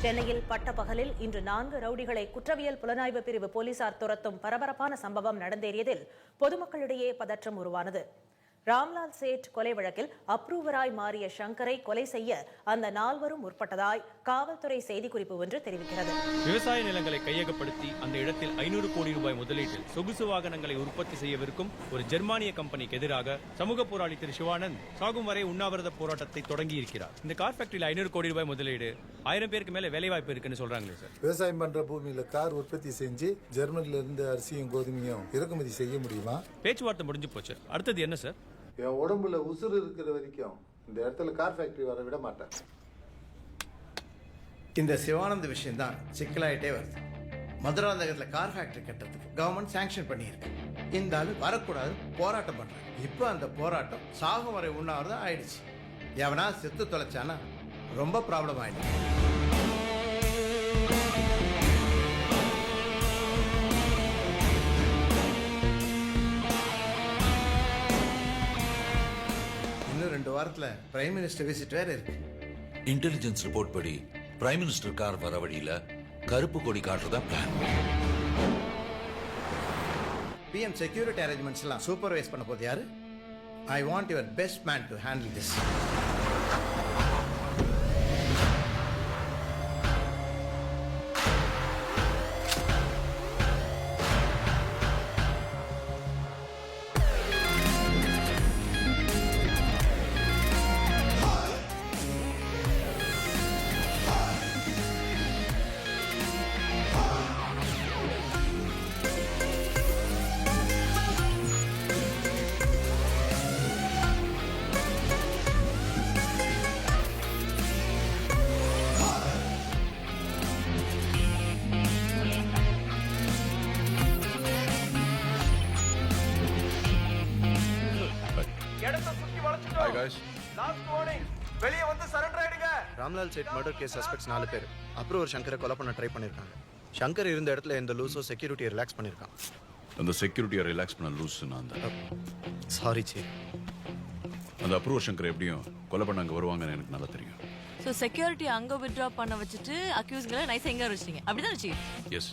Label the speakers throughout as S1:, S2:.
S1: சென்னையில் பட்டப்பகலில் இன்று 4 ரவுடிகளை குற்றவியல் புலனாய்வு பிரிவு போலீசார் துரத்தும் பரபரப்பான சம்பவம் நடந்தேறியதில் பொதுமக்களிடையே பதற்றம் உருவானது. ராம்லால் சேட் கொலை வழக்கில் அப்ரூவராய் மாறிய சங்கரை கொலை செய்ய அந்த 4வரும் முற்பட்டதாய் காவல்துறை செய்திக்குறிப்பு ஒன்று தெரிவிக்கிறது.
S2: விவசாய நிலங்களை கையகப்படுத்தி அந்த இடத்தில் 500 கோடி ரூபாய் முதலீட்டில் சொகுசு வாகனங்களை உற்பத்தி செய்யவிருக்கும் ஒரு ஜெர்மானிய கம்பெனிக்கு எதிராக சமூக போராளி திரு சிவானந்த் சாகும் வரை உண்ணாவிரத போராட்டத்தை தொடங்கி இருக்கிறார். இந்த கார் ஃபேக்டரியில் 500 கோடி ரூபாய் முதலீடு, 1000 பேருக்கு மேல வேலை வாய்ப்பு இருக்குன்னு சொல்றாங்களே சார்.
S3: விவசாயம் பண்ற பூமியில கார் உற்பத்தி செஞ்சு ஜெர்மனில இருந்து அரிசியும் கோதுமையும் இறக்குமதி செய்ய முடியுமா?
S2: பேச்சுவார்த்தை முடிஞ்சு போச்சு. அடுத்தது என்ன சார்?
S3: என் உடம்புல உசுறு இருக்கிற வரைக்கும் இந்த இடத்துல கார் ஃபேக்டரி வர விட மாட்டேன்.
S4: இந்த சிவானந்த் விஷயம் தான் சிக்கலாயிட்டே வருது. மதுராந்தகத்தில் கார் ஃபேக்டரி கட்டுறதுக்கு கவர்மெண்ட் சாங்ஷன் பண்ணியிருக்கு. இந்த ஆளு வரக்கூடாது போராட்டம் பண்றேன். இப்போ அந்த போராட்டம் சாகும் வரை உண்ணாவிரதம் ஆயிடுச்சு. எவனா செத்து தொலைச்சானா ரொம்ப ப்ராப்ளம் ஆயிடுச்சு. இன்னும் 2 வாரத்துல பிரைம் மினிஸ்டர் விசிட் வேற இருக்கு.
S5: இன்டெலிஜென்ஸ் ரிப்போர்ட் படி பிரைம் மினிஸ்டர் கார் வர வழியில கருப்பு கொடி காட்டுறதா பிளான்.
S4: பிஎம் செக்யூரிட்டி அரேஞ்ச்மெண்ட்ஸ் எல்லாம் சூப்பர்வைஸ் பண்ண போது யாரு? I want your best man to handle this.
S6: Ramlal Sait murder case suspects 4 பேர். அப்ரூவர் சங்கரை கொலை பண்ண ட்ரை பண்ணிருக்காங்க. சங்கர் இருந்த இடத்துல இந்த லூசோ செக்யூரிட்டியை ரிலாக்ஸ் பண்ணிருக்கான்.
S7: அந்த செக்யூரிட்டியை ரிலாக்ஸ் பண்ண லூஸ் நான் தான்.
S6: Sorry chief.
S7: அந்த அப்ரூவர் சங்கரை எப்படியும் கொலை பண்ண அங்கே வருவாங்கன்னு எனக்கு நல்லா தெரியும்.
S8: சோ செக்யூரிட்டி அங்க வித்ட்ரா பண்ண வச்சிட்டு அக்யூஸ்களை நைஸா எங்க வச்சிட்டீங்க, அப்படிதான் சீஃப்?
S7: எஸ்.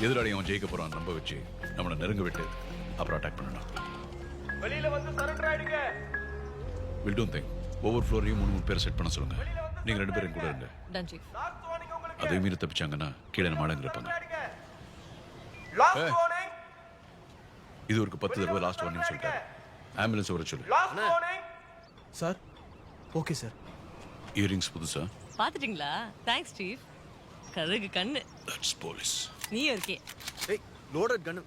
S7: எதிராளி அவன் ஜெயிக்க போறான் நம்ப வச்சு நம்மளை நெருங்க விட்டு அப்புறம் அட்டாக் பண்ணணும்.
S2: வெளியில வந்து சரண்டர் ஆயிடுங்க.
S7: Will don't think. ஒவ்வொரு ஃப்ளோரையும் 3 பேர் செட் பண்ண சொல்லுங்க. நீங்க 2 பேரும் கூட இருங்க.
S8: Done chief.
S7: அதே மீறி தப்பிச்சாங்கன்னா கீழே மாடங்க இருப்பாங்க. இது ஒரு 10 தடவை லாஸ்ட் வார்னிங் சொல்லிட்டாரு. ஆம்புலன்ஸ் வர சொல்லு.
S6: Sir okay sir.
S7: இயரிங்ஸ் புதுசா
S8: பாத்துட்டீங்களா? Thanks chief. கருகு கண்ணு.
S7: That's police.
S8: நீ இருக்கே.
S6: ஏய் லோடட் கன்.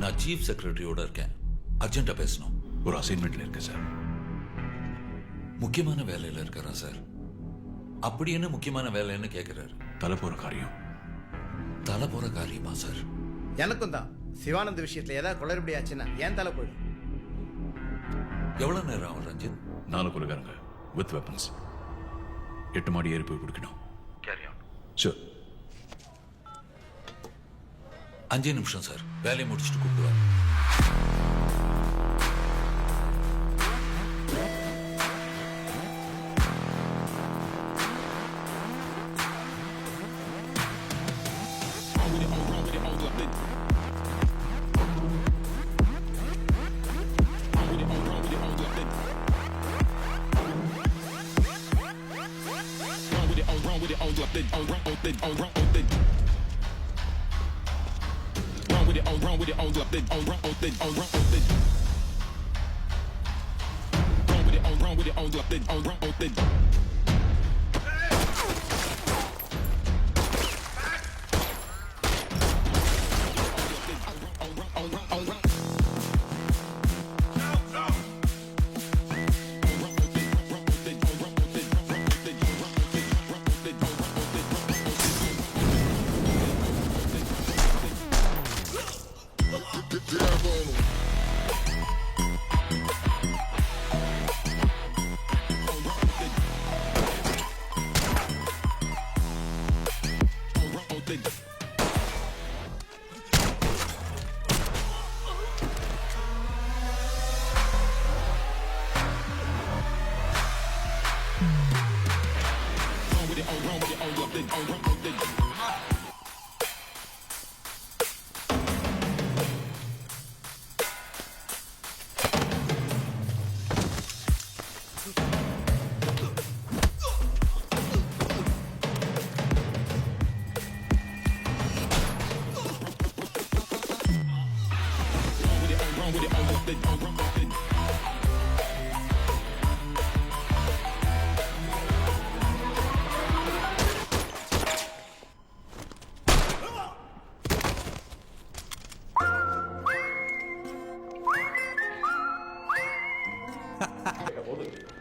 S5: நான் சீஃப் செக்ரட்டரியோட இருக்கேன். அர்ஜென்ட்டா பேசணும்.
S7: ஒரு அசைன்மெண்ட்ல இருக்கு சார்.
S5: முக்கியமான வேலையில இருக்காரா சார்? அப்படி என்ன முக்கியமான வேலைன்னு கேட்கிறாரு.
S7: தலை போற காரியம்.
S5: தலை போற காரியமா சார்?
S4: எனக்கும் தான். சிவானந்த் விஷயத்துல ஏதாவது குளறுபடி ஆச்சுன்னா ஏன் தலை போயிடும்.
S5: எவ்வளவு நேரம் ஆகும் ரஞ்சித்?
S7: 4 கொலைகாரங்க வித் வெப்பன்ஸ் 8 மாடி ஏறி போய் பிடிக்கணும்.
S5: Carry on.
S7: ஷூர்.
S5: 5 நிமிஷம் சார். வேலையை முடிச்சுட்டு கூப்பிடுவார்.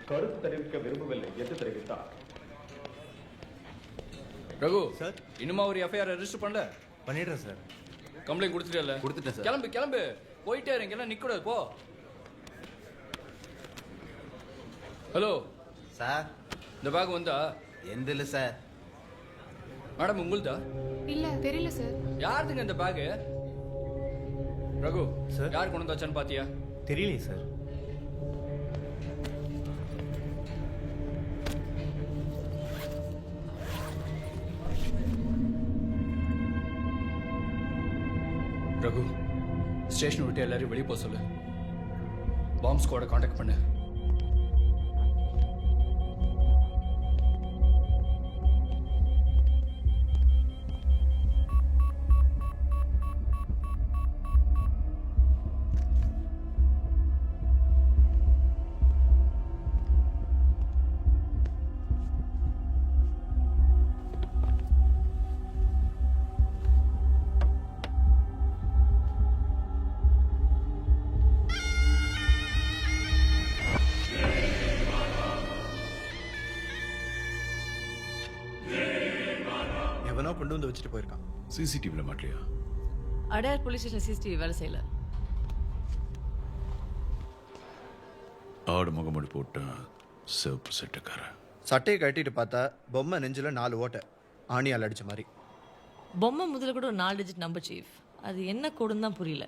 S2: கருத்து தெரிவிக்க விரும்பவில்லை என்று தெரிவித்தார்.
S9: ரகு சார் இன்னுமா ஒரு எஃப்ஐஆர் ரெஜிஸ்டர் பண்ணல?
S6: பண்ணிடுறேன் சார்.
S9: கம்ப்ளைண்ட் கொடுத்துட்டல?
S6: கொடுத்துட்டேன் சார்.
S9: கிளம்பு கிளம்பு, போயிட்டே இருங்கலாம் நிக்க கூடாது, போ. ஹலோ
S4: சார்,
S9: இந்த பேக் வந்தா?
S4: எந்த இல்லை சார்.
S9: மேடம் உங்களுதா?
S10: இல்ல தெரியல சார்.
S9: யாருதுங்க இந்த பேக்? ரகு
S6: சார்.
S9: யார் கொண்டு வந்தாச்சான்னு பாத்தியா?
S6: தெரியலையே சார்.
S9: ரகு ஸ்டேஷன் விட்டு எல்லாரும் வெளியே போக சொல்லு. பாம்ப் ஸ்குவாட காண்டாக்ட் பண்ணு.
S6: எவனோ கொண்டு வந்து வச்சுட்டு போயிருக்கான்.
S7: சிசிடிவில மாட்டலையா?
S8: அடையார் போலீஸ் ஸ்டேஷன் சிசிடிவி வேலை செய்யல.
S7: ஆடு முகமூடி போட்ட சிவப்பு செட்டக்காரன்.
S6: சட்டையை கட்டிட்டு பார்த்தா பொம்மை நெஞ்சில 4 ஓட்டை, ஆணியால் அடிச்ச மாதிரி.
S8: பொம்மை முதல்ல கூட ஒரு 4 டிஜிட் நம்பர் சீஃப். அது என்ன கோடுன்னு தான் புரியல.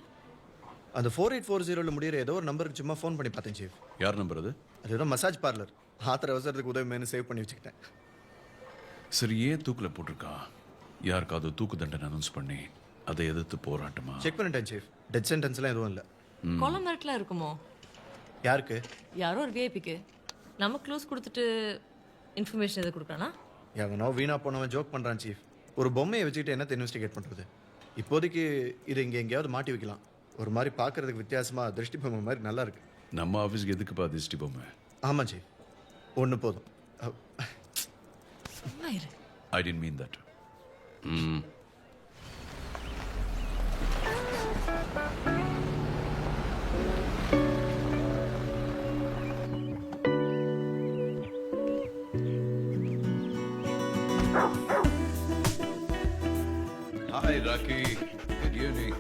S6: அந்த 4840 முடியிற ஏதோ ஒரு நம்பருக்கு சும்மா ஃபோன் பண்ணி பார்த்தேன் சீஃப்.
S7: யார் நம்பர் அது?
S6: அது ஏதோ மசாஜ் பார்லர். ஆத்திர அவசரத்துக்கு உதவி சேவ் பண்ணி வச்சுக்கிட்டேன்.
S7: சரி, ஏன் தூக்கில் போட்டிருக்கான்? யாருக்காவது தூக்கு தண்டனை அனௌன்ஸ் பண்ணி அதை எதிர்த்து போராட்டமா?
S6: செக் பண்ணிட்டேன் சீஃப். டெத் சென்டென்ஸ்லாம் எதுவும் இல்லை.
S8: கொலை மிரட்டலாம் இருக்குமோ?
S6: யாருக்கு?
S8: யாரோ ஒரு விஐபிக்கு. நம்ம க்ளோஸ் கொடுத்துட்டு இன்ஃபர்மேஷன் எது கொடுக்குறானா?
S6: எவனோ வீணா போனவன் ஜோக் பண்ணுறான் சீஃப். ஒரு பொம்மையை வச்சுக்கிட்டு என்னத்தை இன்வெஸ்டிகேட் பண்ணுறது? இப்போதைக்கு இது இங்கே எங்கேயாவது மாட்டி வைக்கலாம். ஒரு மாதிரி பார்க்கறதுக்கு வித்தியாசமாக திருஷ்டி பொம்மை மாதிரி நல்லா இருக்கு.
S7: நம்ம ஆஃபீஸ்க்கு எதுக்குப்பா திருஷ்டி பொம்மை?
S6: ஆமாம் சீஃப், ஒன்று போதும்.
S8: சும்மா இரு.
S7: I didn't mean that. Hi, Rocky. Good evening.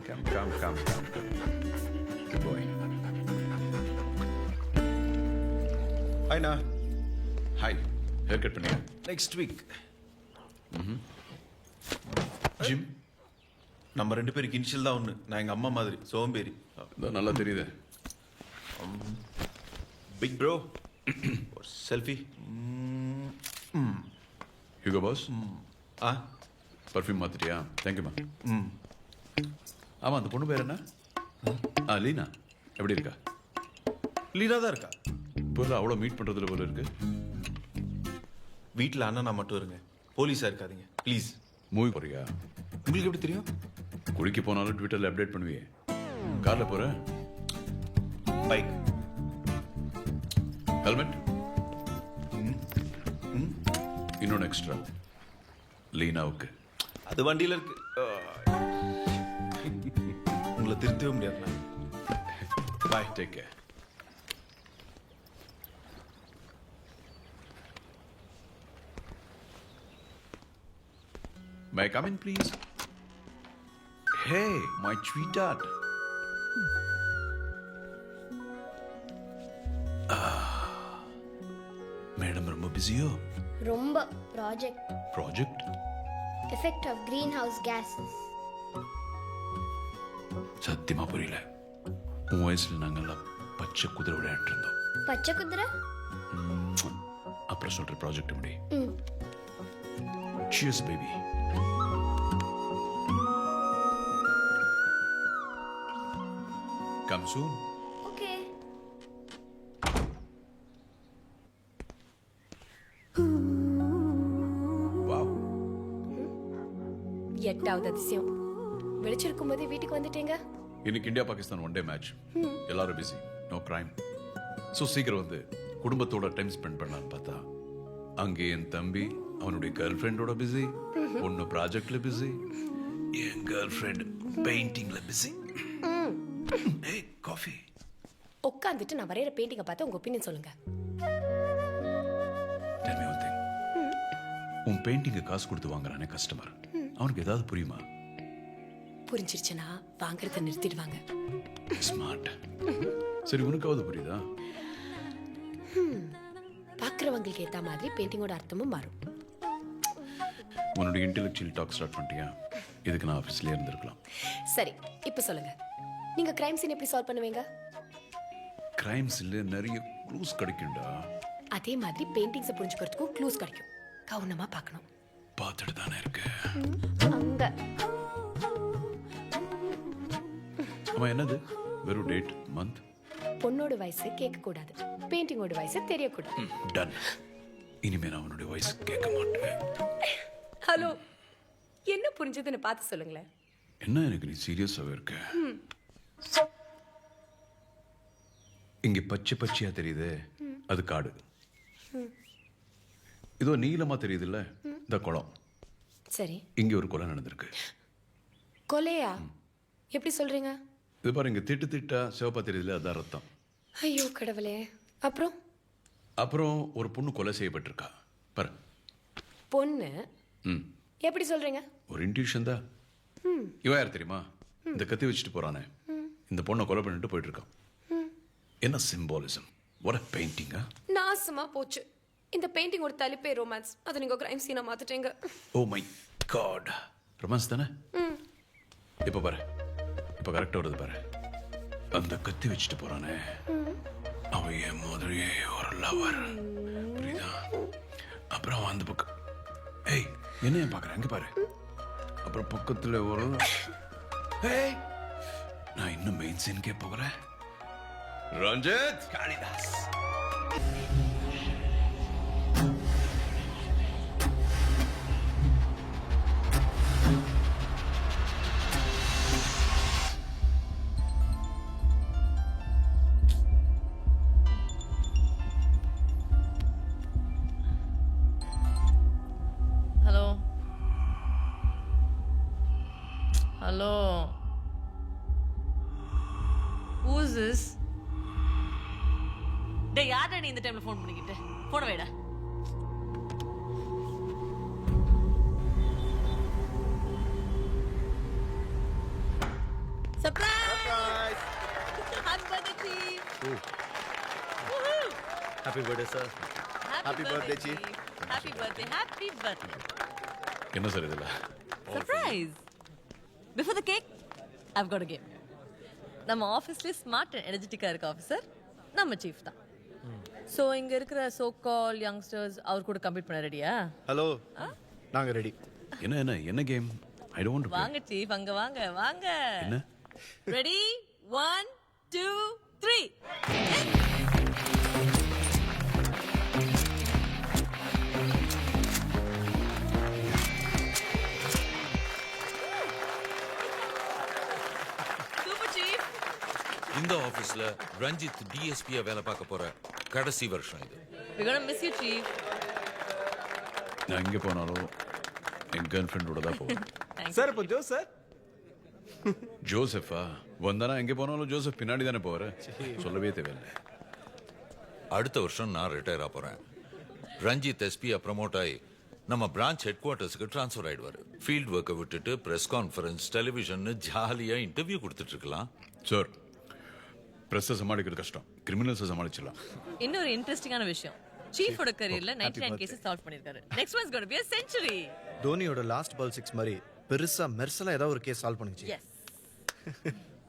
S7: Come. Good boy.
S6: ஹாய்ண்ணா.
S7: Hi. Haircut பண்ணியா?
S11: Next week.
S7: ஜிம்?
S11: நம்ம 2 பேருக்கு இனிஷியல் தான் ஒன்று. நான் எங்கள் அம்மா மாதிரி சோம்பேறி.
S7: நல்லா தெரியுது.
S11: Big bro, selfie.
S7: Hugo boss?
S11: ஆ
S7: பர்ஃப்யூம் மாத்திட்டியா? தேங்க்யூமா. ஆமா, அந்த பொண்ணு பேர் என்ன? லீனா. எப்படி இருக்கா?
S11: லீனா தான் இருக்கா.
S7: இப்போ அவ்வளோ மீட் பண்றதுல போல இருக்கு.
S11: வீட்டில் அண்ணனா மட்டும் இருங்க, போலீஸாக இருக்காதீங்க ப்ளீஸ்.
S7: மூவி போறியா?
S11: உங்களுக்கு எப்படி தெரியும்?
S7: குளிக்க போனாலும் ட்விட்டர்ல அப்டேட் பண்ணுவியே. கார்ல போற?
S11: பைக்.
S7: ஹெல்மெட்? இன்னொன்று எக்ஸ்ட்ரா லீனாவுக்கு.
S11: அது வண்டியில் இருக்கு. உங்களை திருத்தவே முடியாதுண்ணா.
S7: Bye, take care. May I come in, please? Hey, my sweetheart. Madam ரொம்ப பிஸியோ?
S10: ரொம்ப project.
S7: Project?
S10: Effect of greenhouse gases.
S7: சத்தியமா புரியல. உன் வயசுல நாங்கெல்லாம் பச்சை குதிரை விளையாட்டு இருந்தோம்.
S10: பச்சை குதிரை?
S7: அப்புறம் சொல்ற ப்ராஜெக்ட் முடி. Cheers, baby. Come soon.
S10: Okay.
S7: Wow.
S10: 8வது அதிசயம். வெளிச்சிருக்கும் போதே வீட்டுக்கு வந்துட்டீங்க.
S7: இன்னைக்கு India Pakistan one day match. எல்லாரும் பிஸி, நோ கிரைம். ஸோ சீக்கிரம் வந்து குடும்பத்தோட டைம் ஸ்பெண்ட் பண்ணலான்னு பார்த்தா அங்கே என் தம்பி அவனுடைய கேர்ள் ஃப்ரெண்டோட பிஸி, பொண்ணு ப்ராஜெக்ட்ல பிஸி, என் கேர்ள் ஃப்ரெண்ட் பெயிண்டிங்ல பிஸி. ஏய் காஃபி.
S12: உட்காந்துட்டு நான் வரைகிற பெயிண்டிங்கை பார்த்து உங்க ஒப்பீனியன் சொல்லுங்க.
S7: Tell me one thing. உன் பெயிண்டிங்க காசு கொடுத்து வாங்குறானே கஸ்டமர், அவனுக்கு ஏதாவது புரியுமா?
S12: புரிஞ்சிருச்சுன்னா வாங்குறத நிறுத்திடுவாங்க.
S7: ஸ்மார்ட். சரி உனக்காவது புரியுதா?
S12: பார்க்குறவங்களுக்கு ஏற்ற மாதிரி பெயிண்டிங்கோட அர்த்தமும் மாறும்.
S7: உன்னுடைய இன்டெலெக்சுவல் டாக் ஸ்டார்ட் பண்ணிட்டியா? இதுக்கு நான் ஆஃபீஸ்லேயே இருந்திருக்கலாம்.
S12: சரி இப்போ சொல்லுங்க, நீங்க கிரைம் சீன் எப்படி சால்வ் பண்ணுவீங்க?
S7: கிரைம்ஸ்ல நிறைய க்ளூஸ் கிடைக்கும்டா.
S12: அதே மாதிரி பெயிண்டிங்ஸை புரிஞ்சுக்கிறதுக்கும் க்ளூஸ் கிடைக்கும். கவனமா பார்க்கணும்.
S7: பார்த்துட்டு தானே இருக்கு.
S12: அங்க
S7: அம்மா என்னது? வெறும் டேட் மந்த்.
S12: பொண்ணோட வயசு கேட்க கூடாது, பெயிண்டிங்கோட வயசு தெரியக்கூடாது.
S7: டன். இனிமே நான் அவனுடைய வாய்ஸ் கேட்க மாட்டேன்.
S12: ஹலோ, என்ன புரிஞ்சதுன்னு பார்த்து சொல்லுங்களேன்.
S7: என்ன எனக்கு நீ சீரியஸாவே இருக்க? இங்க பச்சை பச்சையா தெரியுது, அது காடு. இதோ நீளமா தெரியுதுல்ல, இந்த குளம்.
S12: சரி,
S7: இங்க ஒரு கொலை நடந்திருக்கு.
S12: கொலையா? எப்படி சொல்றீங்க?
S7: இது பாரு, இங்க திட்டு திட்டா சிவப்பா தெரியுதுல, அதான் ரத்தம்.
S12: ஐயோ கடவுளே. அப்புறம்
S7: ஒரு பொண்ணு கொலை செய்யப்பட்டிருக்கா பாரு.
S12: பொண்ணு? எப்படி சொல்றீங்க?
S7: ஒரு இன்ட்யூஷன் தான். இவன் யார் தெரியுமா? இந்த கத்தி வச்சுட்டு போறானே, இந்த பொண்ணை கொலை பண்ணிட்டு போயிட்டு இருக்கான். என்ன சிம்பாலிசம், வாட் a painting.
S12: நாசமா போச்சு. இந்த பெயிண்டிங்கோட தலைப்பே ரொமான்ஸ், அதை நீங்க கிரைம் சீனா மாத்திட்டீங்க.
S7: Oh my God. ரொமான்ஸ் தானே? இப்ப பாரு, இப்ப கரெக்டா வருது பாரு. அந்த கத்தி வச்சுட்டு போறானே, அவன் என் மாதிரியே ஒரு லவர், புரியுதா? அப்புறம் அந்த பக்கம், ஏய் என்ன பாக்குறேன், அங்க பாரு. அப்புறம் பக்கத்துல ஒரு, ஏய் நான் இன்னும் மெயின் சீனுக்கே போகிறேன். Ranjith Kalidas.
S8: Hello, who's this? டேய் யாரடா நீ இந்த டைம்ல ஃபோன் பண்ணிக்கிட்டு? போன வைடா. Surprise! Happy birthday chief.
S6: Happy birthday sir.
S8: Happy birthday chief. Happy birthday, happy birthday.
S7: என்ன சார் இதெல்லாம்?
S8: Surprise. Before the cake, I've got a game. நம்ம ஆஃபீஸ்லேயே ஸ்மார்ட் அண்ட் எனர்ஜெட்டிக்காக இருக்க ஆஃபீஸர் நம்ம சீஃப் தான். ஸோ இங்கே இருக்கிற சோ கால் யங்ஸ்டர்ஸ் அவர் கூட கம்ப்ளீட் பண்ண ரெடியா?
S6: ஹலோ, நாங்கள் ரெடி.
S7: என்ன கேம்? ஐ டோன்ட்
S8: வாங்க சீஃப், அங்கே வாங்க வாங்க.
S7: என்ன?
S8: ரெடி? 1 2 3.
S5: இந்த ஆபீஸ்ல ரஞ்சித் டிஎஸ்பியா வேலை பார்க்க போற கடைசி வருஷம் இது.
S8: We're going to miss you, Chief.
S7: நான் எங்கே போனாலும் என் கேர்ள் ஃப்ரெண்டோட தான் போவேன்.
S9: சார் இப்போ ஜோசப்.
S7: ஜோசஃபா வந்தானா எங்கே போனாலும் ஜோசப் பின்னாடி தானே போவார். சொல்லவே தேவையில்லை.
S5: அடுத்த வருஷம் நான் ரிட்டையர் ஆக போறேன். ரஞ்சித் எஸ்பியா ப்ரமோட் ஆகி நம்ம பிரான்ச் ஹெட் குவார்ட்டர்ஸ்க்கு ட்ரான்ஸ்ஃபர் ஆயிடுவாரு. ஃபீல்ட் ஒர்க்கை விட்டுட்டு பிரஸ் கான்ஃபரன்ஸ், டெலிவிஷன் ஜாலியா இன்டர்வியூ கொடுத்துட்டு இருக்கலாம்.
S7: சார், பிரஸ்ஸை சமாளிக்கிறது கஷ்டம், கிரிமினல்ஸை சமாளிச்சிடலாம்.
S8: இன்னொரு இன்ட்ரெஸ்டிங்கான விஷயம், சீஃபோட கரியர்ல 99 கேसेस சால்வ் பண்ணிருக்காரு. Next ones gonna be a century.
S6: தோனியோட லாஸ்ட் பால் 6 மாதிரி பெருசா மெர்சலா ஏதாவது ஒரு கேஸ் சால்வ் பண்ணுச்சு.
S8: Yes.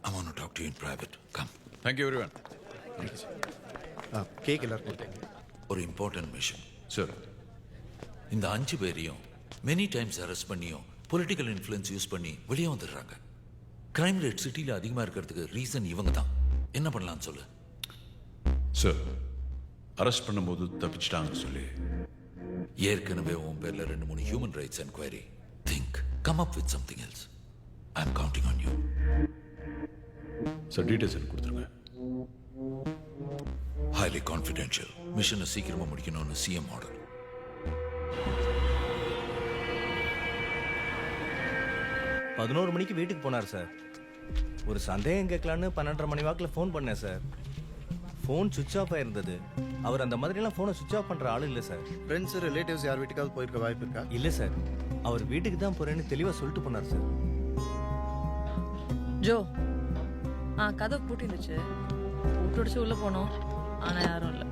S5: I want to talk to you in private. Come.
S7: Thank you everyone.
S6: Cake எல்லாரும் கொடுத்தேங்க.
S5: ஒரு இம்பார்ட்டன்ட் மிஷன்.
S7: சார்,
S5: இந்த 5 பேரையும் மெனி டைம்ஸ் அரெஸ்ட் பண்ணியும் பொலிட்டிக்கல் இன்ஃப்ளூயன்ஸ் யூஸ் பண்ணி வெளியே வந்துடுறாங்க. கிரைம் ரேட் சிட்டியில் அதிகமாக இருக்கிறதுக்கு ரீசன் இவங்க தான். என்ன பண்ணலாம்னு சொல்லு.
S7: சார், அரெஸ்ட் பண்ணும்போது தப்பிச்சிட்டாங்கன்னு சொல்லி
S5: ஏற்கனவே உன் பேர்ல 2-3 human rights enquiry. Think, come up with something else. I am counting on you.
S7: Sir details எனக்கு கொடுத்துருங்க.
S5: Highly confidential. மிஷனை சீக்கிரமா முடிக்கணும்னு சிஎம் ஆர்டர்.
S13: பதினோரு மணிக்கு வீட்டுக்கு போனார் சார். ஒரு சந்தேகம் கேட்கலான்னு 12:30 மணி வாக்கில் ஃபோன் பண்ணேன் சார். ஃபோன் சுவிட்ச் ஆஃப் ஆயிருந்தது. அவர் அந்த மாதிரிலாம் ஃபோனை சுவிட்ச் ஆஃப் பண்ணுற ஆள் இல்லை சார்.
S6: ஃப்ரெண்ட்ஸ் ரிலேட்டிவ்ஸ் யார் வீட்டுக்காவது போயிருக்க வாய்ப்பு இருக்கா?
S13: இல்லை சார், அவர் வீட்டுக்கு தான் போகிறேன்னு தெளிவாக சொல்லிட்டு போனார் சார்.
S8: ஜோ, கதவு பூட்டிருந்துச்சு. பூட்டுடிச்சு உள்ளே போனோம், ஆனால் யாரும் இல்லை.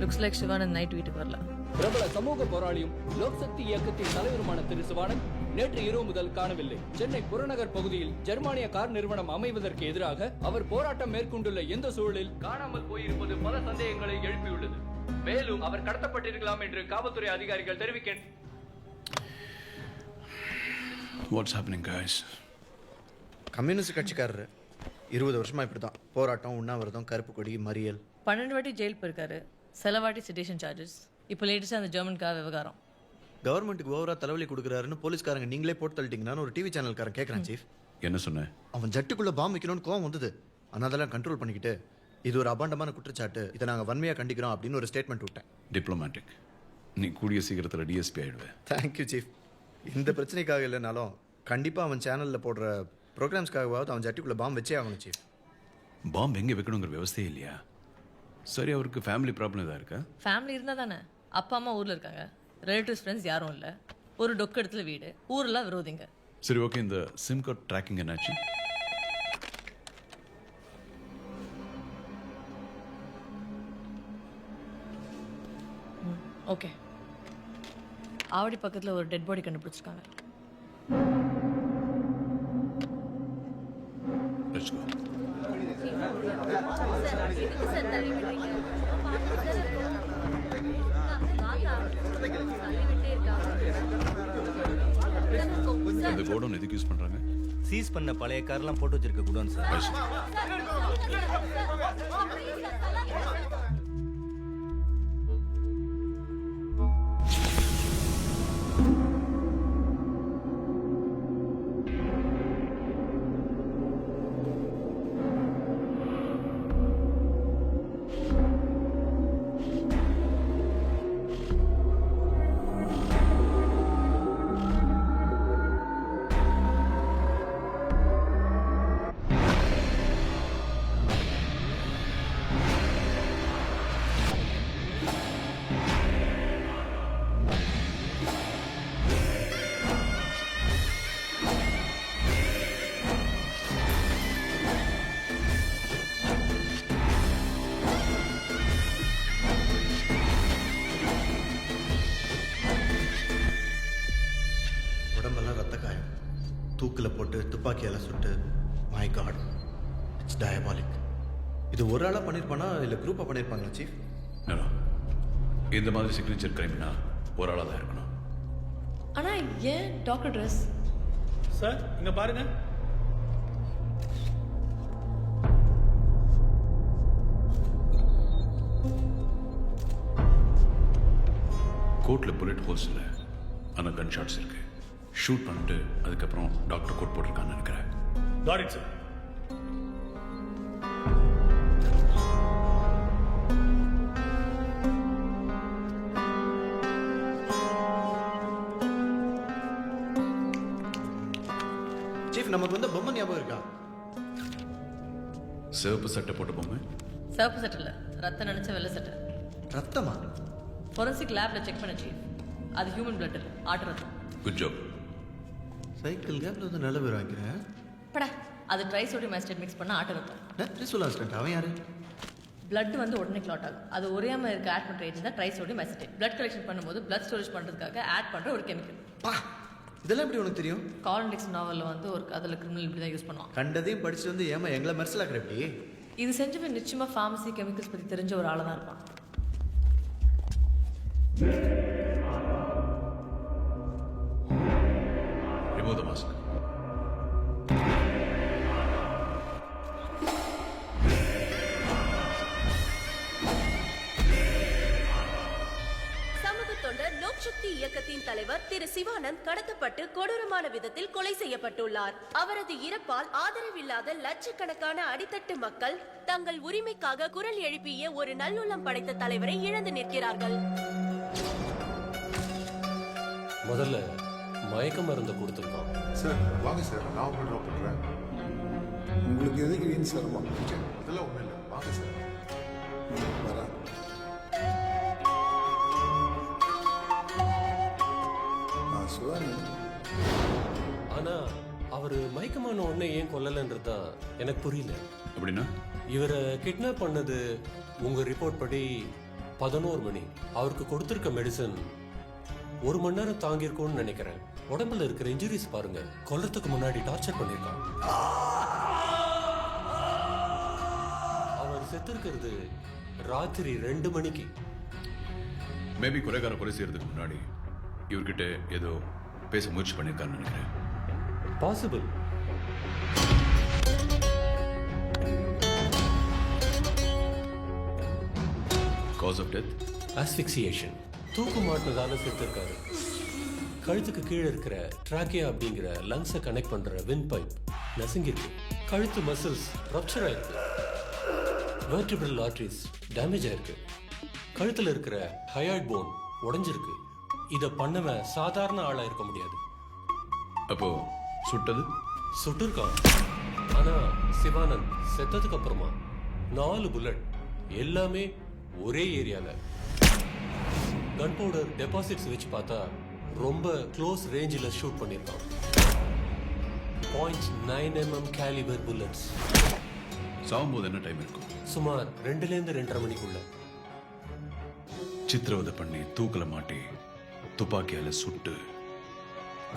S8: லுக்ஸ் லைக் சிவானந்த் நைட் வீட்டுக்கு வரல.
S9: பிரபல சமூக போராளியும் லோக் சக்தி இயக்கத்தின் தலைவருமான திரு சிவானந்த் நேற்று இரவு முதல் காணவில்லை. சென்னை புறநகர் பகுதியில் ஜெர்மானிய கார் நிறுவனம் அமைவதற்கு எதிராக அவர் போராட்டம் மேற்கொண்டுள்ள எந்த சூழலில் காணாமல் போயிருப்பது பல சந்தேகங்களை எழுப்பியுள்ளது. மேலும் அவர் கடத்தப்பட்டிருக்கலாம் என்று காவல்துறை அதிகாரிகள் தெரிவிக்க.
S7: What's happening guys?
S6: கம்யூனிஸ்ட் கட்சிக்காரரு 20 வருஷமா இப்படி தான் போராட்டம், உண்ணாவிரதம், கருப்பு கொடி, மறியல்.
S8: 12 வாட்டி ஜெயில் போயிருக்காரு. சில வாட்டி சிட்டேஷன் சார்ஜஸ். இப்போ லேட்டஸ்டாக அந்த ஜெர்மன் கார் விவகாரம்.
S6: கவர்மெண்ட்டுக்கு ஓவரா தலைவலி கொடுக்குறாருன்னு போலீஸ்காரங்க நீங்களே போட்டு தள்ளிட்டீங்கன்னு ஒரு டிவி சேனல்காரன் கேட்குறான் சீஃப்.
S7: என்ன சொன்னேன்?
S6: அவன் ஜட்டுக்குள்ள பாம்பு வைக்கணும்னு கோவம் வந்தது. ஆனால் அதெல்லாம் கண்ட்ரோல் பண்ணிக்கிட்டு இது ஒரு அபாண்டமான குற்றச்சாட்டு, இதை நாங்கள் வன்மையாக கண்டிக்கிறோம் அப்படின்னு ஒரு ஸ்டேட்மெண்ட் விட்டேன்.
S7: டிப்ளமேட்டிக். நீ கூடிய சீக்கிரத்தில் டிஎஸ்பி ஆயிடுவேன்.
S6: Thank you chief. இந்த பிரச்சனைக்காக இல்லைனாலும் கண்டிப்பாக அவன் சேனலில் போடுற ப்ரோக்ராம்ஸ்க்காகவாவது அவன் ஜட்டுக்குள்ள பாம்பு வச்சே ஆகணும் சீஃப்.
S7: பாம்பு எங்கே வைக்கணுங்கிற விவசாயம் இல்லையா? சரி, அவருக்கு ஃபேமிலி ப்ராப்ளம் எதாவது இருக்கா?
S8: ஃபேமிலி இருந்தால் தானே. அப்பா அம்மா ஊரில் இருக்காங்க, ரிலேட்டிவ்ஸ் ஃப்ரெண்ட்ஸ் யாரும் இல்லை, ஒரு டொக்கு இடத்துல வீடு, ஊரெல்லாம் விரோதிங்க.
S7: சரி, ஓகே. இந்த சிம் கார்டு ட்ராக்கிங் என்னாச்சு?
S8: ஓகே. ஆவடி பக்கத்தில் ஒரு டெட் பாடி கண்டுபிடிச்சிருக்காங்க.
S7: Let's go. இந்த கோடவுன் எதுக்கு யூஸ் பண்றாங்க?
S13: சீஸ் பண்ண பழைய கார்லாம் போட்டு வச்சிருக்க குடோன் சார்.
S6: உடம்பெல்லாம் ரத்த காயம், தூக்கில் போட்டு துப்பாக்கியால் சுட்டு. My God, it's diabolic. இது ஒரு ஆளாக பண்ணியிருப்பானா இல்லை குரூப்பாக பண்ணியிருப்பாங்களா சீஃப்?
S7: இந்த மாதிரி சிக்னேச்சர் கிரைம்னா ஒரு ஆளாக தான் இருக்கணும்.
S8: ஆனால் ஏன் டாக்டர் ட்ரெஸ்?
S2: சார் இங்க பாருங்க.
S7: கோட்டில் புல்லட் ஹோல்ஸ் இல்லை, ஆனால் கன் ஷாட்ஸ் இருக்கு. ஷூட் பண்ணிட்டு அதுக்கப்புறம் டாக்டர் கோட் போட்டிருக்கான்னு நினைக்கிறேன்.
S2: Got it, sir.
S6: சீஃப், நமக்கு வந்து பொம்மை ஞாபகம் இருக்கா?
S7: சிவப்பு சட்டை போட்ட பொம்மை.
S8: சிவப்பு சட்டை இல்லை, ரத்தம் நினச்ச வெள்ளை சட்டை.
S6: ரத்தமா?
S8: ஃபொரன்சிக் லேபில் செக் பண்ண சீஃப். அது ஹியூமன் பிளட் இல்லை, ஆட்டு ரத்தம்.
S7: Good job.
S6: சைக்கிள் கேப்ல வந்து நல்ல பேர் வாங்கிக்கிறேன்.
S8: படா, அது ட்ரைசோடியம் அசிட்டேட் மிக்ஸ் பண்ண ஆட்டு ரத்தம்.
S6: சொல்ல அவன் யாரு?
S8: பிளட் வந்து உடனே கிளாட் ஆகும். அது ஒரே மாதிரி இருக்க ஆட் பண்ணுற ஏஜென்ட் தான் ட்ரைசோடியம் அசிட்டேட். பிளட் கலெக்ஷன் பண்ணும்போது பிளட் ஸ்டோரேஜ் பண்ணுறதுக்காக ஆட் பண்ணுற ஒரு கெமிக்கல்.
S6: இதெல்லாம் எப்படி உனக்கு தெரியும்?
S8: காலன் டிக்சன் நாவலில் வந்து ஒரு அதில் கிரிமினல் இப்படி தான் யூஸ் பண்ணுவான்.
S6: கண்டதையும் படிச்சு வந்து ஏமா எங்களை மெர்சலாக்குற எப்படி?
S8: இது செஞ்சவன் நிச்சயமாக ஃபார்மசி கெமிக்கல்ஸ் பற்றி தெரிஞ்ச ஒரு ஆளாக தான் இருப்பான்.
S7: Remove the mask.
S10: சமூக தொண்டர் லோக் சக்தி
S14: இயக்கத்தின் தலைவர் திரு சிவானந்த் கடத்தப்பட்டு கொடூரமான விதத்தில் கொலை செய்யப்பட்டுள்ளார். அவரது இறப்பால் ஆதரவில்லாத லட்சக்கணக்கான அடித்தட்டு மக்கள் தங்கள் உரிமைக்காக குரல் எழுப்பிய ஒரு நல்லுள்ளம் படைத்த தலைவரை இழந்து நிற்கிறார்கள்.
S9: முதல்ல மயக்க மருந்து கொடுத்துருக்கோம்.
S3: சார் வாங்க சார், நான் உங்களை ட்ராப் பண்ணுறேன். உங்களுக்கு எதுக்கு வீண் சிரமம்? அதெல்லாம் ஒன்றும் இல்லை, வாங்க சார். வரேன். சிவானி,
S9: ஆனா அவரு மயக்கமான உடனே ஏன் கொல்லலன்றது தான் எனக்கு புரியல.
S7: அப்படின்னா
S9: இவரை கிட்னாப் பண்ணது உங்க ரிப்போர்ட் படி 11 மணி. அவருக்கு கொடுத்திருக்க மெடிசன் 1 மணி நேரம் தாங்கியிருக்கும்னு நினைக்கிறேன். உடம்புல இருக்கிற இன்ஜுரிஸ் பாருங்க, கொல்லத்துக்கு முன்னாடி டார்ச்சர் பண்ணிருக்கான். அவர் செத்துருக்கிறது ராத்திரி 2 மணிக்கு.
S7: மேபி கொலைகார கொலை செய்யறதுக்கு முன்னாடி இவர்கிட்ட ஏதோ பேச முயற்சி பண்ணியிருக்காருன்னு நினைக்கிறேன்.
S9: Possible.
S7: Cause of death
S9: asphyxiation. தூக்கு மாட்டினதால செத்துருக்காரு. கழுத்துக்கு கீழே இருக்கிற ட்ராக்கியா அப்படிங்கிற லங்ஸை கனெக்ட் பண்ற வின் பைப் நசுங்கிருக்கு. கழுத்து மசில்ஸ் ரப்சர் ஆயிருக்கு. வெர்டிபிரல் ஆர்டரிஸ் டேமேஜ் ஆயிருக்கு. கழுத்துல இருக்கிற ஹயாய்ட் போன் உடைஞ்சிருக்கு. இத பண்ணவன் சாதாரண ஆளா இருக்க முடியாது.
S7: அப்போ சுட்டது
S9: சுட்டிருக்கான். ஆனா சிவானந்த் செத்ததுக்கு அப்புறமா 4 புல்லட், எல்லாமே ஒரே ஏரியால. கன் பவுடர் டெபாசிட்ஸ் வச்சு பார்த்தா ரொம்ப க்ளோஸ் ரேஞ்சில் ஷூட் பண்ணியிருக்கான். 0.9 mm கேலிபர் புல்லட்ஸ்.
S7: சாகும்போது என்ன டைம் இருக்கும்?
S9: சுமார் 2லேருந்து 2:30 மணிக்குள்ள.
S7: சித்திரவதை பண்ணி தூக்கில மாட்டி துப்பாக்கியால சுட்டு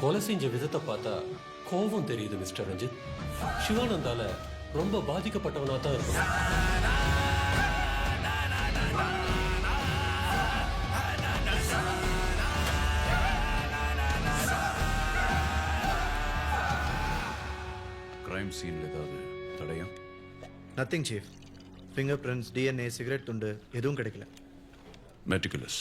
S9: கொலை செஞ்ச விதத்தை பார்த்தா கோபம் தெரியுது மிஸ்டர் ரஞ்சித். சிவானந்தால ரொம்ப பாதிக்கப்பட்டவனா தான் இருக்கும்.
S7: கிரைம் சீன்ல ஏதாவது தடயம்?
S6: Nothing chief. Fingerprints, DNA, cigarette துண்டு எதுவும் கிடைக்கல.
S7: மெட்டிகுலஸ்.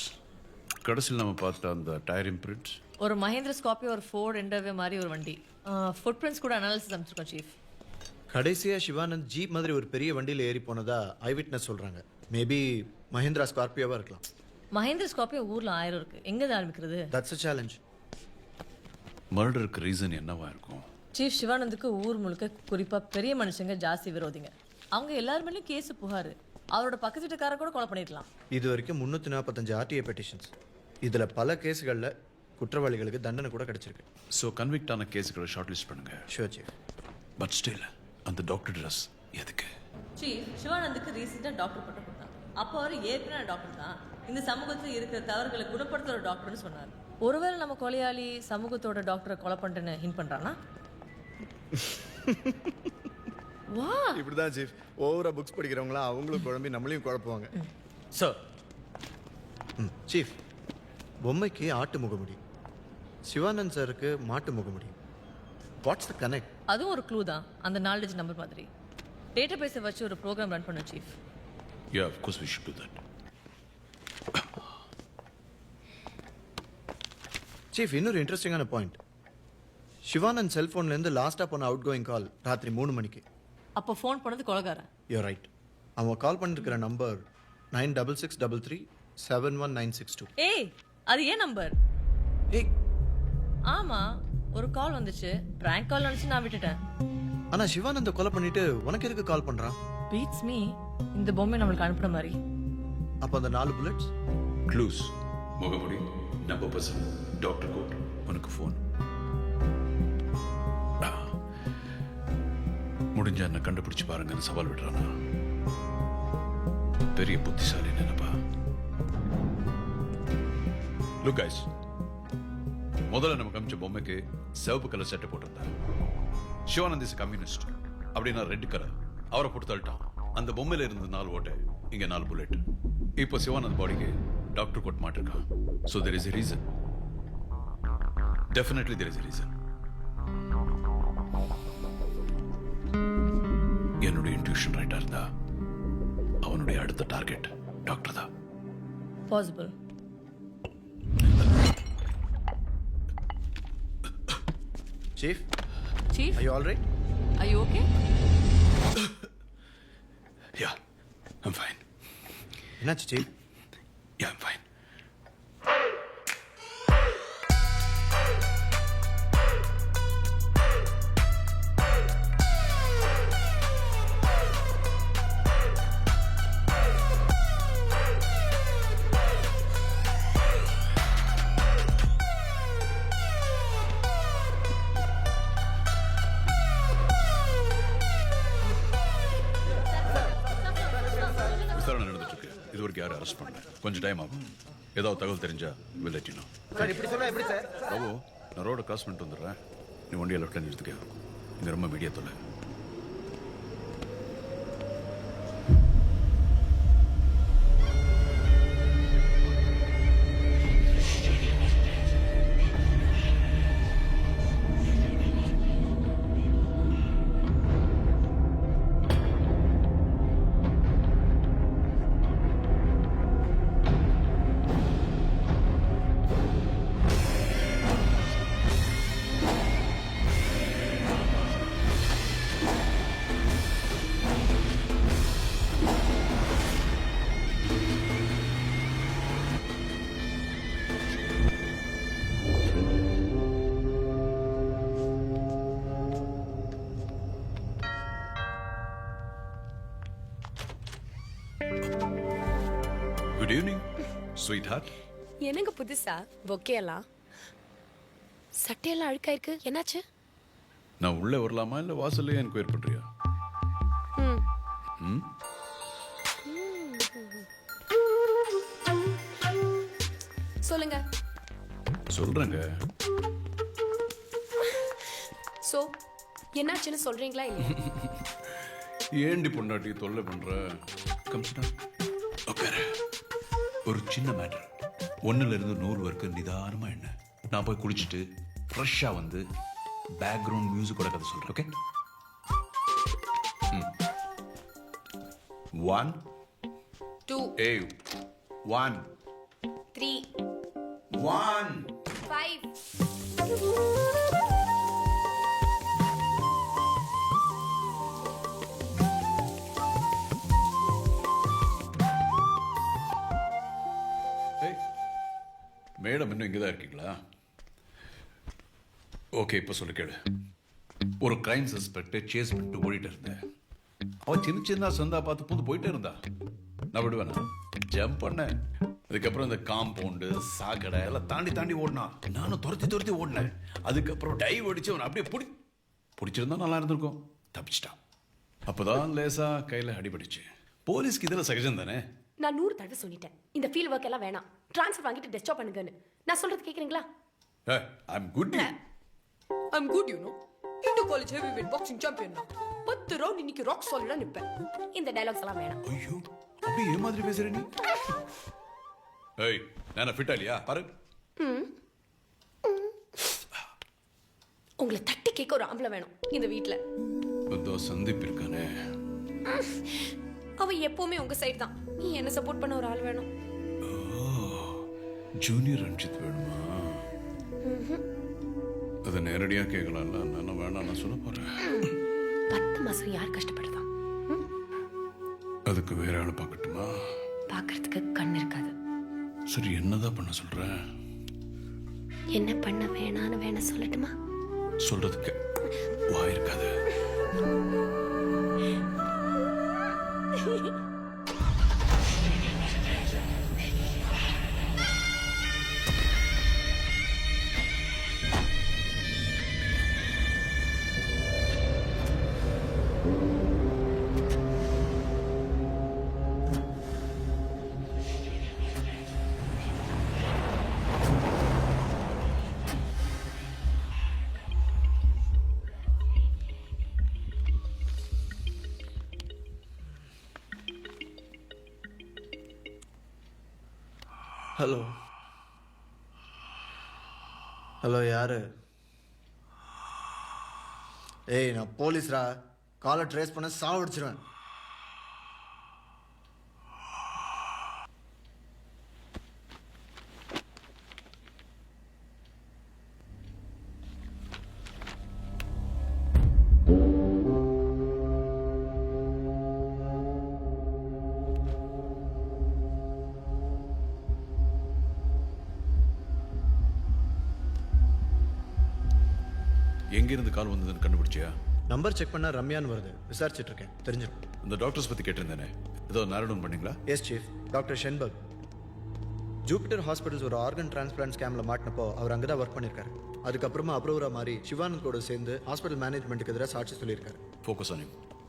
S7: கடைசியில் நம்ம பார்த்த அந்த டயர் இம்ப்ரிண்ட்ஸ்,
S8: ஒரு மஹேந்திர ஸ்கார்பியோ, ஒரு ஃபோர்ட் எண்டர்வே மாதிரி ஒரு வண்டி. ஃபுட் பிரிண்ட்ஸ் கூட அனாலிசிஸ் அமைச்சிருக்கோம் சீஃப்.
S6: கடைசியா சிவானந்த் ஜீப் மாதிரி ஒரு பெரிய வண்டியில் ஏறி போனதா ஐ விட்னஸ் சொல்றாங்க. மேபி மஹேந்திரா ஸ்கார்பியோவா இருக்கலாம்.
S8: மஹேந்திர ஸ்கார்பியோ ஊர்ல 1000 இருக்கு. எங்க ஆரம்பிக்கிறது?
S6: That's a challenge.
S7: மர்டருக்கு ரீசன் என்னவா இருக்கும்?
S8: சீஃப், சிவானந்துக்கு ஊர் முழுக்க குறிப்பா பெரிய மனுஷங்க ஜாஸ்தி விரோதிங்க. அவங்க எல்லாருமேலயும் கேஸ் புகாரு. அவரோட பக்கத்து வீட்டுக்கார கூட கொலை பண்ணிருக்கலாம்.
S6: இது வரைக்கும் 345 ஆர்டிஐ பெட்டிஷன்ஸ். இதுல பல கேஸ்களில் குற்றவாளிகளுக்கு தண்டனை கூட கிடைச்சிருக்கு.
S7: ஸோ கன்விக்ட் ஆன கேஸுகளை ஷார்ட் லிஸ்ட் பண்ணுங்க.
S6: Sure chief.
S7: பட் ஸ்டில் அந்த டாக்டர் ட்ரெஸ் எதுக்கு?
S8: சீஃப், சிவானந்துக்கு ரீசெண்டா டாக்டர் பட்டம் கொடுத்தாங்க. அப்போ அவர் ஏற்கனவே டாக்டர் தான். இந்த சமூகத்தில் இருக்கிற தவறுகளை குணப்படுத்துற டாக்டர்னு சொன்னார். ஒருவேளை நம்ம கொலையாளி சமூகத்தோட டாக்டரை கொலை பண்ணிட்டுன்னு ஹிண்ட் பண்றானா? வா,
S6: இப்படிதான் சீஃப். ஓவரா புக்ஸ் படிக்கிறவங்களா அவங்களும் குழம்பி நம்மளையும் குழப்புவாங்க.
S13: சார்.
S6: சீஃப், பொம்மைக்கு ஆட்டு முகமுடி, சிவானந்த் சாருக்கு மாட்டு முகமுடி. What's the connect?
S8: அதுவும் ஒரு க்ளூ தான். அந்த நாலேஜ் நம்பர் மாதிரி டேட்டா பேஸை வச்சு ஒரு ப்ரோக்ராம் ரன் பண்ண chief.
S7: Yeah, of course we should do that.
S6: Chief, இன்னொரு இன்ட்ரெஸ்டிங்கான பாயிண்ட். சிவானந்த் செல்போன்லேருந்து லாஸ்ட்டாக போன அவுட் கோயிங் கால் ராத்திரி 3 மணிக்கு.
S8: அப்போ ஃபோன் பண்ணது கொலைகாரன்.
S6: You right. அவன் கால் பண்ணிருக்கிற நம்பர் 9663371962.
S8: ஏய், அது ஏன் நம்பர்?
S6: ஏய்,
S8: ஆமா, ஒரு கால் வந்துச்சு. பிராங்க் கால் நினைச்சு நான் விட்டுட்டேன்.
S6: ஆனா சிவானந்த கொலை பண்ணிட்டு உனக்கு எதுக்கு கால் பண்றான்?
S8: Beats me. இந்த பொம்மை நம்மளுக்கு அனுப்புற மாதிரி.
S6: அப்ப அந்த 4 புல்லட்ஸ்
S7: க்ளூஸ். முகமுடி, நம்பர் பர்சன், டாக்டர் கோட், உனக்கு ஃபோன். முடிஞ்ச என்ன கண்டுபிடிச்சு பாருங்கன்னு சவால் விடுறானா? பெரிய புத்திசாலி நினைப்பா. லுக் கைஸ், முதல்ல நமக்கு அமிச்ச பொம்மைக்கு சிவப்பு கலர் சட்டை போட்டிருந்தா. சிவானந்த் இஸ் கம்யூனிஸ்ட் அப்படின்னா ரெட் கலர். அவரை போட்டு தள்ளிட்டான். அந்த பொம்மையில இருந்து 4 ஓட்டை, இங்க 4 புல்லட். இப்போ சிவானந்த் பாடிக்கு டாக்டர் கோட் மாட்டிருக்கான். So there is a reason. Definitely there is a reason. என்னுடைய இன்ட்யூஷன் ரைட்டா இருந்தா அவனுடைய அடுத்த டார்கெட் டாக்டர் தான்.
S8: Possible.
S4: Chief,
S8: Chief,
S4: are you all right?
S8: are you okay?
S7: Yeah, I'm fine.
S4: என்னாச்சு Chief?
S7: Yeah, I'm fine. விசாரணை நடந்துட்டு இருக்கு. இது வரைக்கும் யாரும் அரெஸ்ட் பண்ணல. கொஞ்சம் டைம் ஆகும். ஏதாவது தகவல் தெரிஞ்சா will let you know.
S4: Sir இப்படி சொன்னா எப்படி சார்?
S7: பாபு, நான் ரோட கிராஸ் பண்ணிட்டு வந்துடுறேன். நீ வண்டியை லெஃப்ட்ல நிறுத்துக்க. இங்க ரொம்ப மீடியா தொல்லை. Good evening sweetheart.
S12: என்னங்க புதுசா பொக்கேலாம் சட்டையெல்லாம் அழுக்காயிருக்கு, என்னாச்சு?
S7: நான் உள்ளே வரலாமா இல்லை வாசல்லையே என்கொயர் பண்றியா? ம்
S12: சொல்லுங்க.
S7: சொல்றேங்க.
S12: சோ என்னாச்சுன்னு சொல்றீங்களா இல்லையா?
S7: ஏண்டி பொண்டாட்டி தொல்லை பண்ற? கம்ஸ்டா ஓகே. ஒரு சின்ன மேட்டர். 1ல இருந்து 100 வரைக்கும் நிதானமா என்ன. நான் போய் குளிச்சுட்டு ஃப்ரெஷ்ஷா வந்து பேக்ரவுண்ட் மியூசிக்கோட கதை சொல்றேன். ஓகே? 1
S12: 2
S7: ஏய் 1
S12: 3
S7: 1
S12: 5
S7: மேடம் இன்னும் இங்கே தான் இருக்கீங்களா? ஓகே, இப்போ சொல்லு கேளு. ஒரு கிரைம் சஸ்பெக்டை சேஸ் பண்ணிட்டு ஓடிட்டு இருந்தேன். அவன் சின்ன சின்ன சந்தா பார்த்து பூந்து போயிட்டே இருந்தா. நான் விடுவேனா? ஜம்ப் பண்ணேன். அதுக்கப்புறம் இந்த காம்பவுண்டு சாக்கடை எல்லாம் தாண்டி தாண்டி ஓடினான். நானும் துரத்தி ஓடினேன். அதுக்கப்புறம் டைவ் அடிச்சு அவன் அப்படியே பிடிச்சிருந்தா நல்லா இருந்திருக்கும். தப்பிச்சிட்டான். அப்போதான் லேசா கையில் அடிபடிச்சு. போலீஸ்க்கு இதெல்லாம் சகஜம் தானே?
S12: நான் 100 தடவை சொல்லிட்டேன், இந்த ஃபீல்ட் ஒர்க் எல்லாம் வேணாம், ட்ரான்ஸ்ஃபர் வாங்கிட்டு டெஸ்டாப் பண்ணுங்கன்னு. நான் சொல்றது கேக்குறீங்களா?
S7: I'm good.
S12: I'm good, you know. Inter college heavyweight boxing champion நான். 10 ரவுண்ட் இன்னைக்கு ராக் சாலிடா நிப்பேன். இந்த டயலாக்ஸ் எல்லாம் வேணாம்.
S7: ஐயோ, அப்படியே ஏன் மாதிரி பேசுற நீ? ஏய், நானா ஃபிட்டா இல்லையா? பாரு.
S12: உங்களை தட்டி கேட்க ஒரு ஆம்பளை வேணும் இந்த வீட்ல.
S7: இதோ சந்தீப் இருக்கானே,
S12: அவ எப்பவுமே உங்க சைடு தான். நீ என்ன சப்போர்ட் பண்ண ஒரு ஆள் வேணும்.
S7: ஜூனியர் ரஞ்சித் வேணுமா? அதை நேரடியா கேட்கலாம்ல. நான் வேணாம், நான் சொல்ல போறேன்.
S12: 10 மாசம் யார் கஷ்டப்படுறதா?
S7: அதுக்கு வேற ஆளை பார்க்கட்டுமா?
S12: பார்க்கறதுக்கு கண் இருக்காது.
S7: சரி, என்னதான் பண்ண சொல்ற?
S12: என்ன பண்ண வேணான்னு வேணா சொல்லட்டுமா?
S7: சொல்றதுக்கு வாய் இருக்காது.
S4: ஹலோ ஹலோ, யாரு? ஏய், நான் போலீஸ்ரா. காலை ட்ரேஸ் பண்ண சாவடிச்சிருவேன்.
S7: எங்கேருந்து கால் வந்ததுன்னு கண்டுபிடிச்சியா?
S6: நம்பர் செக் பண்ணா ரம்யான்னு வருது. விசாரிச்சுட்டு இருக்கேன், தெரிஞ்சிடும்.
S7: இந்த டாக்டர்ஸ் பற்றி கேட்டிருந்தேனே, ஏதோ நேரோ டவுன் பண்ணீங்களா?
S6: Yes chief, doctor Shenberg. Jupiter hospitals ஒரு ஆர்கன் டிரான்ஸ்பிளான்ட் ஸ்கேம்ல மாட்டினப்போ அவர் அங்கே தான் ஒர்க் பண்ணியிருக்காரு. அதுக்கப்புறமா அப்ரூவரா மாதிரி சிவானந்த் கூட சேர்ந்து ஹாஸ்பிட்டல் மேனேஜ்மெண்ட்டுக்கு எதிராக சாட்சி சொல்லியிருக்காரு.
S7: Focus on you.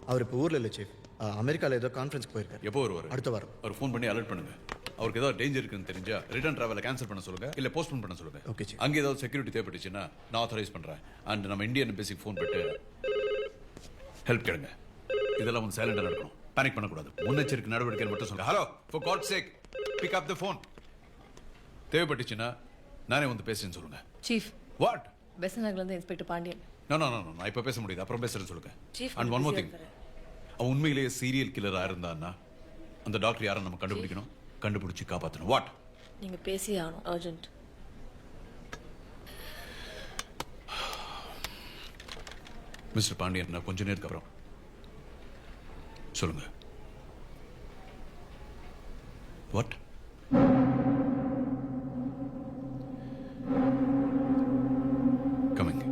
S6: அவர் இப்போ ஊரில் இல்லை சீஃப், அமெரிக்காவில் ஏதோ கான்ஃபரன்ஸ்க்கு போயிருக்காரு.
S7: எப்போ வருவார்?
S6: அடுத்த வாரம்.
S7: அவர் ஃபோன் பண்ணி அலர்ட் பண்ணுங்க. அவருக்கு ஏதாவது டேஞ்சர் இருக்குன்னு தெரிஞ்சா ரிட்டர்ன் டிராவலை கேன்சல் பண்ண சொல்லுங்க, இல்லை போஸ்ட்போன் பண்ண சொல்லுங்க.
S6: Okay chief.
S7: அங்கே ஏதாவது செக்யூரிட்டி தேவைப்பட்டுச்சுன்னா நான் ஆத்தரைஸ் பண்ணுறேன். அண்ட் நம்ம இந்தியன் எம்பசிக்கு ஃபோன் பண்ணிட்டு ஹெல்ப் கேளுங்க. இதெல்லாம் வந்து சைலண்டாக நடக்கணும், பேனிக் பண்ணக்கூடாது. முன்னெச்சரிக்கை நடவடிக்கை மட்டும் சொல்லுங்க. Hello, for God sake pick up the phone. தேவைப்பட்டுச்சுன்னா நானே வந்து பேசுறேன்னு சொல்லுங்க.
S8: Chief,
S7: what?
S8: பெசன் நகர்லேருந்து இன்ஸ்பெக்டர் பாண்டியன்.
S7: நோ நான் இப்போ பேச முடியாது, அப்புறம் பேசுறேன்னு சொல்லுங்க.
S8: Chief,
S7: and one more thing, அவன் உண்மையிலேயே சீரியல் கில்லராக இருந்தான்னா அந்த டாக்டர் யாரை நம்ம கண்டுபிடிக்கணும், கண்டுபிடிச்சி காப்பாற்றணும். வாட்?
S8: நீங்கள் பேசி ஆகணும், அர்ஜென்ட்.
S7: மிஸ்டர் பாண்டியன், நான் கொஞ்ச நேரத்துக்கு அப்புறம் சொல்லுங்க. What? Coming.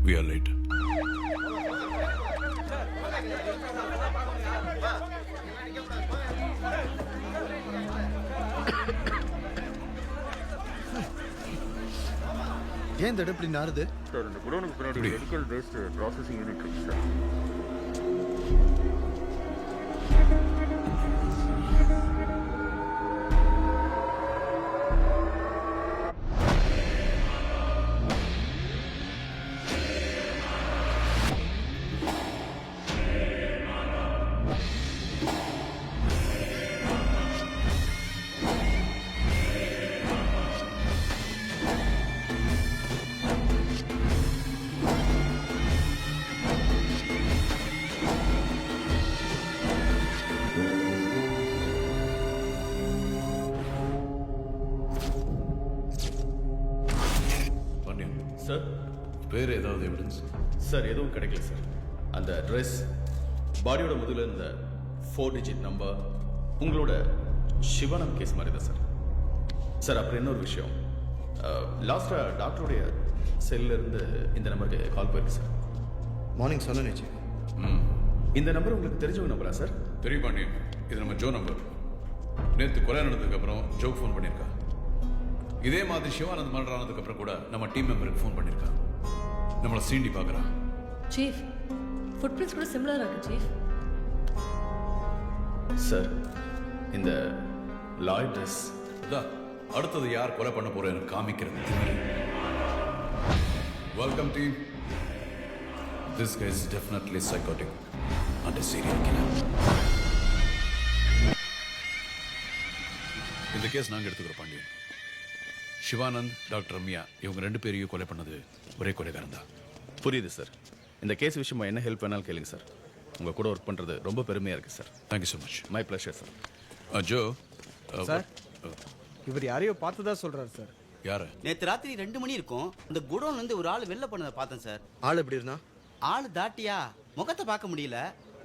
S7: We are late.
S6: ஏன் இந்த இடம் இப்படி நாறுது?
S15: சார், இந்த குடோனுக்கு பின்னாடி மெடிக்கல் வேஸ்ட் ப்ராசஸிங் யூனிட் இருக்கு சார்.
S7: பாண்டியன்
S15: சார்,
S7: வேறு ஏதாவது எவிடன்ஸ்?
S15: சார் எதுவும் கிடைக்கல சார். அந்த ட்ரெஸ், பாடியோட முதுகில் இந்த 4 டிஜிட் நம்பர் உங்களோட சிவானந்த் கேஸ் மாதிரி தான் சார். சார், அப்புறம் இன்னொரு விஷயம், லாஸ்ட்டாக டாக்டருடைய செல்லிருந்து இந்த நம்பருக்கு கால் போயிருக்கு சார்.
S6: மார்னிங் சொன்னேன் சீஃப்.
S15: இந்த நம்பர் உங்களுக்கு தெரிஞ்சவங்க நம்பரா சார்?
S7: தெரியும் பாண்டியன், இது நம்ம ஜோ நம்பர். நேற்று கொலை நடந்ததுக்கு அப்புறம் ஜோக்கு ஃபோன் பண்ணியிருக்கா. இதே மாதிரி சிவானந்த் மர்டர் ஆனதுக்கு அப்புறம் கூட நம்ம டீம் மெம்பருக்கு ஃபோன் பண்ணியிருக்கா. நம்மளை சீண்டி பார்க்குறான்.
S8: சீஃப், ஃபுட் பிரிண்ட்ஸ் கூட சிமிலராக இருக்கு சீஃப்.
S15: சார், இந்த லாய் ட்ரெஸ்
S7: அதான் அடுத்தது யார் கொலை பண்ண போறேன்னு காமிக்கிறது. Welcome team. This guy is definitely psychotic and a serial killer. இந்த கேஸ் நாங்கள் எடுத்துக்கிறோம் பாண்டியன். சிவானந்த், டாக்டர் ரம்யா இவங்க 2 பேரையும் கொலை பண்ணது ஒரே கொலைகாரன் தான்.
S15: புரியுது சார். இந்த கேஸ் விஷயமா என்ன ஹெல்ப் வேணாலும் கேளுங்க சார். உங்கள் கூட ஒர்க் பண்ணுறது ரொம்ப பெருமையாக இருக்குது sir.
S7: Thank you so much.
S15: My pleasure sir.
S7: Joe
S16: sir, இவர் யாரையோ பார்த்ததா சொல்றாரு சார்.
S7: யாரு?
S17: நேற்று ராத்திரி 2 மணி இருக்கும், இந்த குடோன்ல இருந்து ஒரு ஆள் வெளில போனதை பார்த்தேன் சார்.
S6: ஆள் எப்படி இருந்தா?
S17: ஆள் தாட்டியா, முகத்தை பார்க்க முடியல.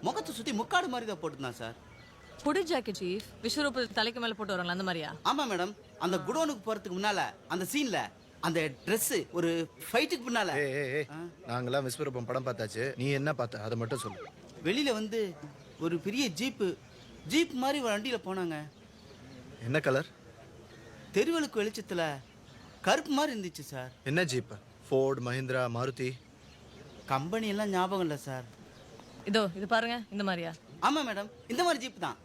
S17: முகத்தை சுற்றி முக்காடு மாதிரி தான் போட்டுருந்தான் சார்.
S8: புடி ஜாக்கெட் சீஃப், விஸ்வரூப தலைக்கு மேலே போட்டு வராங்களா அந்த மாதிரியா?
S17: ஆமா மேடம், அந்த குடோனுக்கு போறதுக்கு முன்னால அந்த சீன்ல அந்த ட்ரெஸ் ஒரு ஃபைட்டுக்கு முன்னால.
S6: நாங்களாம் விஸ்வரூபம் படம் பார்த்தாச்சு, நீ என்ன பார்த்த அதை மட்டும் சொல்லு.
S17: வெளியில வந்து ஒரு பெரிய ஜீப் மாதிரி வண்டியில போனாங்க.
S6: என்ன கலர்?
S17: தெருவலுக்கு வெளிச்சத்துல கருப்பு மாதிரி இருந்துச்சு சார்.
S6: என்ன jeep? Ford, Mahindra, Maruti?
S17: Company எல்லாம் ஞாபகம் இல்லை சார்.
S8: இதோ இது பாருங்க, இந்த மாதிரியா?
S17: ஆமா மேடம், இந்த மாதிரி ஜீப் தான்.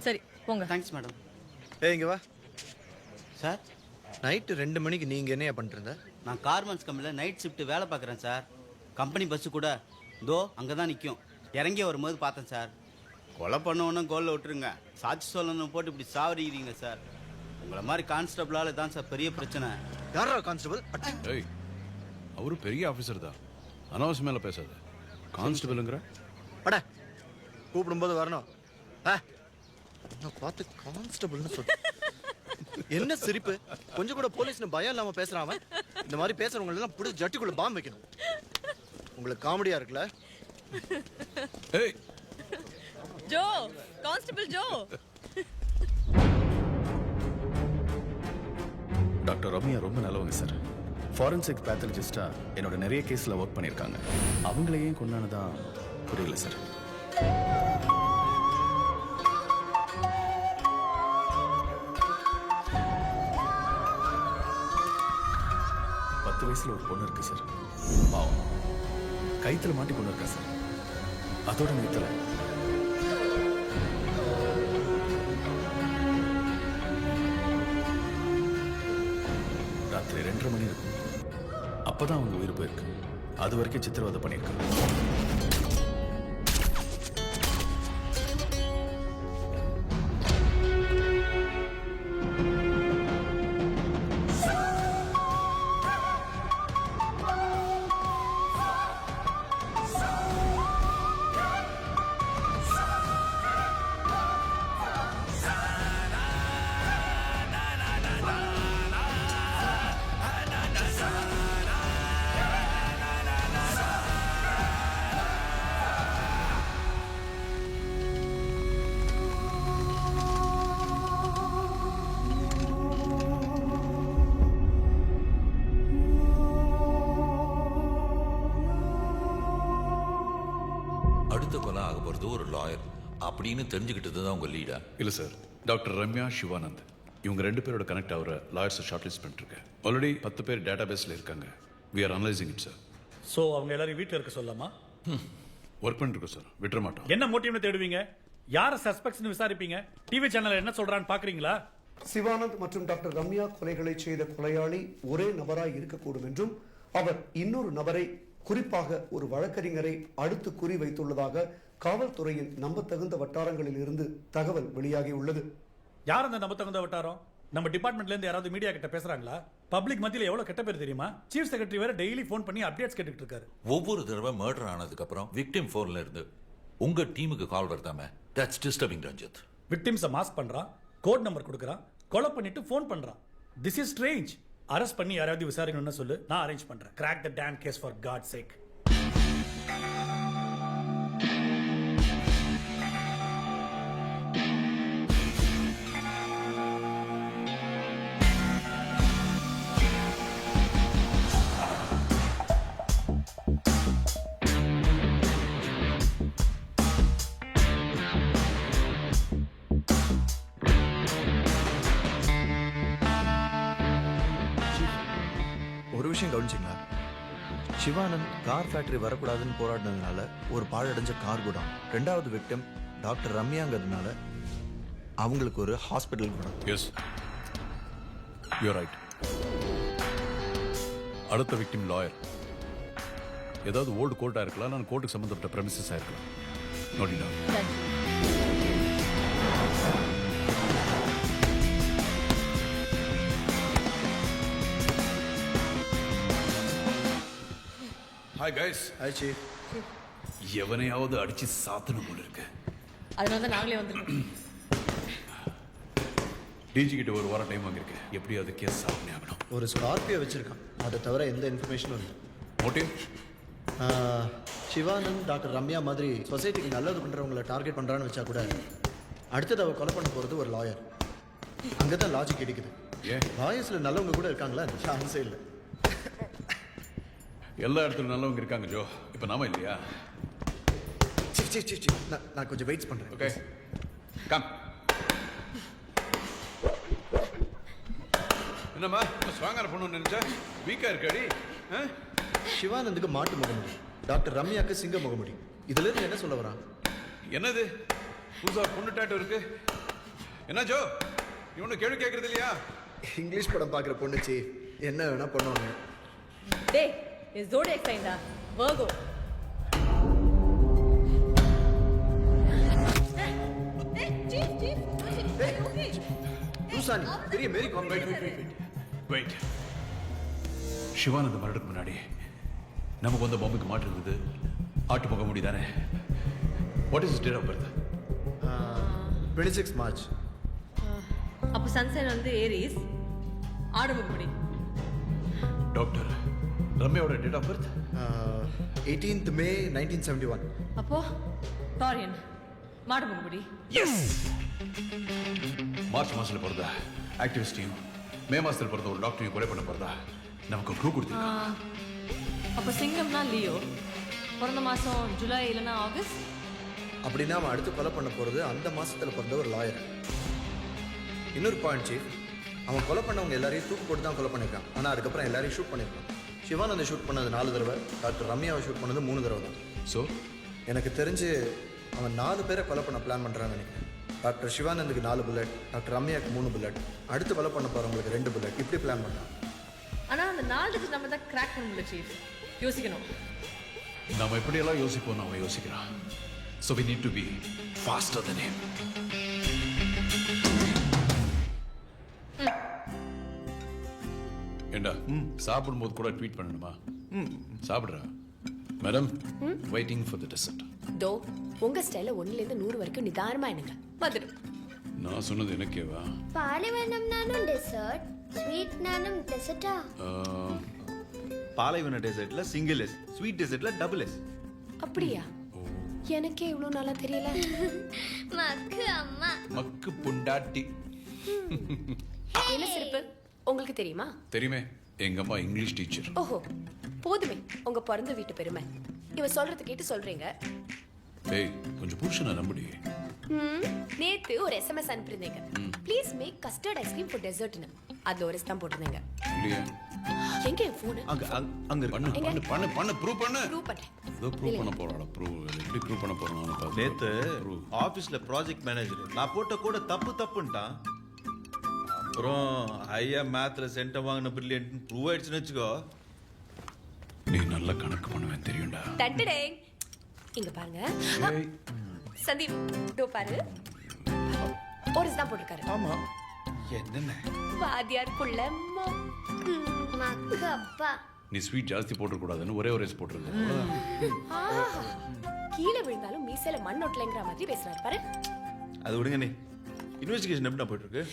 S8: சரி போங்க.
S17: Thanks madam.
S6: இங்க வா
S17: சார்.
S6: நைட்டு 2 மணிக்கு நீங்க என்னையா பண்ணிட்டு இருந்த?
S17: நான் கார்மெண்ட்ஸ் கம்பெனியில் நைட் ஷிஃப்ட் வேலை பார்க்குறேன் சார். கம்பெனி பஸ்ஸு கூட தோ அங்கே தான் நிற்கும். இறங்கி வரும்போது பார்த்தேன் சார். கொலை பண்ணவொன்னே கோலில் விட்டுருங்க, சாட்சி சொல்லணும் போட்டு இப்படி சாவடிக்கிறீங்க சார். உங்களை மாதிரி கான்ஸ்டபிளால் தான் சார் பெரிய பிரச்சனை.
S6: யாரா கான்ஸ்டபிள்?
S7: ஏய், அவரு பெரிய ஆஃபீஸர் தான், அனாவசியம் மேலே பேசாத. கான்ஸ்டபிளுங்கிற
S6: அட கூப்பிடும்போது வரணும். பார்த்து கான்ஸ்டபிள்னு சொல்லு. என்ன சிரிப்பு? கொஞ்சம் கூட போலீஸ்னு பயம் இல்லாம பேசுறான் அவன். இந்த மாதிரி பேசுறவங்க எல்லாம் புடிச்சு ஜட்டிக்குள்ள பாம்பு வைக்கணும். உங்களுக்கு காமெடியா இருக்குல்ல?
S7: ஏய்,
S8: Joe, constable Joe.
S15: Doctor Ramya ரொம்ப நல்லவங்க சார். ஃபாரன்சிக் பேத்தாலஜிஸ்டா என்னோட நிறைய கேஸில் ஒர்க் பண்ணியிருக்காங்க. அவங்கள ஏன் கொண்டானதான் புரியல சார். வயசுல ஒரு பொண்ணு இருக்கு சார். பாவம் கைத்துல மாட்டி கொண்டு இருக்கா சார். அதோட நிறுத்தல. ராத்திரி 2:30 மணி இருக்கும். அப்பதான் அவங்க உயிர் போயிருக்கு. அது வரைக்கும் சித்திரவதை பண்ணியிருக்காங்க.
S5: ஒரு லாயர் அப்படின்னு தெரிஞ்சுக்கிட்டது தான் உங்க லீடா?
S7: இல்ல சார், டாக்டர் ரம்யா சிவானந்த் இவங்க 2 பேரோட கனெக்ட் ஆகிற லாயர்ஸை ஷார்ட் லிஸ்ட் பண்ணிருக்கேன். ஆல்ரெடி 10 பேர் டேட்டா பேஸ்ல இருக்காங்க. We are analysing it sir.
S18: So அவங்க எல்லாரும் வீட்டில் இருக்க சொல்லலாமா?
S7: ஒர்க் பண்ணிருக்கோம் சார், விட்டுற மாட்டோம்.
S18: என்ன மோட்டிவ்னு தேடுவீங்க? யாரை சஸ்பெக்ட்ஸ்னு விசாரிப்பீங்க? டிவி சேனல் என்ன சொல்றான்னு பாக்குறீங்களா?
S19: சிவானந்த் மற்றும் டாக்டர் ரம்யா கொலைகளை செய்த கொலையாளி ஒரே நபராய் இருக்கக்கூடும் என்றும் அவர் இன்னொரு நபரை, குறிப்பாக ஒரு வழக்கறிஞரை அடுத்து குறி வைத்துள்ளதாக காவல்துறையின் நம்பத்தகுந்த வட்டாரங்களில் இருந்து தகவல் வெளியாகி உள்ளது.
S18: யார் அந்த நம்பத்தகுந்த வட்டாரம்? நம்ம டிபார்ட்மெண்ட்ல இருந்து யாராவது மீடியா கிட்ட பேசுறாங்களா? பப்ளிக் மத்தியில எவ்வளவு கெட்ட பேர் தெரியுமா? சீஃப் செக்ரட்டரி வேற டெய்லி ஃபோன் பண்ணி அப்டேட்ஸ் கேட்டுட்டு இருக்காரு.
S5: ஒவ்வொரு தடவை மர்டர் ஆனதுக்கு அப்புறம் விக்டிம் போன்ல இருந்து உங்க டீமுக்கு கால் வருதாமே, தட்ஸ் டிஸ்டர்பிங் ரஞ்சித்.
S18: விக்டிம்ஸை மாஸ்க் பண்றான், கோட் நம்பர் கொடுக்கறான், கொலை பண்ணிட்டு ஃபோன் பண்றான். This is strange. அரெஸ்ட் பண்ணி யாராவது விசாரிக்கணும்னு சொல்லு, நான் அரேஞ்ச் பண்றேன். Crack the damn case for God sake.
S6: ஒரு விஷயம் கவனிச்சிங்களா? சிவானந்த் கார் ஃபேக்டரி வரக்கூடாதுன்னு போராடினதுனால ஒரு பாழடைஞ்ச கார் குடான். 2வது விக்டிம் டாக்டர் ரம்யாங்கிறதுனால அவங்களுக்கு ஒரு ஹாஸ்பிட்டல் குடான்.
S7: Yes, you are right. அடுத்த விக்டிம் லாயர். ஏதாவது ஓல்டு கோர்ட்டா இருக்கலாம், நான் கோர்ட்டுக்கு சம்பந்தப்பட்ட பிரமிசஸ் இருக்கலாம். நோட்டிடா. Hi guys.
S6: Hi chief.
S7: எவனையாவது அடிச்சு சாத்தணும் போல இருக்கு.
S8: அதனால தான் நாங்களே வந்திருக்கோம்.
S7: டிஜி கிட்ட ஒரு வாரம் டைம் வாங்கியிருக்கேன். எப்படியாவது கேஸ் சால்வ் ஆகணும்.
S6: ஒரு ஸ்கார்பியோ வச்சிருக்கான். அதை தவிர எந்த இன்ஃபர்மேஷனும் இல்லை.
S7: மோட்டிவ்?
S6: சிவானந்த் டாக்டர் ரம்யா மாதிரி சொசைட்டிக்கு நல்லது பண்ணுறவங்களை டார்கெட் பண்ணுறான்னு வச்சா கூட அடுத்தது அவள் கொலை பண்ண போகிறது ஒரு லாயர். அங்கே தான் லாஜிக் கிடைக்குது.
S7: ஏன்
S6: லாயர்ஸில் நல்லவங்க கூட இருக்காங்களா? சான்ஸே இல்லை.
S7: எல்லா இடத்துலையும் நல்லவங்க இருக்காங்க ஜோ. இப்போ நாம இல்லையா?
S6: நான் கொஞ்சம் வெயிட் பண்ணுறேன்.
S7: Okay, come. என்னம்மா ஸ்ட்ராங்கான பொண்ணு நினைச்சா வீக்கா இருக்காடி?
S6: சிவானந்துக்கு மாட்டு முகமுடி, டாக்டர் ரம்யாக்கு சிங்க முகமுடி. இதுல இருந்து என்ன சொல்ல வரான்?
S7: என்னது புதுசா பொண்ணு டாட்டோ இருக்கு? என்ன ஜோ, நீ ஒன்றும் கேள்வி கேட்கறது இல்லையா?
S6: இங்கிலீஷ் படம் பார்க்குற பொண்ணு சீ, என்ன வேணா பண்ணுவாங்க.
S8: டேய், இது ஜோடியாக் சைன்டா, வர்கோ.
S6: பெரிய மேரி காம்.
S7: வெயிட். சிவானந்த மரணத்துக்கு முன்னாடி நமக்கு வந்த பாம்புக்கு மாட்டு இருந்தது ஆட்டு போக முடியுதானே? What is date of birth?
S6: 26 March.
S8: அப்போ சன்சைன் வந்து ஏரிஸ், ஆடு முகமுடி.
S7: டாக்டர் ரம்யாவோட date of birth
S6: 18th May 1971.
S8: அப்போ டாரியன். மாடு முடி
S7: எஸ் மார்ச் மாசத்துல பிறந்த ஆக்டிவிஸ்டையும் மே மாசத்துல பிறந்த ஒரு டாக்டரையும் கொலை பண்ண போறதா நமக்கு ஒரு க்ளூ கொடுத்துருக்காங்க.
S8: அப்ப சிங்கம்னா லியோ, பிறந்த மாசம் ஜூலை இல்லைன்னா ஆகஸ்ட்.
S6: அப்படின்னா அவன் அடுத்து கொலை பண்ண போகிறது அந்த மாசத்துல பிறந்த ஒரு லாயர். இன்னொரு பாயிண்ட் சீஃப், அவன் கொலை பண்ணவங்க எல்லாரையும் தூக்கு போட்டு தான் கொலை பண்ணியிருக்கான். ஆனால் அதுக்கப்புறம் எல்லாரையும் ஷூட் பண்ணியிருக்கான். சிவானந்தை ஷூட் பண்ணது 4 தடவை, டாக்டர் ரம்யாவை ஷூட் பண்ணது 3 தடவை தான்.
S7: ஸோ
S6: எனக்கு தெரிஞ்சு அவன் 4 பேரை கொலை பண்ண பிளான் பண்ணுறான்னு நினைக்கிறேன். டாக்டர் சிவானந்துக்கு 4 புல்லட், டாக்டர் ரம்யாவுக்கு 3 புல்லட், அடுத்து கொலை பண்ண போகிறவங்களுக்கு 2 புல்லட், இப்படி பிளான் பண்ணான்.
S8: ஆனா அந்த 4 டிஜிட் நம்ம தான் கிராக் பண்ண முடியல சீஃப். யோசிக்கணும்.
S7: நாம எப்படியெல்லாம் யோசிப்போம் அவன் யோசிக்கிறான். So we need to be faster than him. ஏண்டா சாப்பிடும்போது கூட ட்வீட் பண்ணணுமா? சாப்பிடுறா madam, waiting for the dessert.
S12: தோ உங்க ஸ்டைல 1ல இருந்து 100 வரைக்கும் நிதானமா என்னங்க வந்துடும்.
S7: நான் சொன்னது எனக்கேவா?
S10: பாலைவனம்னாலும் டெசர்ட், ஸ்வீட்னாலும் டெசர்ட்டா?
S11: பாலைவன டெசர்ட்ல சிங்கிள் எஸ், ஸ்வீட் டெசர்ட்ல டபுள் எஸ்.
S12: அப்படியா? எனக்கே இவ்வளவு நாளா தெரியல.
S10: மக்கு அம்மா,
S7: மக்கு புண்டாட்டி.
S12: என்ன சிரிப்பு? உங்களுக்கு தெரியுமா?
S7: தெரியுமே, எங்க அம்மா இங்கிலீஷ் டீச்சர்.
S12: ஓஹோ, போதுமே உங்க பிறந்த வீட்டு பெருமை. இவ சொல்றது கேட்டு சொல்றீங்க.
S7: ஏய், கொஞ்சம் புருஷனை நம்புடி.
S12: நேத்து ஒரு எஸ்எம்எஸ் அனுப்பிருந்தீங்க. Please make custard ice cream for டெசர்ட்னு. அதுல ஒரு ஸ்டம் போட்டுருந்தீங்க.
S7: இல்லையா?
S12: எங்க என் போன்?
S11: அங்க
S7: பண்ணு பண்ணு பண்ணு பண்ணு ப்ரூவ் பண்ணு.
S12: ப்ரூவ் பண்றேன்.
S7: ஏதோ ப்ரூவ் பண்ண போறாடா. ப்ரூவ் எப்படி ப்ரூவ் பண்ண போறானு
S11: நேத்து ஆபீஸ்ல ப்ராஜெக்ட் மேனேஜர் நான் போட்ட கூட தப்புன்ட்டான். அப்புறம் ஐயா மேத்ல சென்டம் வாங்கின பிரில்லியன்ட் ப்ரூவ் ஆயிடுச்சுன்னு வச்சுக்கோ.
S7: நீ நல்ல கணக்கு பண்ணுவேன் தெரியும்டா.
S12: டட்டடே இங்க பாருங்க. சந்தீப் இதோ பாரு. ஒரு ஸ்டம் போட்டுருக்காரு.
S11: ஆமா, என்னென்ன
S12: வாதியாருக்குள்ள
S10: மக்கு அப்பா.
S7: நீ ஸ்வீட் ஜாஸ்தி போட்டுற கூடாதுன்னு ஒரே ஒரு போட்டுருங்க.
S12: கீழே விழுந்தாலும் மீசையில மண் ஒட்டலைங்கிற மாதிரி பேசுறாரு பாரு.
S11: அது விடுங்க. நீ இன்வெஸ்டிகேஷன் எப்படி போயிட்டு இருக்கு?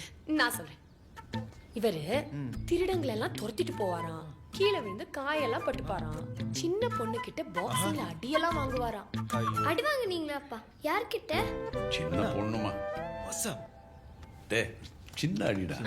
S12: நான் சொல்றேன். இவரு திருடங்களை எல்லாம் துரத்திட்டு போவாராம். கீழே விழுந்து காயெல்லாம் பட்டுப்பாராம். சின்ன பொண்ணு கிட்ட பாக்ஸிங்ல அடியெல்லாம் வாங்குவாராம்.
S10: அடி வாங்குனீங்களா அப்பா? யார்கிட்ட?
S7: சின்ன பொண்ணுமா? டே, சின்ன அடிடா.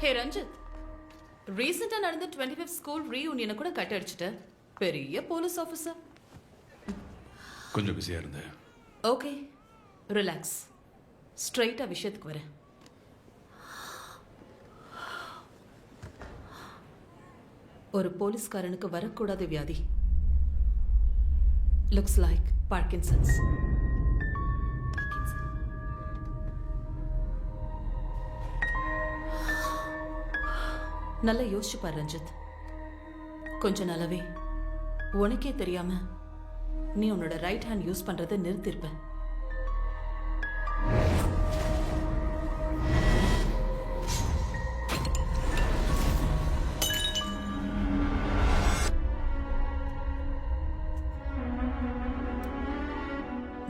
S8: ஹே ரஞ்சித், ரீசெண்டா நடந்த 25th ஸ்கூல் ரீயூனியனை கூட கட் அடிச்சிட்ட. பெரிய போலீஸ் ஆஃபீஸர்.
S7: கொஞ்சம் பிஸியா இருந்தேன்.
S8: Okay, relax. ஸ்ட்ரைட்டா விஷயத்துக்கு வரேன். ஒரு போலீஸ்காரனுக்கு வரக்கூடாத வியாதி. Looks like Parkinson's. நல்லா யோசிச்சு பாரு ரஞ்சித். கொஞ்ச நாளாவே உனக்கே தெரியாம நீ உன்னோட ரைட் ஹேண்ட் யூஸ் பண்றதை நிறுத்திருப்ப.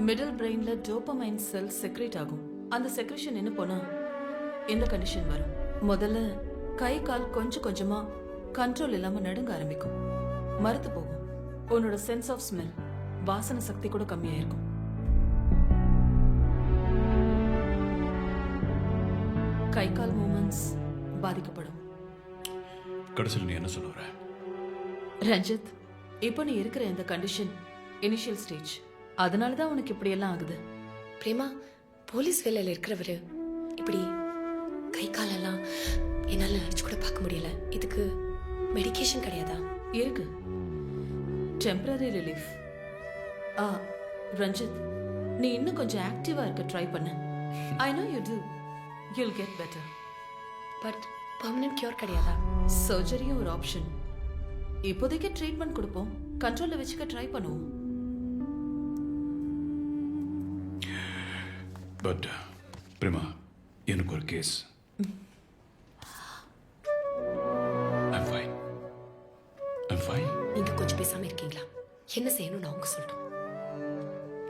S8: மிடில் பிரெயின்ல டோபமைன் செல் செக்ரேட் ஆகும். அந்த செக்ரேஷன் என்ன போனா இந்த கண்டிஷன் வரும். முதல்ல கை கால் கொஞ்சம் கொஞ்சமா கண்ட்ரோல் இல்லாம நடுங்க ஆரம்பிக்கும்.
S20: மறுத்து போகும். உன்னோட சென்ஸ் ஆஃப் ஸ்மெல், வாசனை சக்தி கூட கம்மியாயிருக்கும். கை கால் மூமெண்ட்ஸ் பாதிக்கப்படும்.
S7: கடைசியில் நீ என்ன சொல்ல வர?
S20: ரஞ்சித், இப்போ நீ இருக்கிற இந்த கண்டிஷன் இனிஷியல் ஸ்டேஜ். அதனால தான் உனக்கு இப்படி எல்லாம் ஆகுது.
S12: பிரேமா, போலீஸ் வேலையில் இருக்கிறவரு இப்படி கை காலெல்லாம் என்னால் நினச்சி கூட பார்க்க முடியல. இதுக்கு மெடிகேஷன் கிடையாதா?
S20: இருக்கு, டெம்பரரி ரிலீஃப். ரஞ்சித், நீ இன்னும் கொஞ்சம் ஆக்டிவா இருக்க ட்ரை பண்ணு. I know you to. You'll get better.
S12: But permanent cure கிடையாதா?
S20: சர்ஜரியும் ஒரு ஆப்ஷன். இப்போதைக்கு ட்ரீட்மெண்ட் கொடுப்போம், கண்ட்ரோல்ல வச்சுக்க ட்ரை பண்ணுவோம்.
S7: பட் பிரேமா, எனக்கு ஒரு case. I'm fine. I'm fine.
S12: நீங்க கொஞ்சம் பேசாம இருக்கீங்களா? என்ன செய்யணும் நான் அவங்க சொல்லட்டும்.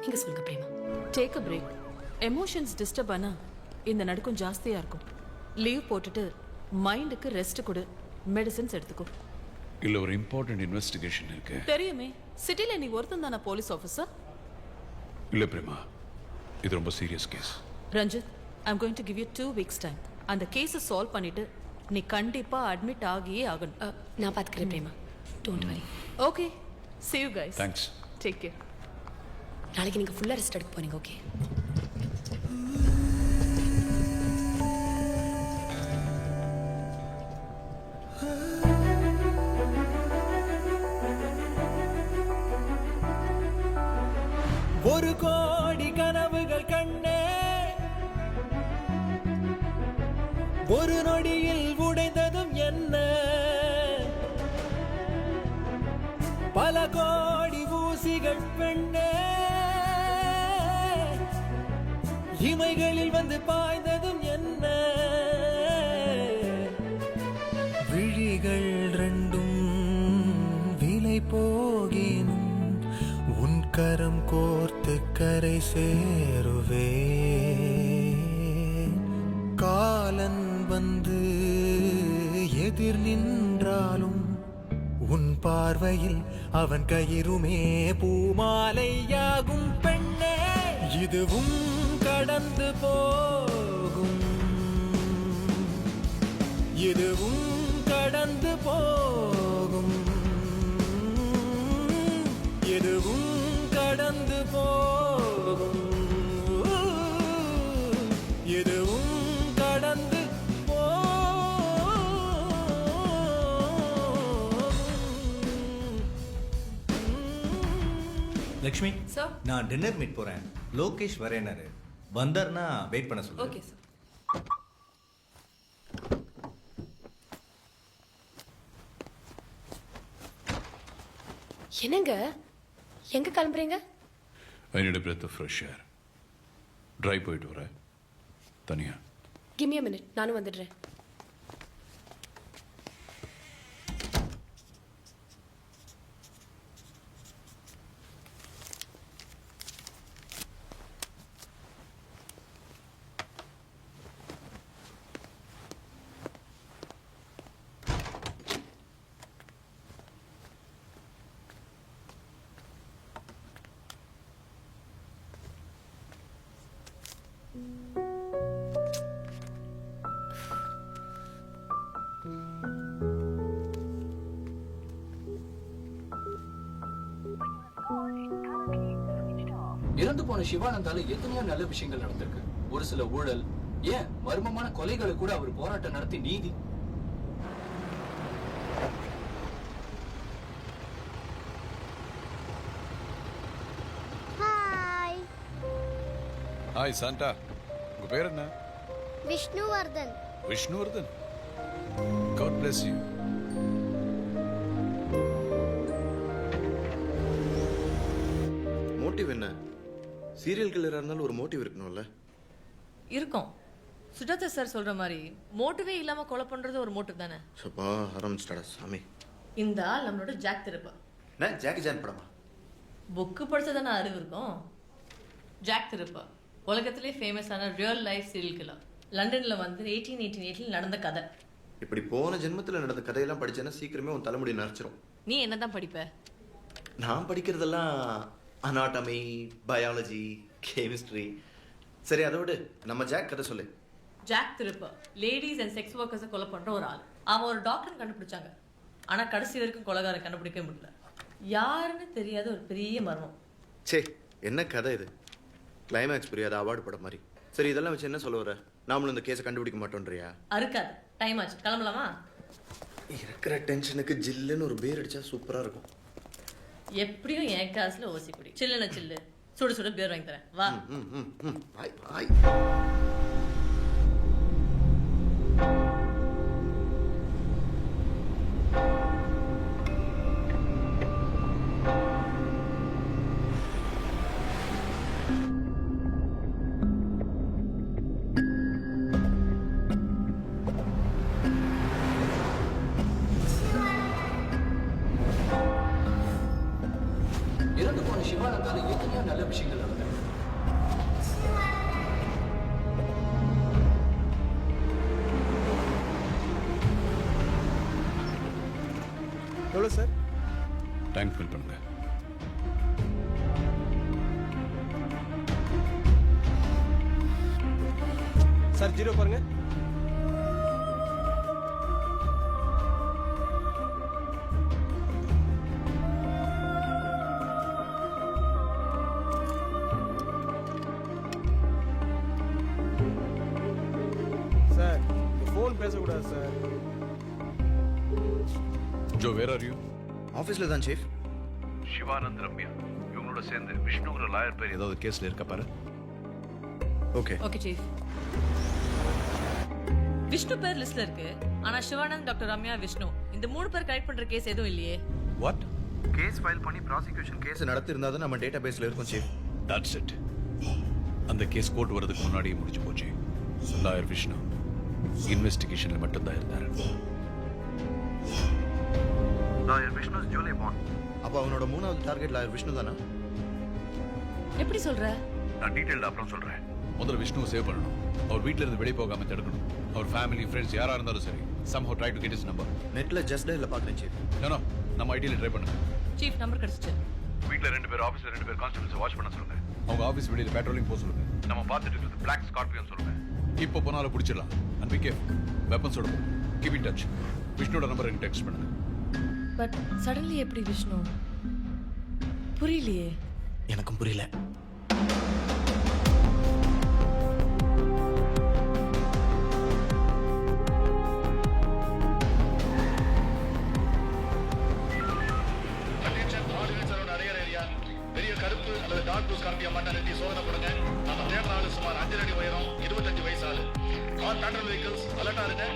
S12: நீங்க சொல்லுங்க Prema.
S20: Take a break. Emotions disturb ஆனா இந்த நடுக்கம் ஜாஸ்தியா இருக்கும். லீவ் போட்டுட்டு மைண்டுக்கு ரெஸ்ட் கொடு, மெடிசன்ஸ் எடுத்துக்கோ.
S7: இல்ல, ஒரு இம்பார்ட்டன்ட் இன்வெஸ்டிகேஷன் இருக்கு.
S20: தெரியுமே, சிட்டில நீ ஒருத்தன் தானே போலீஸ் ஆஃபீஸர்.
S7: இல்ல பிரேமா, இது ரொம்ப serious case.
S20: Ranjith, I'm going to give you 2 weeks time. அந்த கேஸை சால்வ் பண்ணிட்டு நீ கண்டிப்பா அட்மிட் ஆகியே ஆகணும்.
S12: நான் பாத்துக்கிறேன் Prema. Don't worry.
S20: Okay, see you guys.
S7: Thanks.
S20: Take care.
S12: நாளைக்கு நீங்க ஃபுல்லா ரெஸ்ட் எடுக்க போறீங்க. ஓகே?
S21: ஒரு கோடி கனவுகள் கண்ணே, ஒரு நொடியில் உடைந்ததும் என்ன, பல கோடி ஊசிகள் பெண்ணே, இமைகளில் வந்து பாய்ந்ததும் என்ன, விழிகள் ரெண்டும் விலை போகினும் உன் கரம் கோர்த்து கரை சேருவே, காலன் வந்து எதிர் நின்றாலும் உன் பார்வையில் அவன் கயிறுமே பூமாலையாகும் பெண்ணே, இதுவும் கடந்து போகும், இதுவும் கடந்து போகும், எதுவும் கடந்து போகும், எதுவும் கடந்து
S13: லக்ஷ்மி,
S20: சார்,
S13: நான் டின்னர் மீட் போறேன். லோகேஷ் வரேனாரு. வந்தார்னா வெயிட் பண்ண சொல்லுங்க.
S20: Okay sir.
S12: என்னங்க, எங்க கிளம்புறீங்க?
S7: I need a breath of fresh air. Try போயிட்டு வரேன் தனியா.
S12: கிவ் மீ a minute, நானும் வந்துடுறேன்.
S9: இறந்து போன சிவானந்தால எத்தனையோ நல்ல விஷயங்கள் நடந்திருக்கு. ஒரு சில ஊழல், ஏன் மர்மமான கொலைகளை கூட அவர் போராட்டம் நடத்தி நீதி.
S10: ஹாய்.
S7: ஹாய் சாண்டா, உங்க பேர் என்ன?
S10: Vishnuvardhan.
S7: Vishnuvardhan. God bless you.
S6: Motive என்ன? சீரியல் கில்லரா இருந்தாலும் ஒரு மோட்டிவ் இருக்கணும்ல.
S8: இருக்கும். சுஜாதா சார் சொல்ற மாதிரி மோட்டிவே இல்லாம கொலை பண்றது ஒரு மோட்டிவ் தானே.
S6: சப்பா ஆரம்பிச்சிட்டாடா சாமி.
S8: இந்த ஆள் நம்மளோட ஜாக் திருப்பா.
S6: நான் ஜாக்கி ஜான் படமா?
S8: புக்கு படிச்சதானே அறிவு இருக்கும். ஜாக் திருப்பா உலகத்திலே ஃபேமஸான ரியல் லைஃப் சீரியல் கில்லர். லண்டன்ல வந்து 1888 நடந்த கதை.
S6: இப்படி போன ஜென்மத்தில் நடந்த கதையெல்லாம் படிச்சேன்னா சீக்கிரமே உன் தலைமுடி நரைச்சிரும்.
S8: நீ என்னதான் படிப்ப?
S6: நான் படிக்கிறதெல்லாம் அனாட்டமி, பயாலஜி, கெமிஸ்ட்ரி. சரி அதை விடு, நம்ம ஜாக் கதை சொல்லு.
S8: ஜாக் திருப்ப லேடிஸ் அண்ட் செக்ஸ் ஒர்க்கர்ஸை கொலை பண்ற ஒரு ஆள். அவன் ஒரு டாக்டர் கண்டுபிடிச்சாங்க. ஆனா கடைசி வரைக்கும் கொலைகாரன் கண்டுபிடிக்கவே முடியல. யாருன்னு தெரியாத ஒரு பெரிய மர்மம்.
S6: சே, என்ன கதை இது? கிளைமேக்ஸ் புரியாத அவார்டு படம் மாதிரி. சரி, இதெல்லாம் வச்சு என்ன சொல்ல வர? நாமளும் இந்த கேஸை கண்டுபிடிக்க மாட்டோன்றியா?
S8: அறுக்காது, டைம் ஆச்சு, கிளம்பலாமா?
S6: இருக்கிற டென்ஷனுக்கு ஜில்லுன்னு ஒரு பேர் அடிச்சா சூப்பரா இருக்கும்.
S8: எப்படியும் என் காசுல ஓசி குடி. சில்லுன்னு சில்லு, சுடு சுடு பேர் வாங்கி தரேன், வா.
S6: பாய் பாய்.
S9: இறந்து போன சிவானந்தால எத்தனையோ நல்ல விஷயங்கள் நடந்தது.
S16: எவ்வளோ சார்?
S7: டேங்க் ஃபில் பண்ணுங்க.
S16: சார் ஜீரோ பாருங்க. சார் ஃபோன் பேசக்கூடாது sir.
S7: Joe, where are you?
S6: ஆஃபீஸில் தான் சீஃப்.
S7: சிவானந்த், ரம்யா இவங்களோட சேர்ந்து விஷ்ணுங்கிற லாயர் பேர் ஏதாவது கேஸ்ல இருக்க பாரு.
S6: Okay
S8: okay chief. விஷ்ணு பேர் லிஸ்ட்ல இருக்கு. ஆனா சிவானந்த், டாக்டர் ரம்யா, விஷ்ணு இந்த 3 பேர் கனெக்ட் பண்ற கேஸ் எதுவும் இல்லையே.
S6: வாட்? கேஸ் ஃபைல் பண்ணி ப்ராசிக்யூஷன் கேஸ் நடத்தி இருந்தா தான் நம்ம டேட்டா பேஸ்ல இருக்கும் சீஃப்.
S7: That's it. அந்த கேஸ் கோர்ட் வரதுக்கு முன்னாடியே முடிஞ்சு போச்சு. லாயர் விஷ்ணு இன்வெஸ்டிகேஷன்ல மட்டும்தான் இருந்தார்.
S6: Lawyer Vishnu July bond. அப்போ அவனோட 3வது டார்கெட் லாயர் விஷ்ணு தானா?
S8: எப்படி சொல்ற?
S7: நான் டீடைல்ட் அப்புறம் சொல்றேன். முதல்ல விஷ்ணுவை சேவ் பண்ணணும். அவர் வீட்ல இருந்து வெளியே போகாம தடுக்கணும். அவர் ஃபேமிலி, ஃப்ரெண்ட்ஸ் யாரா இருந்தாலும் சரி, somehow try to get his number.
S6: நெட்ல ஜஸ்ட் டயல்ல பார்க்கறேன் சீஃப்.
S7: நோ, நம்ம ஐடியில ட்ரை பண்ணுங்க.
S8: சீஃப் நம்பர் கிடைச்சிச்சு.
S7: வீட்ல 2 பேர், ஆபீஸ்ல 2 பேர் கான்ஸ்டபிள்ஸ் வாட்ச் பண்ண சொல்லுங்க. அவங்க ஆபீஸ் வெளியில பேட்ரோலிங் போக சொல்லுங்க. நம்ம பார்த்துட்டு இருக்கிறது Black Scorpion சொல்லுங்க. இப்போ போனாலும் பிடிச்சிடலாம். And B careful. வெப்பன்ஸோட போ. Keep in touch. விஷ்ணுவோட நம்பர் எனக்கு டெக்ஸ்ட் பண்ணுங்க.
S8: பட் சடன்லி எப்படி விஷ்ணு? புரியலையே.
S6: எனக்கும் புரியல.
S15: பெரிய கருப்பு அல்லது டார்க் ப்ளூ ஸ்கார்பியோ மண்ணை நிறுத்தி சோதனை போடுங்க. நம்ம தேடுற ஆளு சுமார் 5 அடி உயரம், 25 வயசு ஆளு. ஆல் பேட்ரோல் வெஹிக்கிள்ஸ் அலர்ட்டா இருங்க.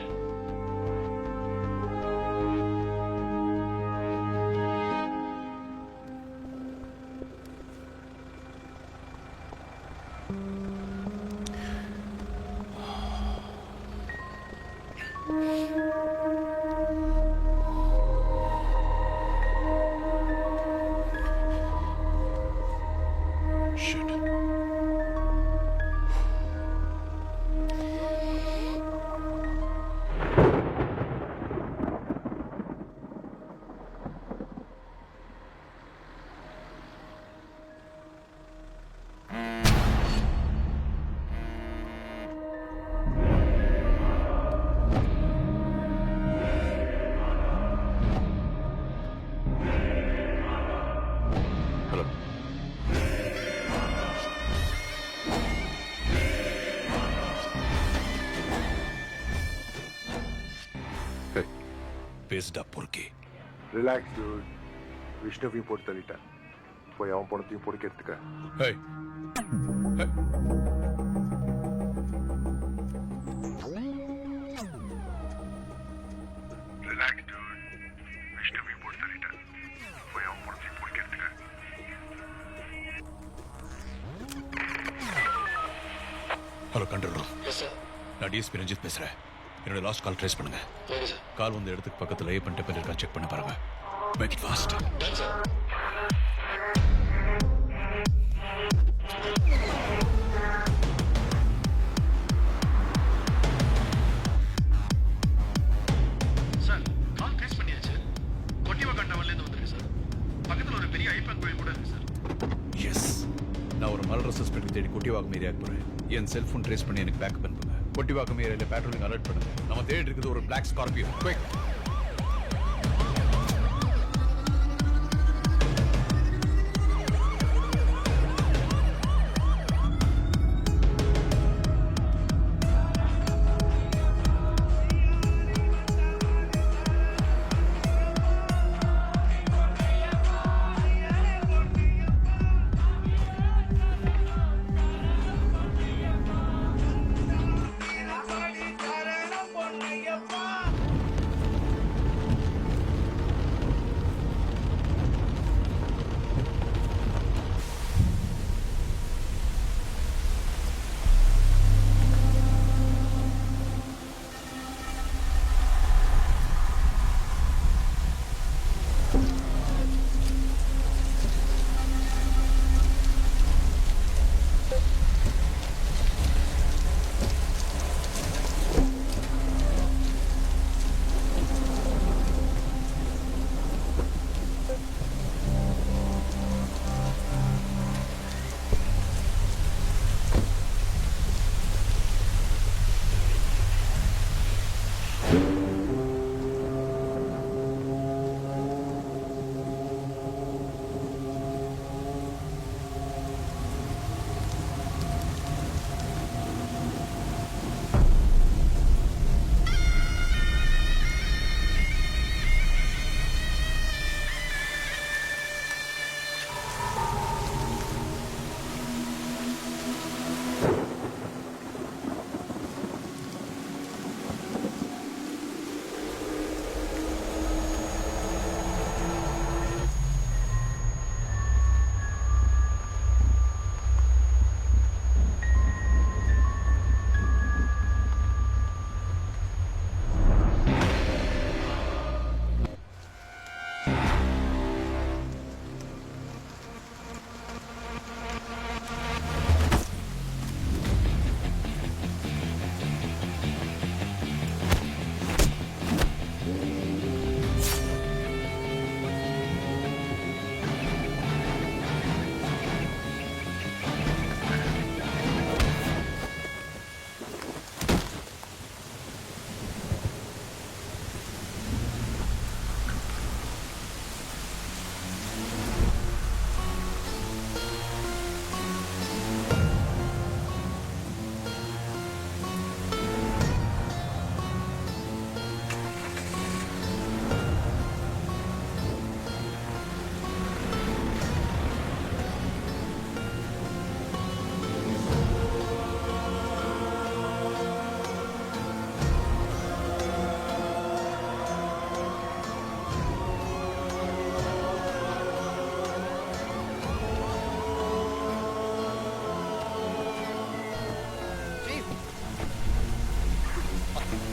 S7: பேஸ்டா பொறுக்கி.
S3: Relax dude. விஷ்ணுவையும் போட்டு தள்ளிட்டேன். போய் அவன் பணத்தையும் பொறுக்கி எடுத்துக்க.
S7: ஹேய்.
S3: Relax dude. விஷ்ணுவையும் போட்டு தள்ளிட்டேன். போய் அவன் பணத்தையும் பொறுக்கி எடுத்துக்க.
S7: Hello control room. நான் டிஎஸ்பி ரஞ்சித் பேசுறேன். என்னோட லாஸ்ட் கால் ட்ரேஸ் பண்ணுங்க. கால் வந்த இடத்துக்கு பக்கத்துல ஏ பண்ணிட்டு பேர் இருக்கா செக் பண்ணி பாருங்க. Make it fast.
S15: Sir, call trace பண்ணியாச்சு. கொட்டிவ கண்டவன்ல இருந்து
S7: தேடி கொட்டிவாக்கம் ஏரியாவுக்கு போறேன். என் செல்போன் ட்ரேஸ் பண்ணி எனக்கு பேக்கப் அனுப்புங்க. கொட்டிவாக்கம் ஏரியாவில் பேட்ரோலிங் அலர்ட் பண்ணுங்க. நம்ம தேடி இருக்குது ஒரு பிளாக் ஸ்கார்பியோ. குயிக்.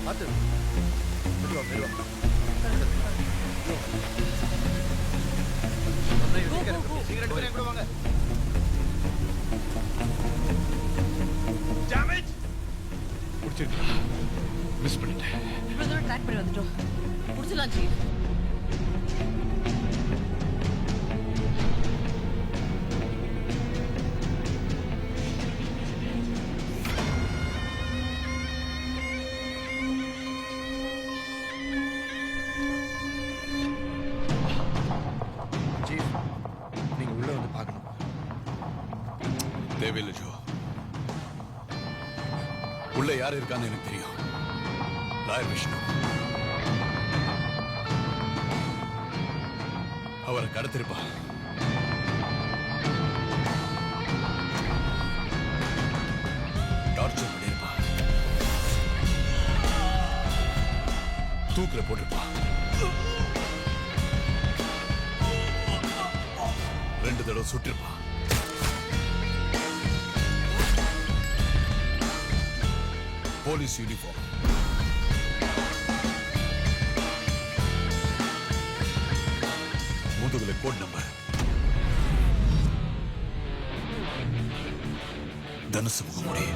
S4: பார்த்து மெதுவா மெதுவா சிகரெட் கூட கூட வாங்க.
S7: டேமேஜ் முடிச்சிருக்கா. மிஸ் பண்ணிட்டேன்.
S8: இப்பதான் ட்ராக் பண்ணி வந்துட்டோம். புடிச்சலாம் சீஃப்.
S7: தேவையில்லை ஜோ. உள்ள யார் இருக்கான்னு எனக்கு தெரியும். லாயர் விஷ்ணு. அவரை கடத்திருப்பா. டார்ச்சர் பண்ணிருப்பா. தூக்கில போட்டிருப்பா. 2 தடவை சுட்டிருப்பா. Police uniform. முதுகுல கோட் நம்பர். தனுசு முகமுடி.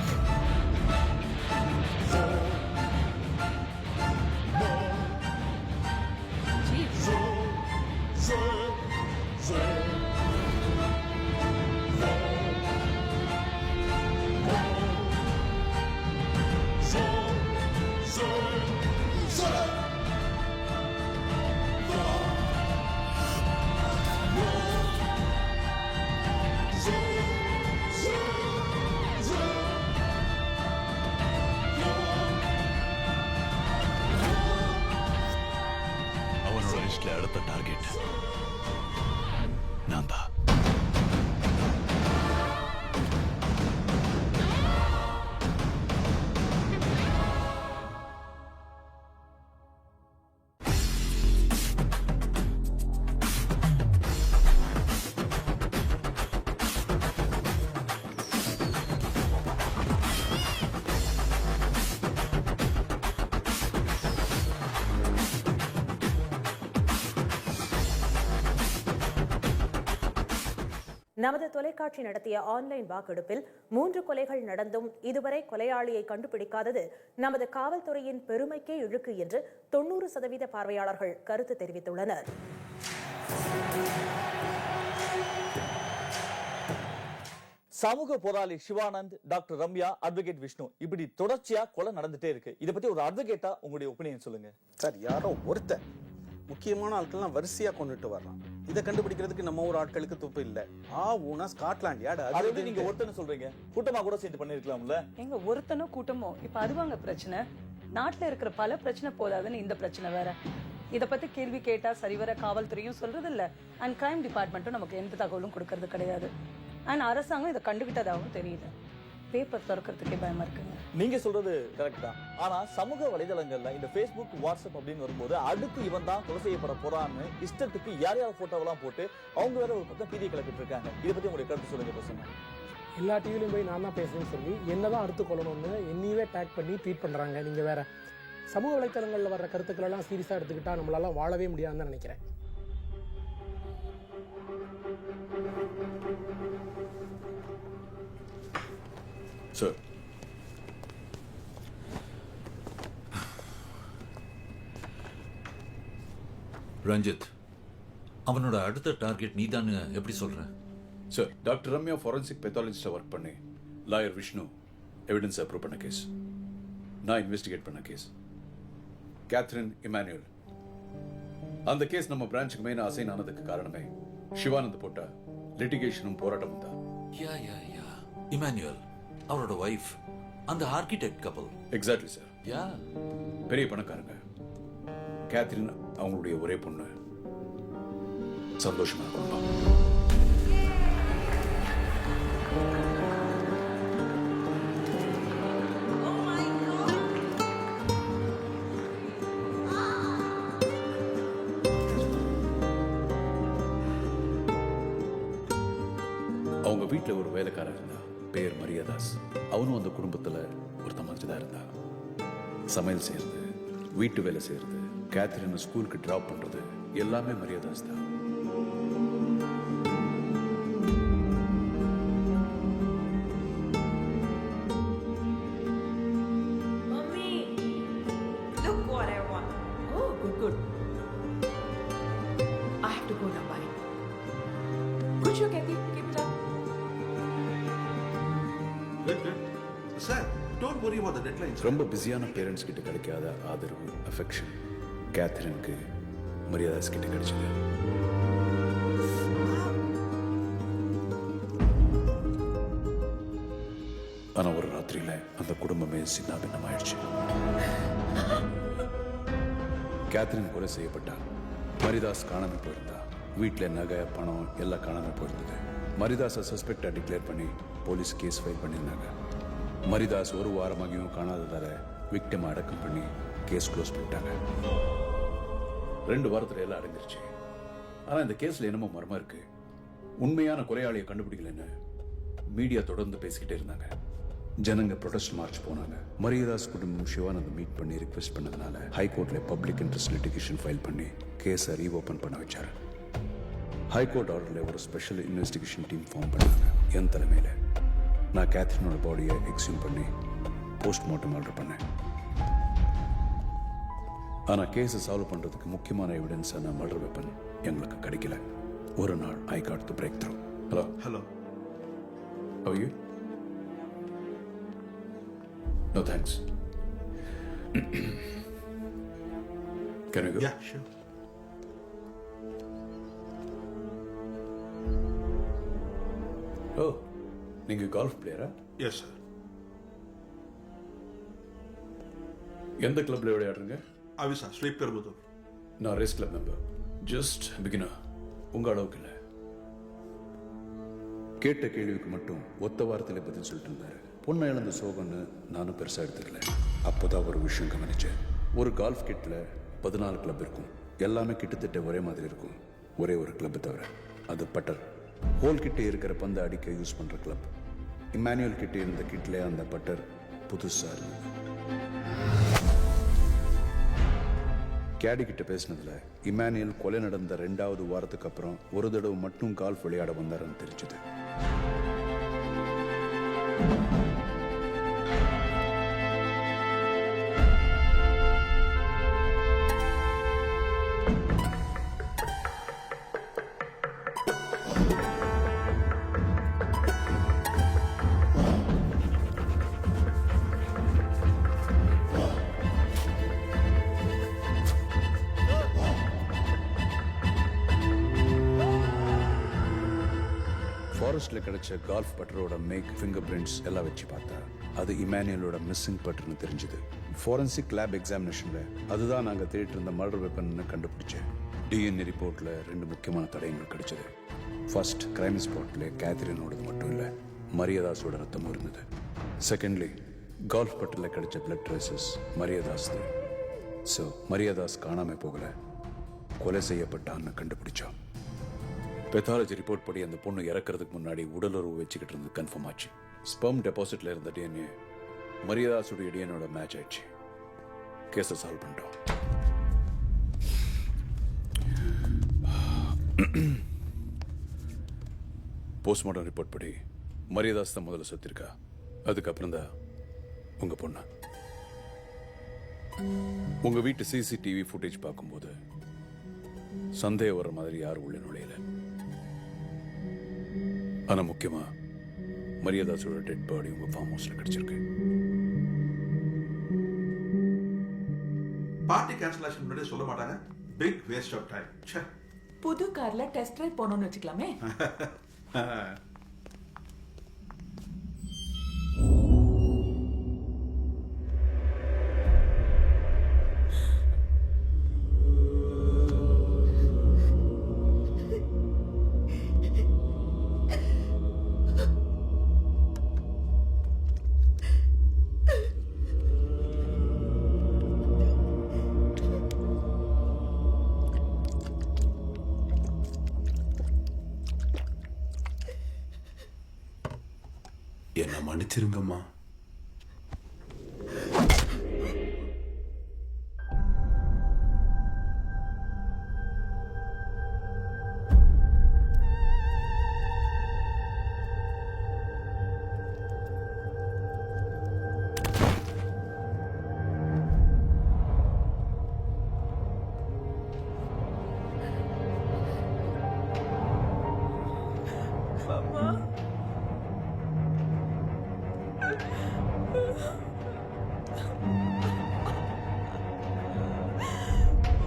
S7: அடுத்த டார்கெட் நான் தான்.
S1: நமது தொலைக்காட்சி நடத்திய ஆன்லைன் வாக்கெடுப்பில் 3 கொலைகள் நடந்தும் இதுவரை கொலையாளியை கண்டுபிடிக்காதது நமது காவல்துறையின் பெருமைக்கே இழுக்கு என்று 90% பார்வையாளர்கள் கருத்து தெரிவித்துள்ளனர்.
S22: சமூக போராளி சிவானந்த், டாக்டர் ரம்யா, அட்வொகேட் விஷ்ணு, இப்படி தொடர்ச்சியா கொலை நடந்துட்டே இருக்கு. இதை பத்தி ஒரு அட்வொகேட்டா உங்களுடைய ஒப்பீனியன் சொல்லுங்க.
S23: சார், யாரோ ஒருத்தர் முக்கியமான ஆட்கள்லாம் வரிசையா கொண்டுட்டு வரலாம். இதை கண்டுபிடிக்கிறதுக்கு நம்ம ஒரு ஆட்களுக்கு துப்பு இல்ல. ஊனா ஸ்காட்லாண்ட் யார்டு
S22: அது நீங்க ஒருத்தன்னு சொல்றீங்க, கூட்டமா கூட சேர்ந்து பண்ணிருக்கலாம்ல.
S24: எங்க ஒருத்தனோ கூட்டமோ இப்ப அதுவாங்க பிரச்சனை. நாட்டுல இருக்கிற பல பிரச்சனை போதாதுன்னு இந்த பிரச்சனை வேற. இத பத்தி கேள்வி கேட்டா சரிவர காவல்துறையும் சொல்றது இல்ல, அண்ட் கிரைம் டிபார்ட்மெண்ட்டும் நமக்கு எந்த தகவலும் கொடுக்கறது கிடையாது. அண்ட் அரசாங்கம் இதை கண்டுகிட்டதாகவும் தெரியல. பேப்பர் திறக்கிறதுக்கே பயமா இருக்குங்க.
S22: நீங்க சொல்றது கரெக்ட் தான். ஆனா சமூக வலைதளங்கள்ல இந்த Facebook, வாட்ஸ்அப் அப்படின்னு வரும்போது அடுத்து இவன் தான் கொலை செய்யப்பட போறான்னு இஷ்டத்துக்கு யார் யார் போட்டோவெல்லாம் போட்டு அவங்க வேற ஒரு பக்கம் பீதியை கிளப்பிட்டு இருக்காங்க. இதை பத்தி உங்களுடைய கருத்து சொல்லுங்க பசங்க.
S25: எல்லா டிவிலையும் போய் நான் தான் பேசுறேன்னு சொல்லி என்னதான் அறுத்து கொள்ளணும்னு என்னையவே டேக் பண்ணி ட்வீட் பண்றாங்க. நீங்க வேற சமூக வலைத்தளங்கள்ல வர்ற கருத்துக்கள் எல்லாம் சீரியஸா எடுத்துக்கிட்டா நம்மளால வாழவே முடியாதுன்னு நினைக்கிறேன்.
S7: சார்,
S5: ரஞ்சித், அவனோட அடுத்த டார்கெட் நீதான்னு எப்படி சொல்ற?
S7: சார், டாக்டர் ரம்யா ஃபாரன்சிக் பெத்தாலஜிஸ்டா ஒர்க் பண்ணி லாயர் விஷ்ணு எவிடன்ஸ் அப்ரூவ் பண்ண கேஸ், நான் இன்வெஸ்டிகேட் பண்ண கேஸ். கேத்ரின் இமானுவேல், அந்த கேஸ் நம்ம பிரான்ச்சுக்கு மெயினா அசைன் ஆனதுக்கு காரணமே சிவானந்த் போட்ட லிட்டிகேஷனும் போராட்டமும் தான்.
S5: யா யா யா இமானுவேல், அவரோட வைஃப், அந்த architect couple.
S7: Exactly sir.
S5: Yeah,
S7: பெரிய பணக்காரங்க. கேத்ரின் அவங்களுடைய ஒரே பொண்ணு. சந்தோஷமா குடும்பம். அவங்க வீட்டில் ஒரு வேலைக்காரர் இருந்தா, பேர் மரியாதாஸ். அவனும் அந்த குடும்பத்தில் ஒரு மாதிரி தான் இருந்தா. சமையல் செய்யறது, வீட்டு வேலை செய்யறது, கேத்ரின் ஸ்கூலுக்கு டிராப் பண்றது எல்லாமே மரியாதாஸ் தான்.
S26: Mommy, look what I want.
S20: Oh, good, good. I have to go now, bye. Good show, Kathy. Keep it up.
S3: Sir, don't worry about the deadlines.
S7: ரொம்ப பிஸியான பேரண்ட்ஸ் கிட்ட கிடைக்காத ஆதரவு, அஃபெக்ஷன் கேத்ரினுக்கு மரியாதாஸ் கிட்ட கிடைச்சது. ஆனா ஒரு ராத்திரியில அந்த குடும்பமே சின்னாபின்னம் ஆயிடுச்சு. கேத்ரின் கொலை செய்யப்பட்டா. மரிதாஸ் காணாம போயிருந்தா. வீட்டுல நகை, பணம் எல்லாம் காணாம போயிருந்தது. மரிதாஸை சஸ்பெக்டா டிக்ளேர் பண்ணி போலீஸ் கேஸ் ஃபைல் பண்ணியிருந்தாங்க. மரிதாஸ் ஒரு வாரமாகியும் காணாததால விக்டிம் அடக்கம் பண்ணி கேஸ் க்ளோஸ் பண்ணிட்டாங்க. 2 வாரத்துல எல்லாம் அடங்கிருச்சு. ஆனா இந்த கேஸ்ல என்னமோ மர்மம் இருக்கு. உண்மையான கொலையாளியை கண்டுபிடிக்கலன்னு மீடியா தொடர்ந்து பேசிக்கிட்டே இருந்தாங்க. ஜனங்க ப்ரொடெஸ்ட் மார்ச் போனாங்க. மரியாதாஸ் குடும்பம் சிவானந்த் மீட் பண்ணி ரிக்வெஸ்ட் பண்ணதுனால ஹைகோர்ட்ல பப்ளிக் இன்ட்ரெஸ்ட் லிட்டிகேஷன் ஃபைல் பண்ணி கேஸை ரீஓபன் பண்ண வச்சாரு. ஹைகோர்ட் ஆர்டர்ல ஒரு ஸ்பெஷல் இன்வெஸ்டிகேஷன் டீம் ஃபார்ம் பண்ணாங்க என் தலைமையில. நான் கேத்ரினோட பாடியை எக்ஸ்யூம் பண்ணி போஸ்ட்மார்ட்டம் ஆர்டர் பண்ணேன். ஆனா கேஸை சால்வ் பண்றதுக்கு முக்கியமான எவிடன்ஸான மர்டர் வெப்பன் எங்களுக்கு கிடைக்கல. ஒரு நாள் I got the break through. Hello, how are you? No thanks. Can we go?
S3: Yeah, sure.
S7: Oh, நீங்க கால்ஃப் பிளேயரா?
S3: Yes, sir.
S7: எந்த கிளப்ல விளையாடுறீங்க?
S3: அவிசா, ஸ்ரீபெரும்புதூர்.
S7: நான் race club member. Just beginner, உங்க அளவுக்கு இல்லை. கேட்ட கேள்விக்கு மட்டும் ஒத்த வாரத்தில் பதில் சொல்லிட்டு இருந்தாரு. பொண்ணை இழந்த சோகம்னு நானும் பெருசாக எடுத்துக்கல. அப்போதான் ஒரு விஷயம் கவனிச்சேன். ஒரு கால்ஃப் கிட்டில் 14 கிளப் இருக்கும். எல்லாமே கிட்டத்தட்ட ஒரே மாதிரி இருக்கும், ஒரே ஒரு கிளப் தவிர. அது பட்டர். ஹோல் கிட்டே இருக்கிற பந்தை அடிக்க யூஸ் பண்ணுற கிளப். இமானுவேல் கிட்டே இருந்த கிட்ல அந்த பட்டர் புதுசாக இருந்தது. கேடி கிட்ட பேசினதுல இமானுவேல் கொலை நடந்த 2வது வாரத்துக்கு அப்புறம் ஒரு தடவை மட்டும் கால்ஃப் விளையாட வந்தாருன்னு தெரிஞ்சது. ஃபாரஸ்ட்ல கிடைச்ச கால்ஃப் பட்டரோட மேக், ஃபிங்கர் பிரிண்ட்ஸ் எல்லாம் வச்சு பார்த்தா அது இமானுவேலோட மிஸ்ஸிங் பட்டர்னு தெரிஞ்சது. ஃபாரன்சிக் லேப் எக்ஸாமினேஷன்ல அதுதான் நாங்கள் தேடிட்டு இருந்த மர்டர் வெப்பன்னு கண்டுபிடிச்சேன். டிஎன்ஏ ரிப்போர்ட்ல 2 முக்கியமான தடயங்கள் கிடைச்சது. ஃபர்ஸ்ட், கிரைம் ஸ்பாட்ல கேத்ரினோடது மட்டும் இல்லை, மரியதாஸோட ரத்தமும் இருந்தது. செகண்ட்லி, கால்ஃப் பட்டரில் கிடைச்ச பிளட் ட்ரேசஸ் மரியதாஸ் தான். ஸோ மரியதாஸ் காணாமல் போகல, கொலை செய்யப்பட்டான்னு கண்டுபிடிச்சோம். பெத்தாலஜி ரிப்போர்ட் படி அந்த பொண்ணு இறக்கிறதுக்கு முன்னாடி உடலுறவு வச்சுக்கிட்டு இருந்தது கன்ஃபார்ம் ஆச்சு. ஸ்பெர்ம் டெபாசிட்ல இருந்த டிஎன்ஏ மரியதாஸுடைய டிஎன்ஏயோட மேட்ச் ஆயிடுச்சு. கேஸை சால்வ் பண்ணிட்டோம். போஸ்ட்மார்ட்டம் ரிப்போர்ட் படி மரியதாஸ் தான் முதல்ல செத்திருக்கா. அதுக்கப்புறம் தான் உங்க பொண்ணு. உங்க வீட்டு சிசிடிவி ஃபுட்டேஜ் பார்க்கும்போது சந்தேகம் வர மாதிரி யாரும் உள்ள நுழையல. ஆனா முக்கியமா மரியதாஸோட டெட் பாடி உங்க ஃபார்ம் ஹவுஸ்ல கிடைச்சிருக்கு.
S2: பார்ட்டி கேன்சலேஷன் முன்னாடி சொல்ல மாட்டாங்க. Big waste of time.
S11: புது கார்ல டெஸ்ட் ட்ரைவ் போனோம்னு வச்சுக்கலாமே.
S2: என்ன மன்னிச்சிருங்கம்மா.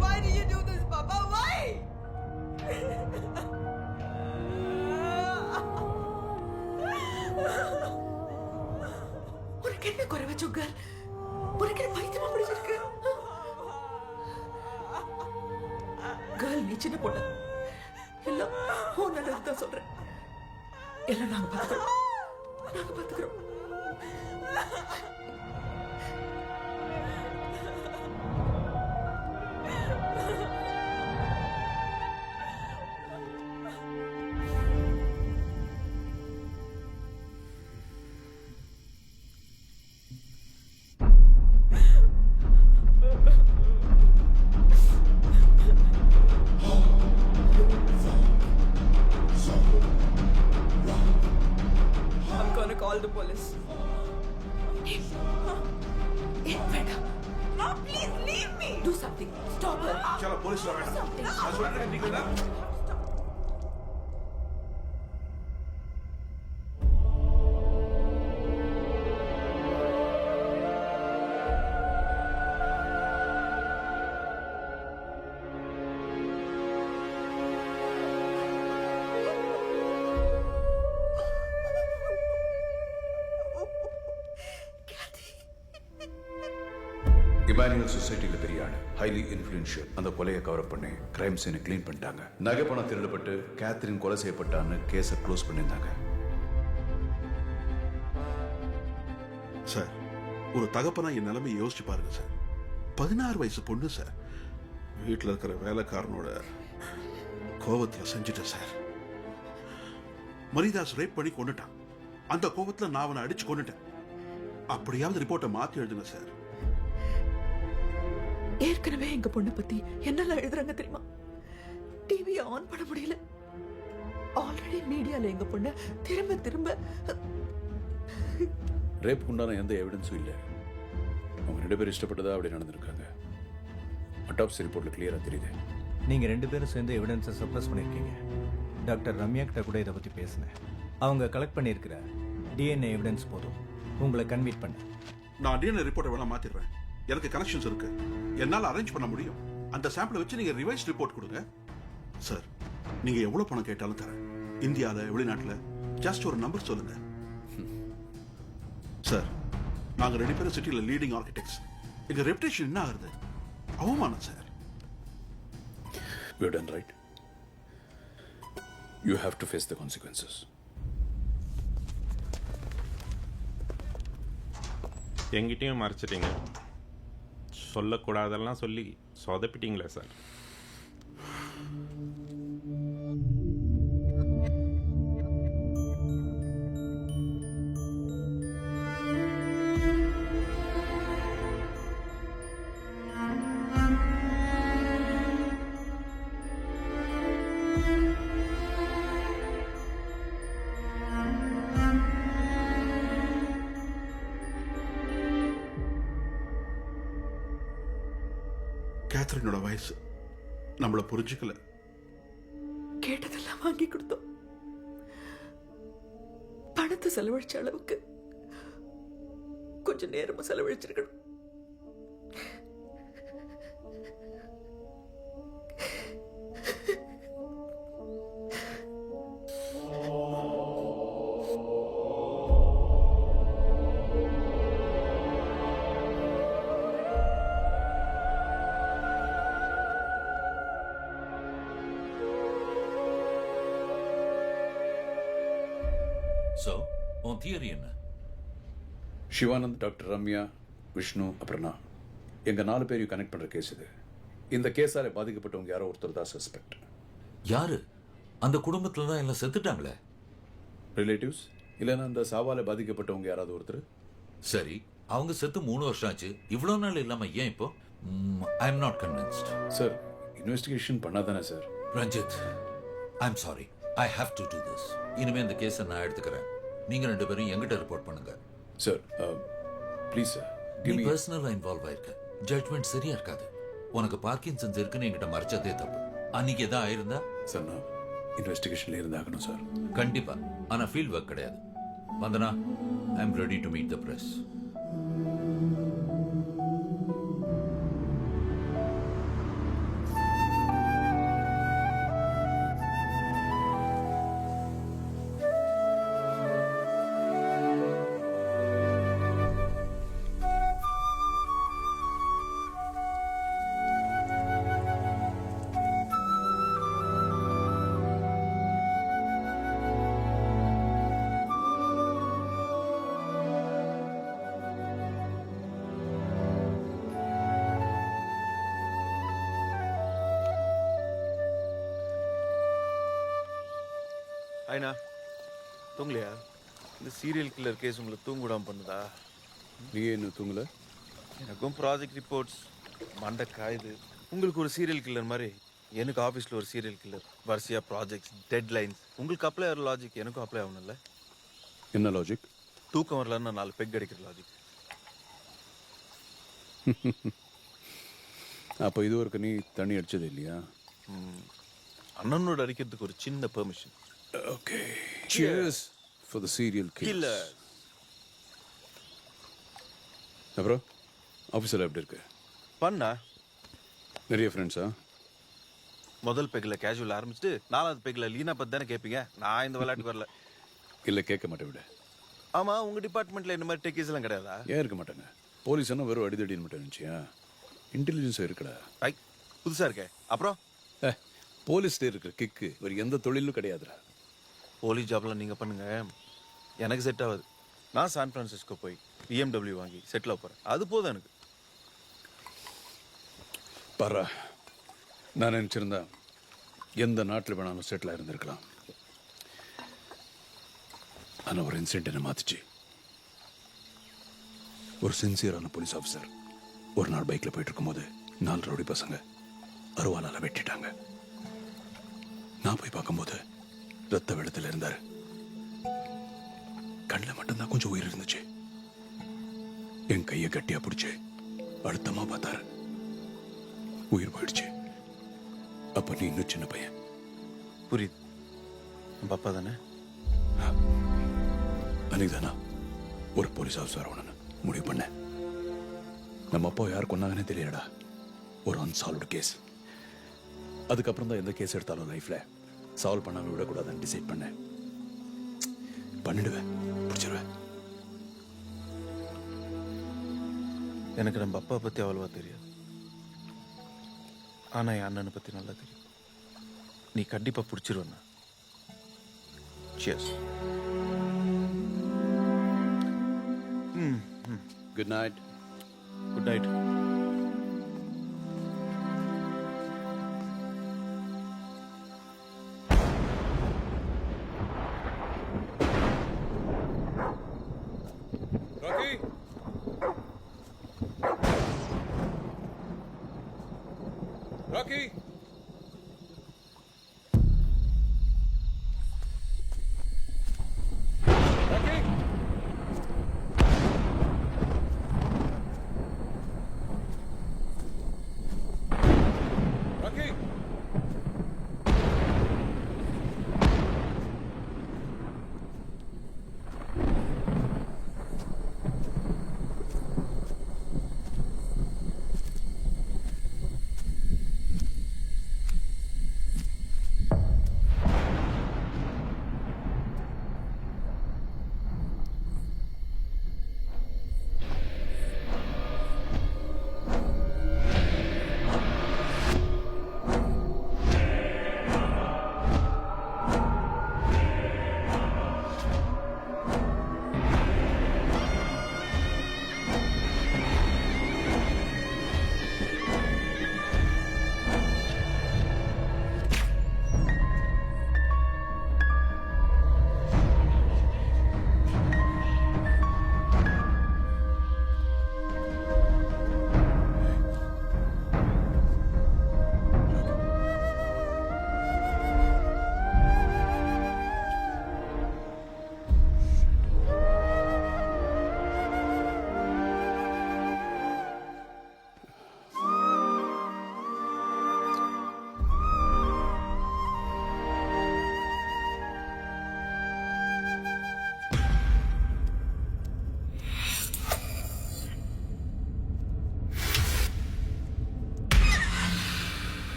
S26: Why did you do this, Papa? Why?
S11: உனக்கு என்ன குறைவா சுகர்? உனக்கு என்ன பைத்தியமா பிடிச்சிருக்கு? கேர்ள், நீ சின்ன பொண்ணு. எல்லாம் உன் நல்லது தான் சொல்றேன். எல்லாம் நாங்க பார்த்துக்கிறோம். நாங்க பார்த்துக்கிறோம்.
S26: I'm gonna call the police. No, please leave me.
S11: Do something. Stop her.
S2: चलो पुलिस ला बेटा. நான் சொல்றேன் நீங்க
S7: இமானுவல் சொசைட்டியில் பெரிய ஆள், ஹைலி இன்ஃப்ளூயன்ஷியல். அந்த கொலையை கவர் பண்ணி கிரைம் சீனை க்ளீன் பண்ணிட்டாங்க. நகை பணம் திருடப்பட்டு கேத்ரின் கொலை செய்யப்பட்டான்னு கேஸை க்ளோஸ் பண்ணியிருந்தாங்க.
S2: சார், ஒரு தகப்பனா என் நிலைமை யோசிச்சு பாருங்க சார். 16 வயசு பொண்ணு சார். வீட்டில் இருக்கிற வேலைக்காரனோட கோபத்தில் செஞ்சுட்டேன் சார். மரிதாஸ் ரேப் பண்ணி கொண்டுட்டான். அந்த கோபத்தில் நான் அவனை அடிச்சு கொண்டுட்டேன். அப்படியாவது ரிப்போர்ட்டை மாற்றி எழுதுங்க சார்.
S11: ஏற்கனவே எங்க பொண்ணை பத்தி என்னெல்லாம் எழுதுறாங்க தெரியுமா? டிவியை ஆன் பண்ண முடியல. ஆல்ரெடி மீடியால எங்க பொண்ண திரும்ப திரும்ப.
S7: ரேப் உண்டான எந்த எவிடன்ஸும் இல்லை. அவங்க 2 பேரும் இஷ்டப்பட்டதா அப்படி நடந்திருக்காங்க. அட்டாப்சி ரிப்போர்ட்ல கிளியரா தெரியுது.
S16: நீங்கள் 2 பேரும் சேர்ந்து எவிடன்ஸை சப்ரஸ் பண்ணியிருக்கீங்க. டாக்டர் ரம்யா கிட்ட கூட இதை பற்றி பேசினேன். அவங்க கலெக்ட் பண்ணியிருக்கிற டிஎன்ஏ எவிடன்ஸ் போதும் உங்களை கன்வீட் பண்ண.
S2: நான் டிஎன்ஏ ரிப்போர்ட்டை வேணா மாத்திடுறேன். எனக்கு கனெக்ஷன்ஸ் இருக்கு. என்னால் அரேஞ்ச் பண்ண முடியும். அந்த சாம்பிளை வச்சு நீங்க ரிவைஸ் ரிப்போர்ட் கொடுங்க சார். நீங்க எவ்வளவு பணம் கேட்டாலும் தரேன். இந்தியாவில், வெளிநாட்டில், ஜஸ்ட் ஒரு நம்பர் சொல்லுங்க சார். நாங்க 2 பேரும் சிட்டியில் லீடிங் ஆர்கிடெக்ட்ஸ். எங்க ரெப்யூட்டேஷன் என்ன ஆகுது? அவமானம் sir.
S7: You have done right. You have to face the consequences.
S13: எங்கிட்டையும் மறைச்சிட்டீங்க. சொல்லக்கூடாதெல்லாம் சொல்லி சொதப்பிட்டீங்களே சார்.
S2: கேத்ரினோட வயசு நம்மளை புரிஞ்சுக்கல.
S11: கேட்டதெல்லாம் வாங்கி கொடுத்தோம். பணத்தை செலவழிச்ச அளவுக்கு கொஞ்சம் நேரமும் செலவழிச்சிருக்கணும்.
S5: So, உன் தியரி என்ன?
S7: சிவானந்த், டாக்டர் ரம்யா, விஷ்ணு, அபர்ணா எங்க 4 பேரையும் கனெக்ட் பண்ற கேஸ் இது. இந்த கேஸால பாதிக்கப்பட்டவங்க யாரோ ஒருத்தர் தான் சஸ்பெக்ட்.
S5: யாரு? அந்த குடும்பத்துல தான் எல்லாம் செத்துட்டாங்களே.
S7: ரிலேட்டிவ்ஸ் இல்லைன்னா அந்த சாவால பாதிக்கப்பட்டவங்க யாராவது ஒருத்தர்.
S5: சரி, அவங்க செத்து 3 வருஷம் ஆச்சு. இவ்வளவு நாள் இல்லாம ஏன் இப்போ? I am not convinced.
S7: Sir, investigation பண்ணாதானே sir?
S5: Ranjith, I am sorry. I have to do this. இனிமே இந்த கேஸை நான் எடுத்துக்கிறேன். நீங்க 2 பேரும் எங்கிட்ட ரிப்போர்ட் பண்ணுங்க.
S7: Sir, please sir.
S5: நீ பர்சனலா இன்வால்வ் ஆயிருக்க. ஜட்மெண்ட் சரியா இருக்காது. உனக்கு பார்க்கின்சன்ஸ் இருக்குன்னு என்கிட்ட மறைச்சதே தப்பு. அன்னைக்கு எதா ஆயிருந்தா
S7: சார், நான் இன்வெஸ்டிகேஷன்ல இருந்தாகணும் சார்.
S5: கண்டிப்பா. ஆனா ஃபீல்ட் ஒர்க் கிடையாது. Vandana, I am ready to meet the press.
S6: Aina, தூங்கலையா? இந்த சீரியல் கில்லர் கேஸ் உங்களை தூங்கிடாம பண்ணுதா?
S7: நீங்க இன்னும் தூங்கல?
S6: எனக்கும் ப்ராஜெக்ட் ரிப்போர்ட்ஸ் மண்டை காயுது. உங்களுக்கு ஒரு சீரியல் கில்லர் மாதிரி எனக்கு ஆஃபீஸில் ஒரு சீரியல் கில்லர். வரிசையா ப்ராஜெக்ட்ஸ், டெட்லைன்ஸ். உங்களுக்கு அப்ளை ஆகிற லாஜிக் எனக்கும் அப்ளை ஆகணும்ல?
S7: என்ன லாஜிக்?
S6: தூக்கம் வரலன்னா 4 பெக் அடிக்கிற லாஜிக்.
S7: அப்போ இது ஒரு நீ தண்ணி அடிச்சது இல்லையா?
S6: அண்ணனோட அடிக்கிறதுக்கு ஒரு சின்ன permission.
S7: Okay, cheers for the serial killer. அப்புறம் ஆஃபீஸில் எப்படி இருக்கு?
S6: பண்ணா
S7: நிறைய ஃப்ரெண்ட்ஸா?
S6: முதல் பெக்கில் கேஷுவல் ஆரம்பிச்சுட்டு 4வது பெக்கில் லீனா பற்றி தானே கேட்பீங்க. நான் இந்த விளையாட்டுக்கு வரல.
S7: இல்லை, கேட்க மாட்டேன் விட.
S6: ஆமாம், உங்கள் டிபார்ட்மெண்ட்டில் இந்த மாதிரி டெக்கீஸ் எல்லாம் கிடையாதா?
S7: ஏன் இருக்க மாட்டாங்க? போலீஸ் என்ன வெறும் அடிதடின்னு மட்டும் இருந்துச்சியா? இன்டெலிஜென்ஸும் இருக்கடா.
S6: ஐ புதுசாக இருக்கே. அப்புறம்
S7: போலீஸ்ல இருக்கிற கிக்கு வேறு எந்த தொழிலும் கிடையாதுடா.
S6: போலீஸ் ஜாப்லாம் நீங்கள் பண்ணுங்க, எனக்கு செட் ஆகாது. நான் சான் ஃப்ரான்சிஸ்கோ போய் BMW வாங்கி செட்டில் ஆக போகிறேன். அது போதும் எனக்கு.
S7: பாரா, நான் நினச்சிருந்தா எந்த நாட்டில் வேணாலும் செட்டில் ஆயிருந்திருக்கலாம். ஆனால் ஒரு இன்சிடென்ட் என்னை மாற்றிச்சு. ஒரு சின்சியரான போலீஸ் ஆஃபீஸர் ஒரு நாள் பைக்கில் போயிட்டு இருக்கும்போது 4 ரவுடி பசங்க அருவாளால் வெட்டிட்டாங்க. நான் போய் பார்க்கும்போது ரத்த வெள்ளத்தில் இருந்தார். கண்ணில் மட்டும்தான் கொஞ்சம் உயிர் இருந்துச்சு. என் கையை கட்டியா பிடிச்சு அழுத்தமா பார்த்தாரு. உயிர் போயிடுச்சு. அப்ப நீ இன்னும் சின்ன பையன்.
S6: புரியுது. நம்ம அப்பா தானே?
S7: அன்னைக்கு தானா ஒரு போலீஸ் ஆஃபீஸர் ஆகணும்னு முடிவு பண்ணேன். நம்ம அப்பா யார் கொண்டாங்கன்னே தெரியலடா. ஒரு அன்சால்வ்டு கேஸ். அதுக்கப்புறம் தான் எந்த கேஸ் எடுத்தாலும் லைஃப்ல சால்வ் பண்ணாம விடக்கூடாதுன்னு டிசைட் பண்ணேன். பண்ணிடுவேன், பிடிச்சிருவேன்.
S6: எனக்கு நம்ம அப்பா பற்றி அவ்வளவா தெரியாது. ஆனால் என் அண்ணனை பற்றி நல்லா தெரியும். நீ கண்டிப்பாக பிடிச்சிருவேண்ணா. Cheers.
S7: Good night.
S6: Good night.
S7: Rocky! Rocky! Rocky!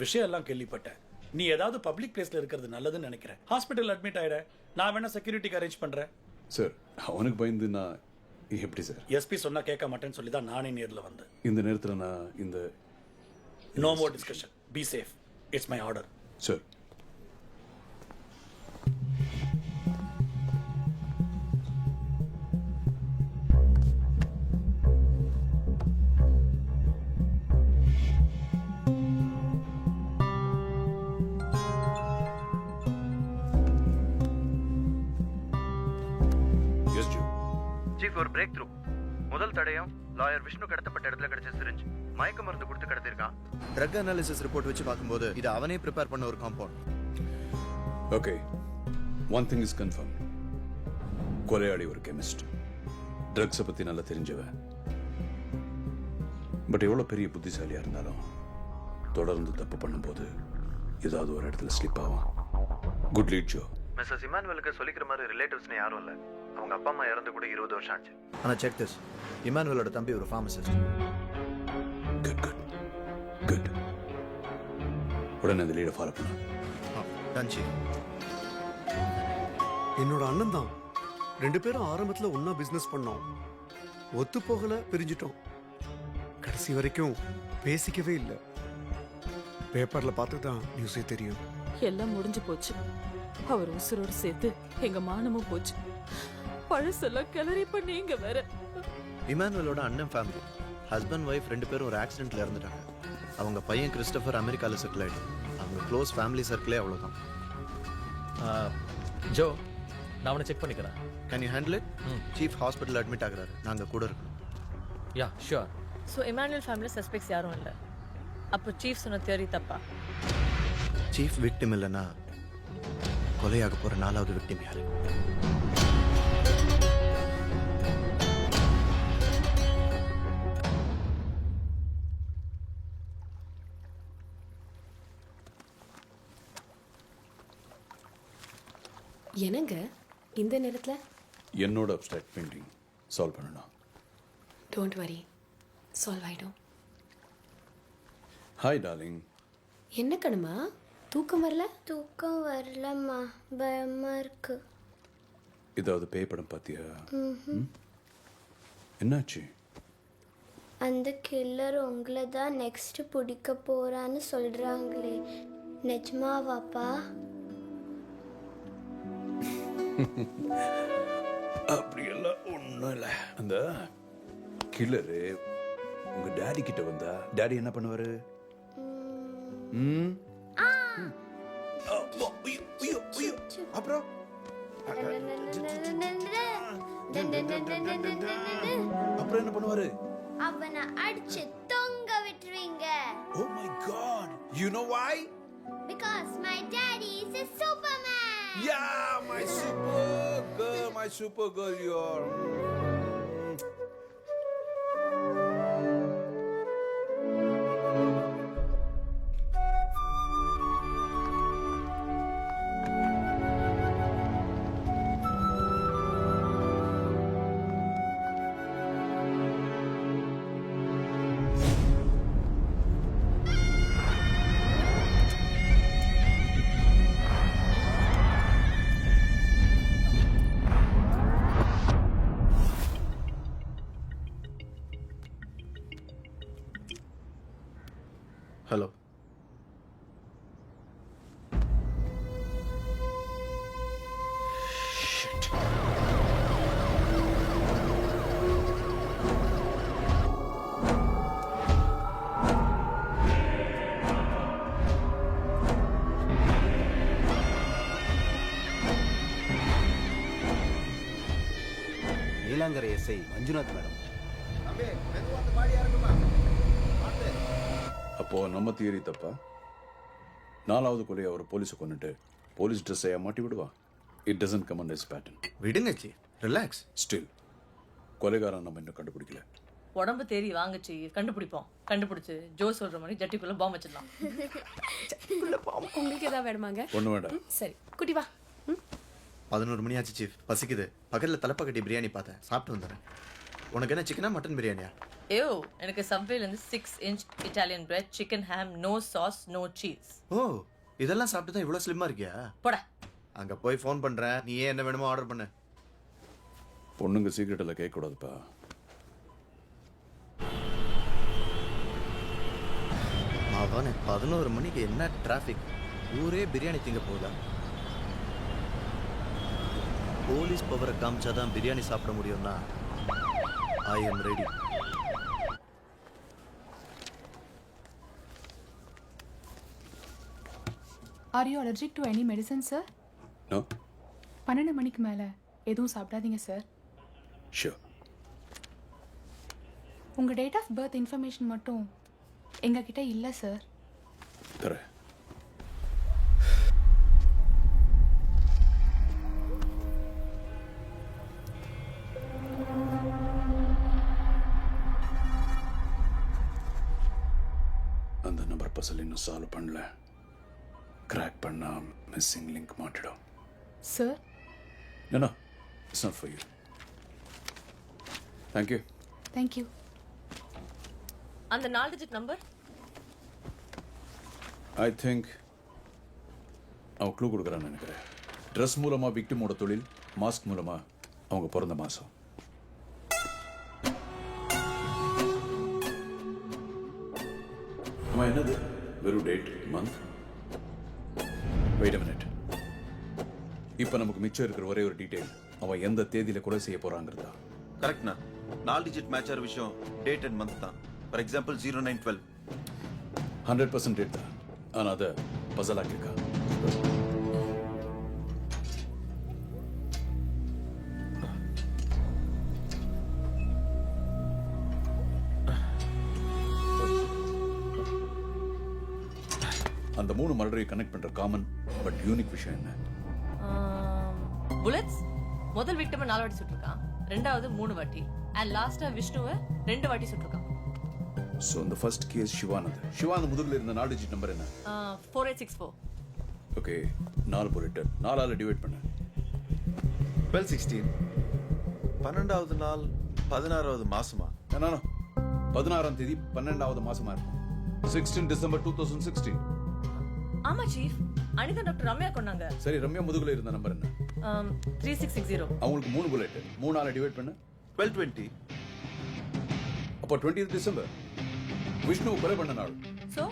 S12: விஷயம் எல்லாம் கேள்விப்பட்டேன். நீ ஏதாவது பப்ளிக் பிளேஸ்ல இருக்கிறது நல்லதுன்னு நினைக்கிறேன். ஹாஸ்பிட்டல் அட்மிட் ஆயிட. நான் வேணா செக்யூரிட்டிக்கு அரேஞ்ச் பண்றேன்.
S7: சார், அவனுக்கு பயந்து நான் எப்படி சார்?
S12: எஸ்பி சொன்னா கேட்க மாட்டேன்னு சொல்லி தான் நானே நேரில் வந்தேன்.
S7: இந்த நேரத்தில் நான் இந்த
S12: no more discussion. Be safe. It's my order.
S7: Sir.
S6: ஒரு பிரேக் த்ரூ. முதல் தடயம் லாயர் விஷ்ணு கடத்தப்பட்ட இடத்துல கிடைச்ச சிரிஞ்ச். மயக்க மருந்து கொடுத்து கடத்திருக்கான். ட்ரக் அனாலிசிஸ் ரிப்போர்ட் வச்சு பார்க்கும்போது இது அவனே ப்ரிப்பேர் பண்ண ஒரு compound.
S7: Okay, one thing is confirm. கொலையாளி ஒரு கெமிஸ்ட். ட்ரக்ஸை பத்தி நல்லா தெரிஞ்சவன். பட் எவ்வளவு பெரிய புத்திசாலியா இருந்தாலும் தொடர்ந்து தப்பு பண்ணும்போது ஏதாவது ஒரு இடத்துல ஸ்லிப் ஆகும். Could lead Joe.
S6: மிஸ்ஸஸ் இமானுவலுக்கு சொல்லிக்கிற மாதிரி ரிலேட்டிவ்ஸ்னு யாரும் இல்லை. அவங்க அப்பா அம்மா இறந்து கூட 20 வருஷம் ஆச்சு. ஆனால் செக் திஸ், இமானுவலோட தம்பி ஒரு ஃபார்மசிஸ்ட்.
S7: குட். உடனே அந்த லீடை ஃபாலோ பண்ண.
S6: டன்ச்சி
S10: என்னோட அண்ணன் தான். 2 பேரும் ஆரம்பத்துல ஒன்னா பிசினஸ் பண்ணோம். ஒத்து போகல, பிரிஞ்சிட்டோம். கடைசி வரைக்கும் பேசிக்கவே இல்லை. பேப்பர்ல பார்த்து தான் நியூஸே தெரியும்.
S20: எல்லாம் முடிஞ்சு போச்சு. அவர் உசுரோடு சேர்த்து எங்க மானமும் போச்சு. பழசெல்லாம் கிளறி பண்ணி இங்க வேற.
S6: இமானுவலோட அண்ணன் ஃபேமிலி, ஹஸ்பண்ட் ஒய்ஃப் 2 பேரும் ஒரு ஆக்சிடென்ட்ல இறந்துட்டாங்க. அவங்க பையன் கிறிஸ்டபர் அமெரிக்காவில் செட்டில் ஆகிடும். அவங்க க்ளோஸ் ஃபேமிலி சர்க்கிளே அவ்வளோதான்.
S14: ஜோ, நான் அவனை செக் பண்ணிக்கிறேன்.
S6: Can you handle it? Chief hospital admit ஆகுறாரு. நாங்கள் கூட இருக்கணும்.
S14: யா sure.
S8: So Emmanuel family suspects யாரும் இல்லை. அப்போ சீஃப் சொன்ன தியரி தப்பா?
S6: சீஃப் விக்டிம் இல்லைன்னா கொலையாக போகிற 4வது விக்டிம் யாரு?
S17: என்னங்க இந்த நேரத்தில்?
S7: என்னோட அப்ஸ்ட்ராக்ட் பெயிண்டிங் சால்வ் பண்ணணும்.
S17: டோன்ட் வரி, சால்வ் ஆயிடும்.
S7: Hi darling.
S17: என்ன கணுமா, தூக்கம் வரல?
S18: தூக்கம் வரலம்மா, பயமா இருக்கு.
S7: ஏதாவது பேய் படம் பார்த்தியா? என்னாச்சு?
S18: அந்த கில்லர் உங்களை தான் நெக்ஸ்ட் பிடிக்க போறான்னு சொல்றாங்களே, நிஜமாவாப்பா?
S7: அப்படியெல்லாம் ஒன்றும் இல்லை. அந்த கில்லரு உங்க டேடி கிட்ட வந்தா டேடி என்ன பண்ணுவாரு? அப்புறம் அப்புறம் என்ன பண்ணுவாரு?
S18: அவனை அடிச்சு தொங்க விட்டுருவீங்க.
S7: Oh my God! You know why?
S18: Because my daddy is a Superman.
S7: Yeah, my super girl, you are.
S6: Hello.
S10: Neelankarai SI Manjunath madam.
S7: அப்போ நம்ம தியரி தப்பா? 4வது கொலையை அவர் போலீஸை கொண்டுட்டு போலீஸ் ட்ரெஸ்ஸை மாட்டி விடுவா. It doesn't come under his pattern.
S6: விடுங்க ஜி, ரிலாக்ஸ்.
S7: ஸ்டில் கொலைகாரன் நம்ம இன்னும் கண்டுபிடிக்கல.
S8: உடம்பு தேறி வாங்கச்சி, கண்டுபிடிப்போம். கண்டுபிடிச்சு ஜோ சொல்ற மாதிரி ஜட்டிக்குள்ள பாம்பு வச்சிடலாம்.
S17: உங்களுக்கு ஏதாவது வேணுமாங்க?
S7: ஒண்ணு வேண்டாம்.
S17: சரி, குட்டி வா.
S6: 11 மணி ஆச்சு சீஃப். பசிக்குது. பக்கத்தில் தலைப்பக்கட்டி பிரியாணி பார்த்தேன், சாப்பிட்டு வந்துடுறேன். உனக்கு என்ன சிக்கனா மட்டன் பிரியாணியா?
S8: ஐயோ, எனக்கு சப்வேலேருந்து 6 inch இட்டாலியன் பிரெட், சிக்கன் ஹாம், நோ சாஸ், நோ சீஸ்.
S6: ஓ, இதெல்லாம் சாப்பிட்டு தான் இவ்வளோ ஸ்லிம்மாக இருக்கியா?
S8: போடா.
S6: அங்கே போய் ஃபோன் பண்ணுறேன், நீ ஏன் என்ன வேணுமோ ஆர்டர் பண்ணு.
S7: பொண்ணுங்க சீக்கிரட் எல்லாம் கேட்கக்கூடாதுப்பா.
S6: அவனே 11 மணிக்கு என்ன டிராஃபிக்! ஊரே பிரியாணி திங்க போகுதா? போலீஸ் பவரை காமிச்சாதான் பிரியாணி சாப்பிட முடியும்னா ஐ am ready.
S19: Are you allergic to any medicine, sir?
S7: No.
S19: 12 மணிக்கு மேல எதுவும் சாப்பிடாதீங்க சார்.
S7: Sure.
S19: உங்க டேட் ஆஃப் பர்த் இன்ஃபர்மேஷன் மட்டும் எங்ககிட்ட இல்ல சார்.
S7: தரேன். அந்த நம்பர் பசல் இன்னும் சால்வ் பண்ணல. கிராக் பண்ணா மிஸ்ஸிங் லிங்க் மாட்டிடும்.
S17: Sir
S7: No, it's not for you. Thank you.
S19: Thank you.
S8: அந்த 4 டிஜிட் நம்பர்
S7: I think அவன் க்ளூ கொடுக்குறான்னு நினைக்கிறேன். ட்ரெஸ் மூலமா விக்டிமோட தொழில், மாஸ்க் மூலமா அவங்க பிறந்த மாசம். அம்மா என்னது வெறும் date month? Wait a minute. இப்போ நமக்கு மிச்சம் இருக்கிற ஒரே ஒரு டீடைல் அவன் எந்த தேதியில கொலை செய்ய போறாங்கிறதா.
S6: கரெக்ட்ண்ணா. 4 டிஜிட் மேட்ச் ஆகிற விஷயம் டேட் அண்ட் மந்த் தான். For example 0912.
S7: 100% டேட் தான். ஆனால் அதை பசலாக்கிருக்கா. அந்த 3 மர்டரையும் கனெக்ட் பண்ற காமன் பட் யூனிக் விஷயம் என்ன?
S8: புல்லட்ஸ். முதல் விக்டிமை 4 வாட்டி சுட்டிருக்கான், ரெண்டாவது 3 வாட்டி, அண்ட் லாஸ்டா விஷ்ணுவை 2 வாட்டி சுட்டிருக்கான்.
S7: So in the first case Sivanand முதுகுல இருந்த 4 டிஜிட் நம்பர் என்ன?
S8: 4864.
S7: ஓகே, 4 புல்லட் 4ஆல டிவைட் பண்ணு.
S6: 1216. 12வது நாள் 16வது மாசமா?
S7: No. 16ஆம் தேதி 12வது மாசமா இருக்கும். 16 டிசம்பர் 2016.
S8: ஆமா சீஃப், அனிதா டாக்டர் ரம்யா கொண்டாங்க.
S7: சரி, ரம்யா முதுகுல இருந்த நம்பர் என்ன?
S8: 3660.
S7: அவங்களுக்கு 3 புல்லட் 3ஆல டிவைட் பண்ணு.
S6: 1220.
S7: அப்போ 20th டிசம்பர் விஷ்ணு கொலை பண்ண நாள்.
S8: சோ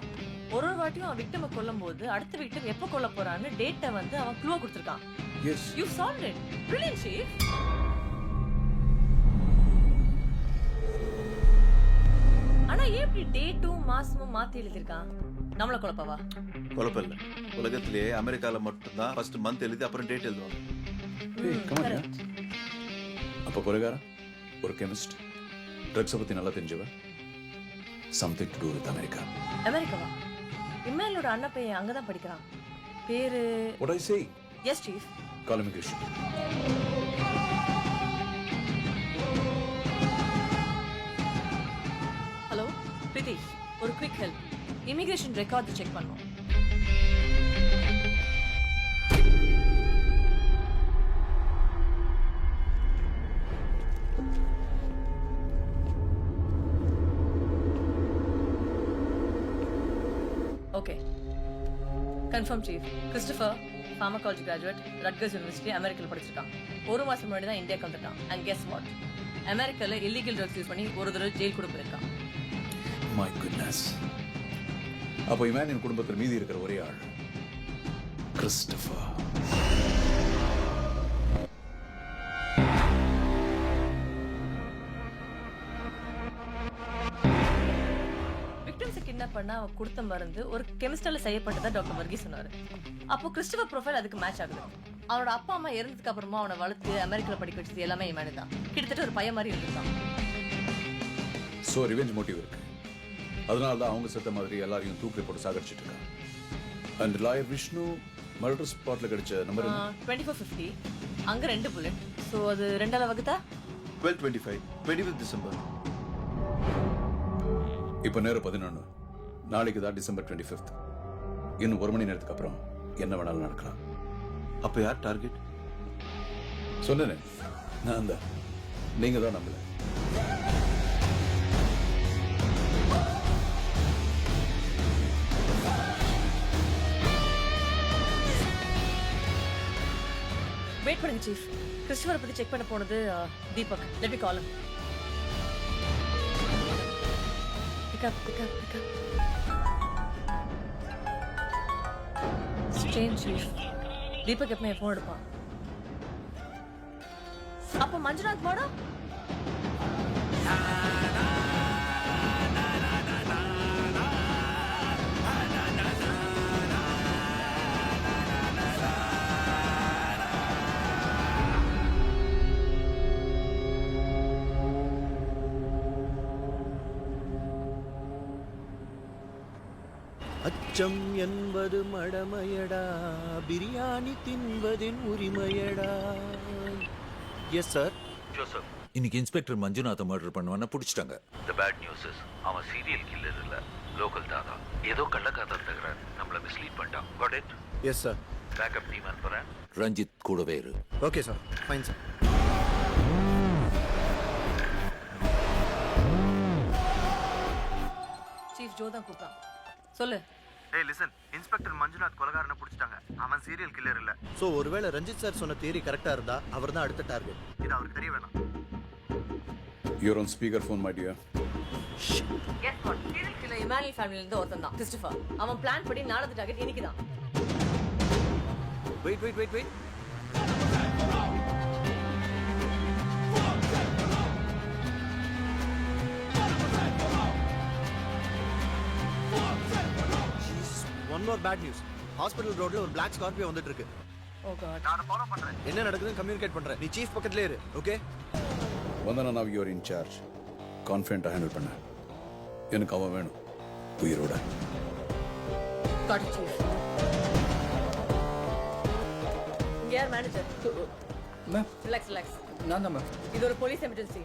S8: ஒரு வாட்டியும் அவன் விக்டிமை கொல்லும்போது அடுத்த விக்டிம் எப்போ கொல்ல போறான்னு டேட்டை வந்து அவன் க்ளூவா கொடுத்திருக்கான்.
S7: Yes,
S8: you solved it. Brilliant chief. ஆனா ஏன் இப்படி டேட்டும் மாசமும் மாத்தி எழுதிருக்கான்? நம்மள குழப்பவா?
S6: குழப்பம் இல்ல. உலகத்திலேயே அமெரிக்கால மட்டும்தான் ஃபர்ஸ்ட் மந்த் எழுதி அப்புறம் டேட் எழுதுவாங்க.
S7: அப்போ கொலைகாரன் ஒரு கெமிஸ்ட், ட்ரக்ஸை பத்தி நல்லா தெரிஞ்சவ. Something to do with America.
S8: அமெரிக்காவா? இம்மானுவேலோட அண்ணா பையன் அங்கதான் படிக்கிறான். பேரு
S7: What I say?
S8: Yes chief.
S7: Call immigration.
S8: Hello Preethi, ஒரு quick help. Immigration record check பண்ணோம். Okay, confirm chief. Christopher pharmacology graduate, Rutgers university, அமெரிக்காவில் படிச்சிருக்கான். 1 மாசம் முன்னாடி தான் இந்தியாவுக்கு வந்துட்டான். அண்ட் கெஸ் வாட், அமெரிக்கால இல்லீகல் ட்ரக்ஸ் யூஸ் பண்ணி ஒரு தடவை ஜெயில் கூட போயிருக்கான்.
S7: My goodness. அப்போ இமானியன் குடும்பத்தில் மீதி இருக்கிற ஒரே ஆள் கிறிஸ்டோபர்.
S8: விக்டிம்ஸை கிட்னாப் பண்ண அவன் கொடுத்த மருந்து ஒரு கெமிஸ்ட்ரியில செய்யப்பட்டதா டாக்டர் வர்கீஸ் சொன்னாரு. அப்போ கிறிஸ்டோபர் ப்ரொஃபைல் அதுக்கு மேட்ச் ஆகுது. அவனோட அப்பா அம்மா இறந்ததுக்கு அப்புறமா அவனை வளர்த்து அமெரிக்கால படிக்க வச்சது எல்லாமே இமானு தான். கிட்டத்தட்ட ஒரு பையன் மாதிரி இருந்திருக்கான்.
S7: ஸோ ரிவெஞ்ச் மோட்டிவ் இருக்கு. அதனால தான் அவங்க செத்த மாதிரி எல்லாரையும் தூக்கி போட்டு சாகடிச்சிட்டு இருக்காங்க. அண்ட் லாயர் விஷ்ணு மர்டர் ஸ்பாட்ல கிடைச்ச நம்பர்
S8: 2450. அங்க 2 புல்லட். ஸோ அது 2ஆல வகுத்தா
S6: 1225. 25th December.
S7: இப்போ நேரம் 11. நாளைக்கு தான் டிசம்பர் 25th. இன்னும் 1 மணி நேரத்துக்கு அப்புறம் என்ன வேணாலும் நடக்கலாம்.
S6: அப்போ யார் டார்கெட்?
S7: சொன்னேனே, நான் தான். நீங்க தான் நம்பல.
S8: வெயிட் பண்ணுங்க சீஃப். கிறிஸ்டோபரை பத்தி செக் பண்ண போனது Deepak. Let me call him. Pick up. Strange chief. Deepak எப்பவுமே ஃபோன் எடுப்பான். அப்போ மஞ்சுநாத் மேடம்
S1: அச்சம் என்பது மடமையடா, பிரியாணி தின்பதின் உரிமையடா. Yes sir.
S5: ஜோசப், இன்னைக்கு இன்ஸ்பெக்டர் மஞ்சுநாத்தை மர்டர் பண்ணுவான்னு பிடிச்சிட்டாங்க. தி பேட் நியூஸ் இஸ் அவன் சீரியல் கில்லர் இல்ல, லோக்கல் தாதா. ஏதோ கள்ளக்காதல் தகராறு நம்மள மிஸ்லீட் பண்ணிட்டான். Got it?
S6: Yes sir.
S5: Backup team அனுப்புறேன். ரஞ்சித் கூடவே இரு.
S6: Okay sir, fine sir.
S8: Chief Jo தான் கூப்பிட்டான். சொல்லு.
S6: ஏய் லிசன், இன்ஸ்பெக்டர் மஞ்சுநாத் கொலகாரனை பிடிச்சிட்டாங்க. அவன் சீரியல் கில்லர் இல்ல. சோ ஒருவேளை ரஞ்சித் சார் சொன்ன தியரி கரெக்டா இருந்தா அவர் தான் அடுத்த டார்கெட். இது அவருக்கு தெரிய வேணாம்.
S7: You're on speakerphone, my dear.
S8: Guess what? Serial killer Emmanuel ஃபேமிலில இருந்து ஒருத்தன் தான், கிறிஸ்டோபர். அவன் பிளான் படி நாளைக்கு டார்கெட் இன்னைக்கு தான்.
S6: Wait. One more bad news. Hospital ரோட்ல ஒரு Black Scorpio வந்துட்டு இருக்கு.
S8: ஓ காட்.
S6: நான் ஃபாலோ பண்றேன். என்ன நடக்குதுன்னு கம்யூனிகேட் பண்றேன். நீ சீஃப் பக்கத்துலயே இரு, okay?
S7: Vandana now you're in charge. கான்ஃபிடென்ட்டா ஹேண்டில் பண்ண. எனக்கு அவன் வேணும் உயிரோட.
S8: Got chief. இங்க யார் மேனேஜர்?
S12: Ma'am
S8: relax.
S12: நான் தான் மேம்.
S8: இது ஒரு போலீஸ் எமர்ஜென்சி.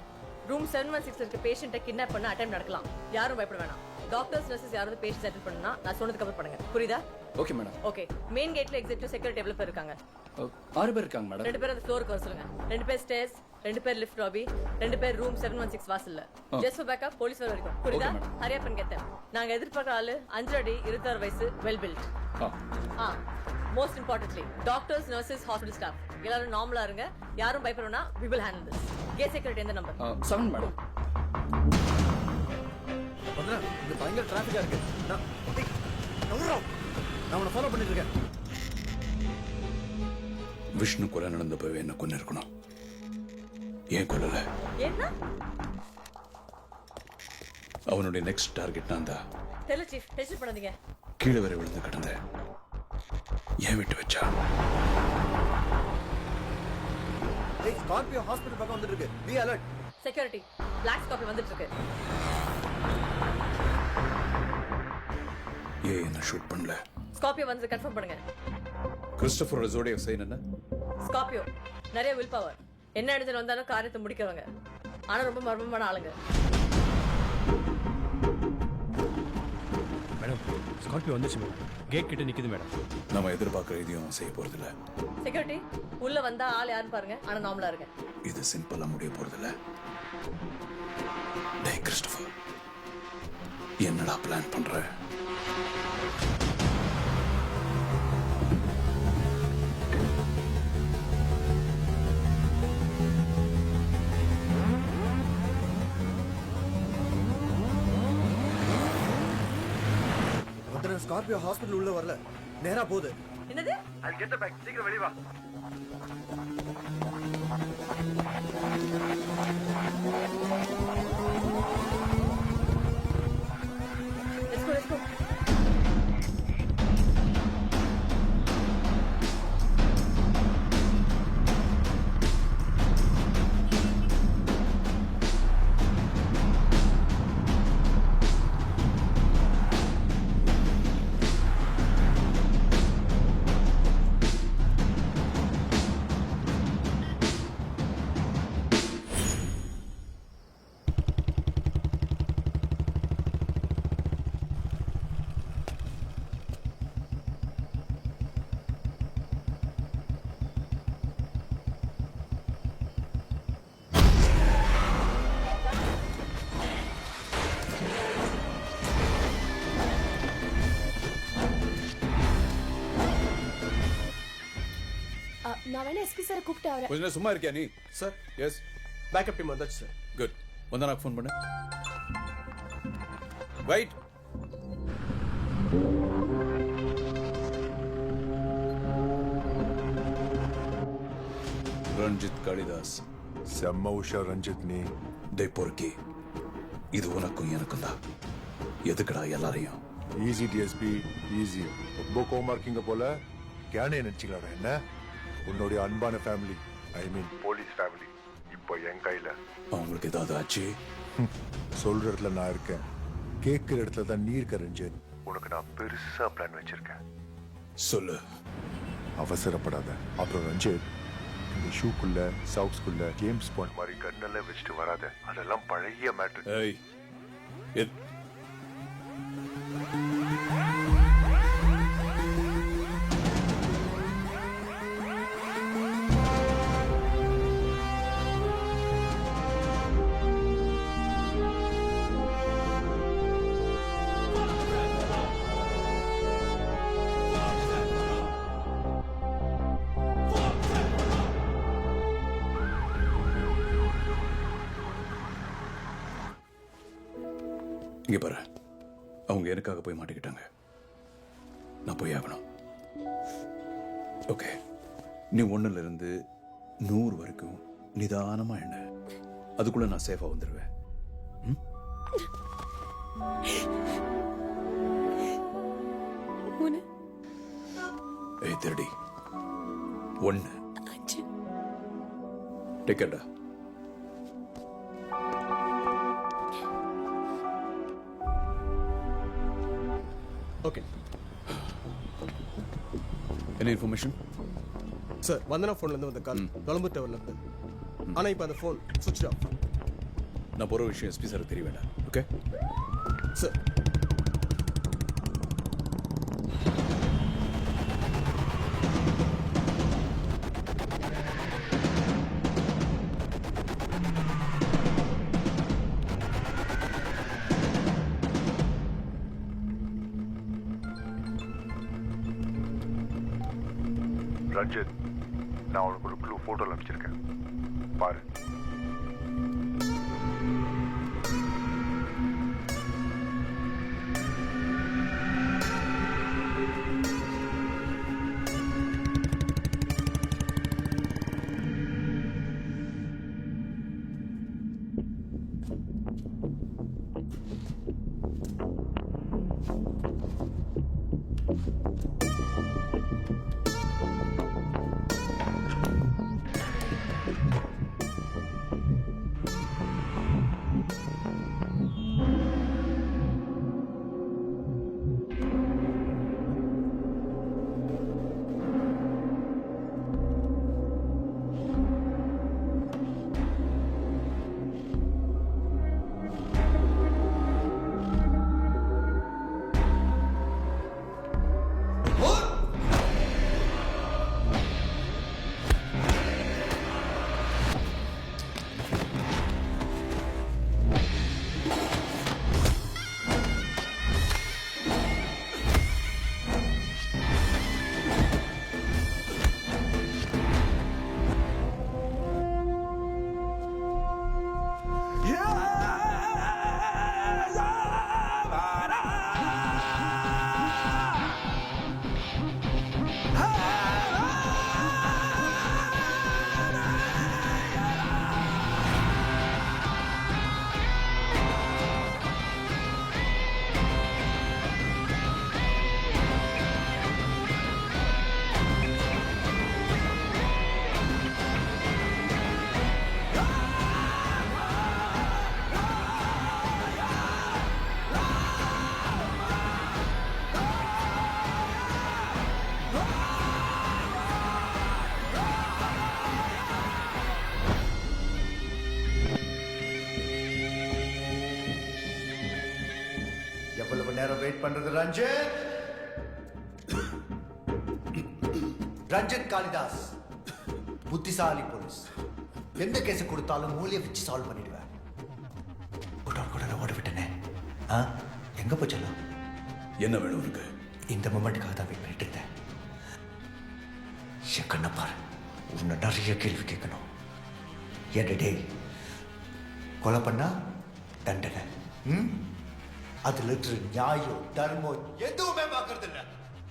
S8: ரூம் 716 இருக்க பேஷண்ட்டை கிட்னாப் பண்ண அட்டெம்ப்ட் நடக்கலாம். யாரும் பயப்பட வேணாம். டாக்டர்ஸ் நர்சஸ் யாராவது பேஷண்ட்ஸ் அட்டெண்ட் பண்ணா நான் சொன்னதுக்கு அப்புறம் பண்ணுங்க. புரியுதா?
S12: Okay madam.
S8: ஓகே. மெயின் கேட்ல எக்ஸிக்யூட்டிவ் செக்யூரிட்டி டெவலப்பர் இருக்காங்க.
S12: 6 பேர் இருக்காங்க மேடம்.
S8: 2 பேர் அந்த ஃப்ளோருக்கு வர சொல்லுங்க. 2 பேர் ஸ்டேர்ஸ், 2 பேர் லிஃப்ட் லாபி, 2 பேர் ரூம் 716 வாசல்ல. ஜஸ்ட் ஃபார் பேக்கப் போலீஸ் வர வரைக்கும். புரியுதா? Hurry up and get them. நாங்க எதிர்பார்க்குற ஆளு 5 அடி 26 வயசு, well built. Most importantly doctors nurses hospital staff எல்லாரும் நார்மலா இருங்க. யாரும் பயப்படணும்னா we will handle this. Gate security எந்த நம்பர்?
S12: 7 மேடம்.
S6: வந்தனா இந்த பயங்கர டிராஃபிக்கா இருக்கு. நான் உன்னை ஃபாலோ பண்ணிட்டு இருக்கேன்.
S7: விஷ்ணு கொலை நடந்தப்பவே என்ன கொண்டு இருக்கணும். ஏன் கொல்லல?
S8: என்ன?
S7: அவனுடைய நெக்ஸ்ட் டார்கெட் நான் தான்.
S8: தெரியல சீஃப், டென்ஷன் பண்ணாதீங்க.
S7: கீழே வரை விழுந்து கிடந்தேன். ஏன் விட்டு வச்சா?
S6: ஏய் ஸ்கார்பியோ ஹாஸ்பிடல் பக்கம் வந்துட்டு இருக்கு. Be alert.
S8: Security Black Scorpio வந்துட்டு இருக்கு.
S7: ஏன் என்ன ஷூட் பண்ணல?
S8: ஸ்கார்பியோ வந்து கன்ஃபார்ம் பண்ணுங்க.
S7: கிறிஸ்டோபர் ஜோடியாக் சைன் என்ன?
S8: ஸ்கார்பியோ நிறைய வில் பவர். என்ன இடத்துல வந்தாலும் காரியத்தை முடிக்கிறவங்க. ஆனா ரொம்ப மர்மமான ஆளுங்க.
S4: மேடம் ஸ்கார்பியோ வந்துச்சு மேடம். கேட் கிட்ட நிக்குது மேடம்.
S7: நம்ம எதிர்பார்க்குற எதையும் செய்ய போறதில்ல.
S8: செக்யூரிட்டி உள்ள வந்தா ஆள் யாருன்னு பாருங்க. ஆனா நார்மலா இருங்க.
S7: இது சிம்பிளா முடிய போறதில்ல. டேய் கிறிஸ்டோபர், என்னடா பிளான் பண்ற?
S6: ஸ்கார்பியோ ஹாஸ்பிடல் உள்ள வரல, நேரா போகுது.
S8: என்னது?
S6: I'll get the bag. சீக்கிரம் வெளிய வா.
S8: Let's go.
S17: நான் வேணா எஸ்பி சார் கூப்பிட்டு அவரை.
S7: கொஞ்ச நேரம் சும்மா இருக்கியா நீ?
S6: சார்
S7: எஸ்
S6: பேக்கப் டீம் வந்தாச்சு சார்.
S7: குட். வந்தனாக்கு ஃபோன் பண்ணு. வெயிட். ரஞ்சித் காளிதாஸ்.
S3: செம்ம உஷா ரஞ்சித் நீ.
S7: டே பொறுக்கி, இது உனக்கும் எனக்கும் தான். எதுக்குடா எல்லாரையும்?
S3: Easy DSP easy. ரொம்ப கோமா இருக்கீங்க போல. கேனே நினைச்சிங்களாடா என்ன? உன்னுடைய அன்பான ஃபேமிலி, ஐ மீன் போலீஸ் ஃபேமிலி இப்போ என் கையில.
S7: அவங்களுக்கு ஏதாவது ஆச்சு?
S3: சொல்ற இடத்துல நான் இருக்கேன், கேட்கிற இடத்துல தான் நீ இருக்க ரஞ்சித். உனக்கு நான் பெருசா பிளான் வச்சிருக்கேன்.
S7: சொல்லு.
S3: அவசரப்படாத. அப்புறம் ரஞ்சித், இந்த ஷூக்குள்ள சாக்ஸ்குள்ள ஜேம்ஸ் பாண்ட் மாதிரி கண்ணெல்லாம் வச்சுட்டு வராத. அதெல்லாம் பழைய மேட்டர்.
S7: ஏய் இங்கே பாரு, அவங்க எனக்காக போய் மாட்டிக்கிட்டாங்க. நான் போய் ஆகணும். ஓகே, நீ 1ல இருந்து 100 வரைக்கும் நிதானமா எண்ண. அதுக்குள்ள நான் சேஃபா வந்துடுவேன். ஏய் திருடி, 1 டிக்கெட்டா?
S4: ஓகே.
S7: என்ன இன்ஃபர்மேஷன்
S4: சார், வந்தனா ஃபோன்லேருந்து வந்த கால் கொலம்பு டவர்லேருந்து. ஆனால் இப்போ அந்த ஃபோன் சுவிட்ச் ஆஃப்.
S7: நான் போகிற விஷயம் எஸ்பி சார் தெரிய வேண்டாம். Okay
S4: sir.
S3: ரஞ்சித், நான் உனக்கு ஒரு க்ளூ ஃபோட்டோவில் அனுப்பிச்சிருக்கேன், பாரு.
S6: எவ்வளவு நேரம் வெயிட் பண்றது ரஞ்சித்? ரஞ்சித் காளிதாஸ், புத்திசாலி போலீஸ். எந்த கேஸ் கொடுத்தாலும் மூலியை வச்சு சால்வ் பண்ணிடுவேன். கூட ஓட விட்டனே, எங்க போச்சலாம்?
S7: என்ன வேணும் இருக்கு?
S6: இந்த மொமெண்ட்டுக்காக தான் வெயிட் பண்ணிட்டு இருந்தேன். என் கண்ணை பாரு, உன்னை நிறைய கேள்வி கேட்கணும். டே கொலை பண்ணா தண்டனை, அதுல இருக்கிற நியாயம் தர்மம் எதுவுமே பார்க்கறது இல்ல.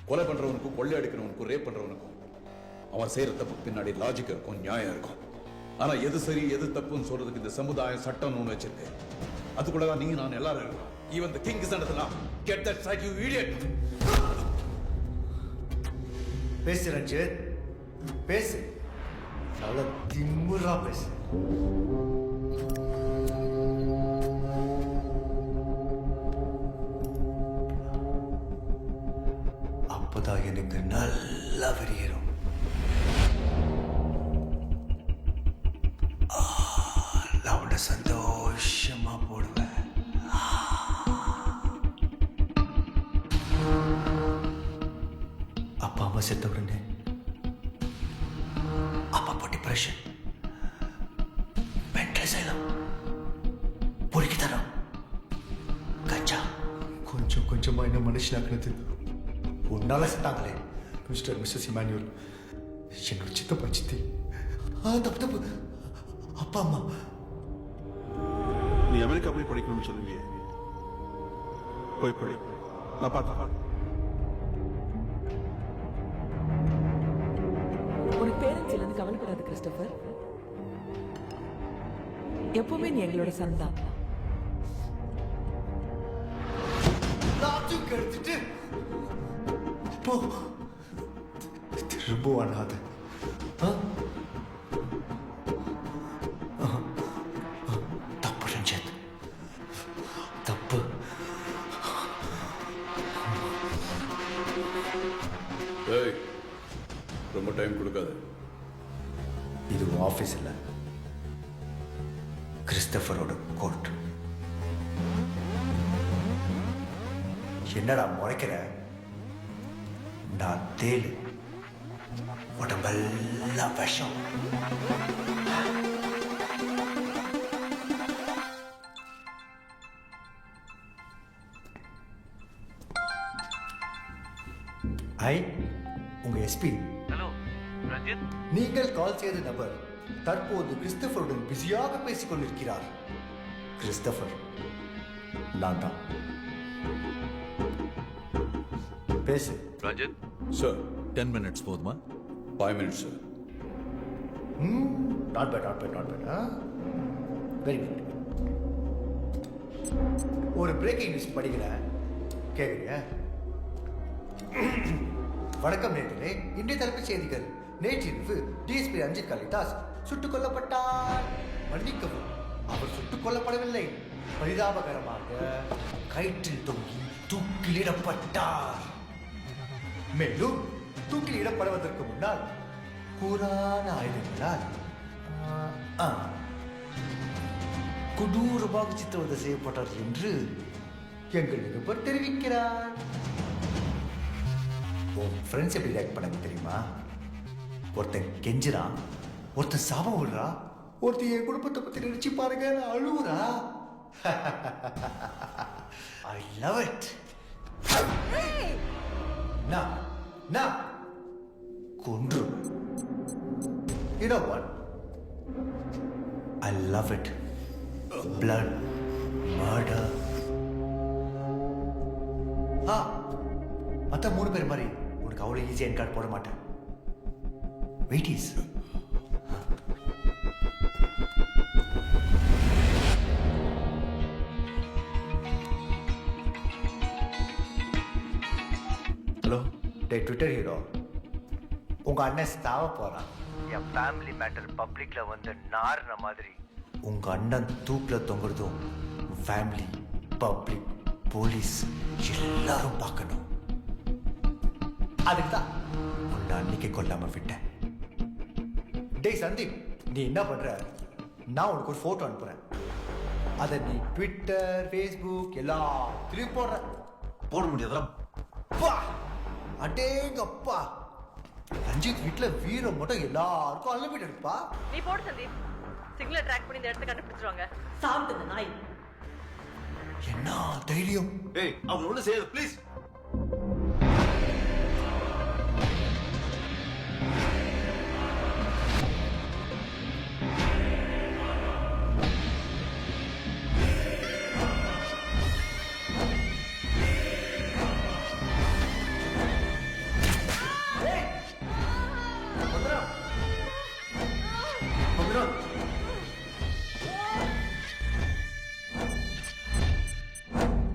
S7: கொலை பண்றவனுக்கும் கொள்ளை அடிக்கிறவனுக்கும் ரேப் பண்றவனுக்கும் அவன் செய்யற தப்புக்கு பின்னாடி லாஜிக் இருக்கும், நியாயம் இருக்கும். ஆனா எது சரி எது தப்புன்னு சொல்றதுக்கு இந்த சமுதாயம் சட்டம் ஒண்ணு வச்சிருக்கு. அதுக்குள்ளதான் நீங்க நான் எல்லாரும் இருக்கோம். Even the king is under law. Get that strike you idiot.
S6: பேசு ரஞ்சித், பேசு. நல்ல திமுறா பேசு. அப்பதான் எனக்கு நல்லா வெறியேறும். நான் உன்னை சந்தோஷமா போடுவேன். அப்பா அம்மா செத்த உடனே அப்பா அப்போ டிப்ரெஷன், மென்டல் அசைலம், பொறுக்கித்தனம், கஞ்சா, கொஞ்சம் கொஞ்சமா என்ன மனுஷனாக்குனது உன்னால செத்தாங்களே மிஸ்டர் மிஸ்ஸஸ் இமானுவேல், என்னோட சித்தப்பா சித்தி. தப்பு தப்பு, அப்பா அம்மா.
S2: நீ அமெரிக்கா போய் படிக்கணும்னு சொல்லுவியே, போய் படி, நான் பார்த்து.
S11: உனக்கு பேரண்ட்ஸ் இல்லைன்னு கவலைப்படாது கிறிஸ்டோபர். எப்பவுமே நீ எங்களோட சன் தான்.
S10: எடுத்துட்டு போ. திரும்ப வராத. தப்பு ரஞ்சித், தப்பு.
S7: ஏய், ரொம்ப டைம் கொடுக்காது.
S10: இது ஆஃபீஸ் இல்லை, கிறிஸ்டோபரோட கோர்ட். என்னடா முறைக்கிற? நான் தேலு, உடம்பெல்லாம் விஷம். உங்க எஸ்பி.
S6: ஹலோ ரஞ்சித்.
S10: நீங்கள் கால் செய்த நபர் தற்போது கிறிஸ்டோபருடன் பிஸியாக பேசிக் கொண்டிருக்கிறார். கிறிஸ்டோபர் நான் தான். பேசு.
S5: ரஞ்சித்
S7: சார்.
S5: 10 minutes போதுமா?
S7: 5 minutes sir.
S10: Not bad. Very good. ஒரு பிரேக்கிங் நியூஸ் படிக்கிறேன், கேட்குறீங்க? வணக்கம் நேர்களே, இன்றைய தலைப்புச் செய்திகள். நேற்றிரவு டிஎஸ்பி ரஞ்சித் காளிதாஸ் சுட்டுக் கொல்லப்பட்டார். மன்னிக்கவும், அவர் சுட்டுக் கொல்லப்படவில்லை. பரிதாபகரமாக கயிற்றில் தொங்கி தூக்கிலிடப்பட்டார். மேலும் தூக்கிலிடப்படுவதற்கு முன்னால் கூரான ஆயுதங்களால் கொடூரமாக சித்திரவதை செய்யப்பட்டார் என்று எங்கள் நிருபர் தெரிவிக்கிறார். உன் ஃப்ரெண்ட்ஸ் எப்படி ரியாக்ட் பண்ண தெரியுமா? ஒருத்தன் கெஞ்சுறான், ஒருத்தன் சாபம் விடுறா, ஒருத்தன் என் குடும்பத்தை பத்தி நினைச்சு பாருங்க அழுவுறா. I love it. நான் கொன்று. You know what? I love it. Blood, murder. மற்ற 3 பேர் மாதிரி உனக்கு அவ்வளோ ஈஸியாக என் கார்டு போட மாட்டேன். Wait is.
S6: ஹலோ.
S10: டே ட்விட்டர் ஹீரோ, உங்க அண்ணன் சாவ போறான். என் ஃபேமிலி மேட்டர் பப்ளிக்ல வந்து நாறுன மாதிரி உங்க அண்ணன் தூக்கில தொங்குறதும் ஃபேமிலி, பப்ளிக், போலீஸ் எல்லாரும் பார்க்கணும். அதுக்கு தான் உன்னை அன்னைக்கு கொல்லாம விட்டேன். டேய் சந்தீப், நீ என்ன பண்ற? நான் உனக்கு ஒரு போட்டோ அனுப்புறேன். அதை நீ ட்விட்டர், ஃபேஸ்புக் எல்லாத்துலயும் போடுற.
S6: போட முடியாதா?
S10: அடேங்கப்பா, ரஞ்சித் வீட்டுல வீரம் மட்டும் எல்லாருக்கும் அன்லிமிட்டட் இருப்பா.
S8: நீ போடு சந்தீப், சிக்னல் ட்ராக் பண்ணி இந்த இடத்தை கண்டுபிடிச்சிருவாங்க.
S11: சாப்பிட்டு இந்த நாய்.
S10: என்ன தைரியம்?
S6: ஏய், அவன் ஒண்ணு செய்யாது ப்ளீஸ்.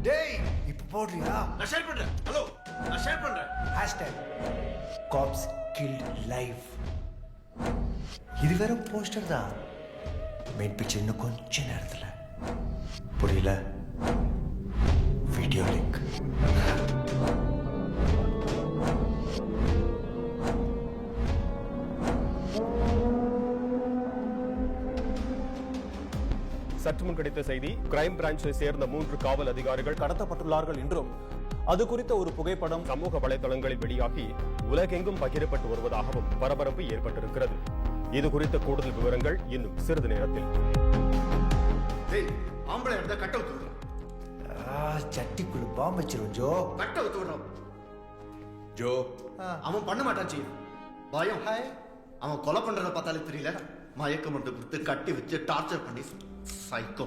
S10: டேய், இப்ப போடுறியா?
S6: நான் ஷேர் பண்றேன். ஹலோ, நான் ஷேர் பண்றேன்.
S10: #cops killed live. இது வேற போஸ்டர் தான். மெயின் பிக்சர் இன்னும் கொஞ்ச நேரத்துல. புரியல? Video link.
S4: சற்று முன் கிடைத்த செய்தி, கிரைம் பிரான்ச்சை சேர்ந்த 3 காவல் அதிகாரிகள் கடத்தப்பட்டுள்ளார்கள் என்றும் அது குறித்த ஒரு புகைப்படம் சமூக வலைதளங்களில் வெளியாகி உலகெங்கும் பகிரப்பட்டு வருவதாகவும் பரபரப்பு ஏற்பட்டிருக்கிறது. இது குறித்த கூடுதல் விவரங்கள் இன்னும் சிறிது நேரத்தில்.
S10: ஆம்பளை இருந்தா கட்ட ஊத்து விடுறோம். சட்டிக்குள்ள பாம்பு வச்சிரும் ஜோ. கட்ட ஊத்து விடுறோம்
S7: ஜோ.
S10: அவன் பண்ண மாட்டான் ஜி. பயம். அவன் கொலை பண்றத பார்த்தாலே தெரியல. மயக்க மருந்து கொடுத்து கட்டி வச்சு டார்ச்சர் பண்ணி சைக்கோ.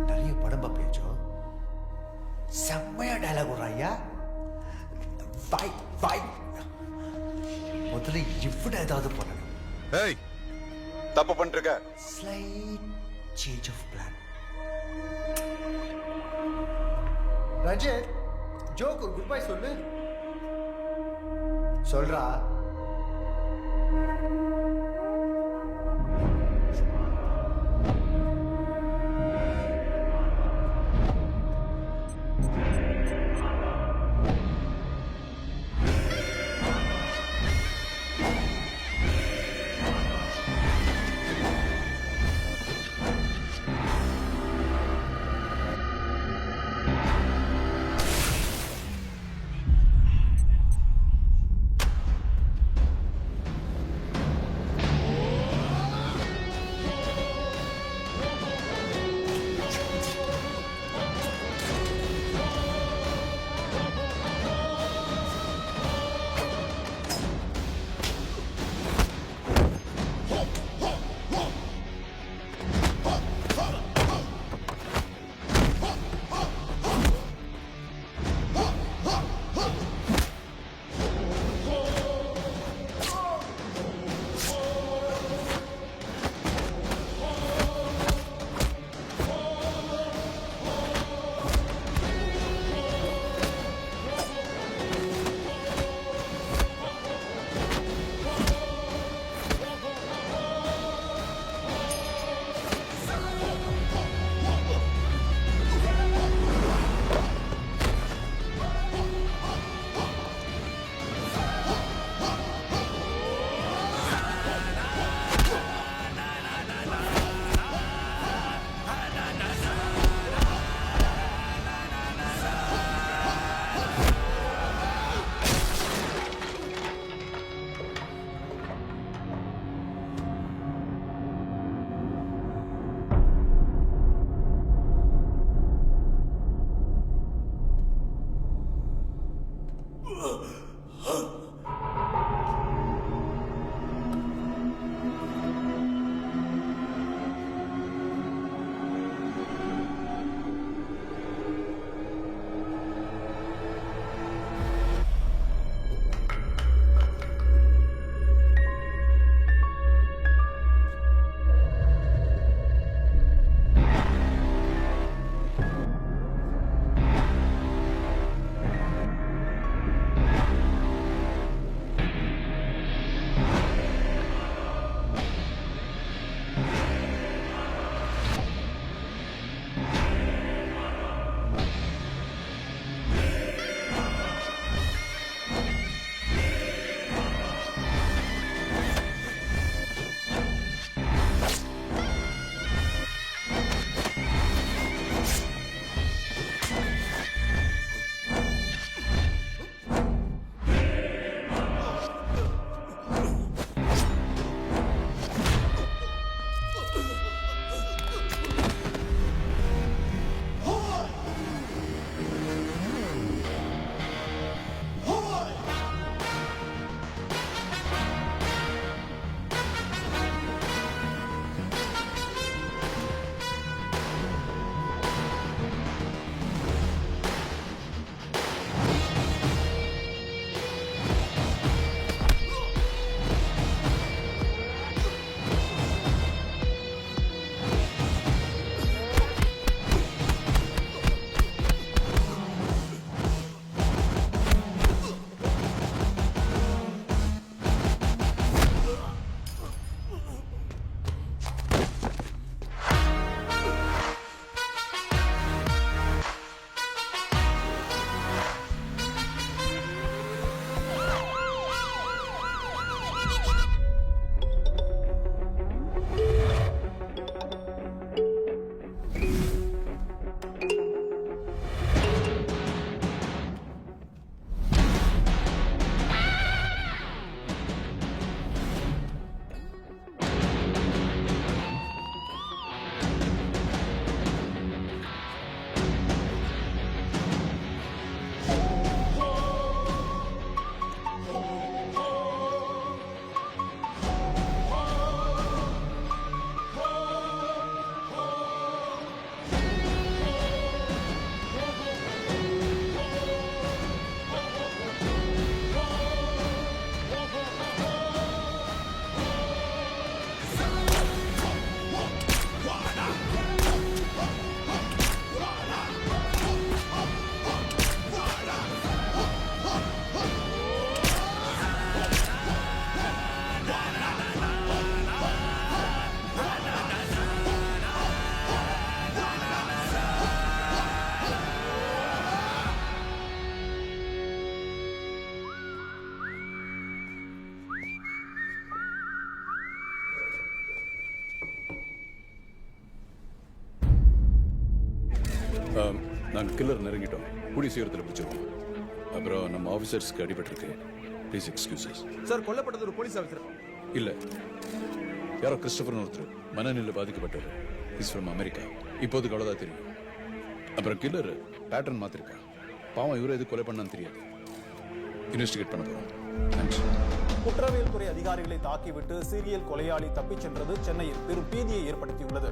S10: நிறைய படம்
S9: நம்ம பேச்சோம். செம்மையா டயலாக் விடுறாயா. முதல்ல இவ்வளவு ஏதாவது பண்ணணும்.
S3: ஏய் தப்பு பண்றீங்க.
S9: Slight change of plan. Ranjith joke ஒரு குட் பை சொல்லு. சொல்றா.
S7: நாங்கள் கில்லர் நெருங்கிட்டோம். கூடிய சீக்கிரத்தில் பிடிச்சிருவோம். அப்புறம் நம்ம ஆஃபீஸர்ஸ்க்கு அடிபட்டிருக்கு. Please excuses.
S6: சார் கொல்லப்பட்டது ஒரு போலீஸ் ஆஃபீஸர்
S7: இல்லை, யாரோ கிறிஸ்டபர்னு ஒருத்தர் மனநிலை பாதிக்கப்பட்டவர். Is from America. இப்போதுக்கு அவ்வளோதான் தெரியும். அப்புறம் கில்லர் பேட்டர்ன் மாத்திருக்கா. பாவம் இவரை எது கொலை பண்ணான்னு தெரியாது. இன்வெஸ்டிகேட் பண்ண போகிறோம். தேங்க்ஸ்.
S4: குற்றவியல் துறை அதிகாரிகளை தாக்கிவிட்டு சீரியல் கொலையாளி தப்பிச் சென்றது சென்னையில் பெரும் பீதியை ஏற்படுத்தியுள்ளது.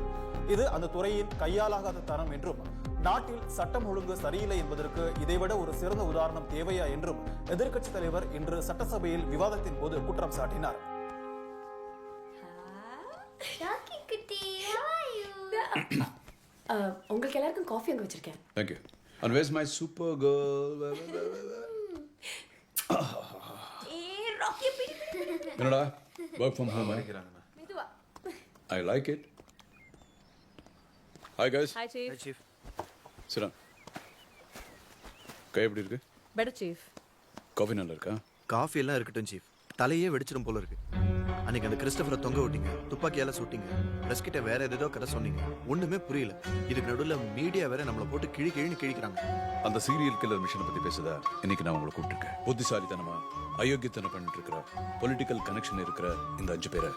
S4: இது அந்த துறையின் கையாலாகாத தரம் என்றும் நாட்டில் சட்டம் ஒழுங்கு சரியில்லை என்பதற்கு இதைவிட ஒரு சிறந்த உதாரணம் தேவையா என்றும் எதிர்க்கட்சித் தலைவர் இன்று சட்டசபையில் விவாதத்தின் போது குற்றம் சாட்டினார்.
S17: உங்களுக்கு எல்லாருக்கும் காஃபி அங்க வச்சிருக்கேன்.
S7: Thank you. And where's my super girl? என்னடா work from home? I like it. Hi guys.
S8: Hi chief.
S7: Sira, கை எப்படி இருக்கு?
S8: Better chief.
S7: காஃபி நல்லா இருக்கா?
S6: காஃபி எல்லாம் இருக்கட்டும் சீஃப், தலையே வெடிச்சிடும் போல இருக்கு. அன்னைக்கு அந்த கிறிஸ்டபரை தொங்க விட்டீங்க, துப்பாக்கியால சுட்டீங்க, பிரஸ் கிட்ட வேற ஏதோ கதை சொன்னீங்க, ஒண்ணுமே புரியல. இதுக்கு நடுவில் மீடியா வேற நம்மளை போட்டு கிழின்னு கிழிக்கிறாங்க.
S7: அந்த சீரியல் கில்லர் மிஷனை பத்தி பேசுதா இன்னைக்கு நான் உங்களை கூப்பிட்டுருக்கேன். புத்திசாலித்தனமா அயோக்கியத்தனம் பண்ணிட்டு இருக்கிற பொலிட்டிக்கல் கனெக்ஷன் இருக்கிற இந்த 5 பேரை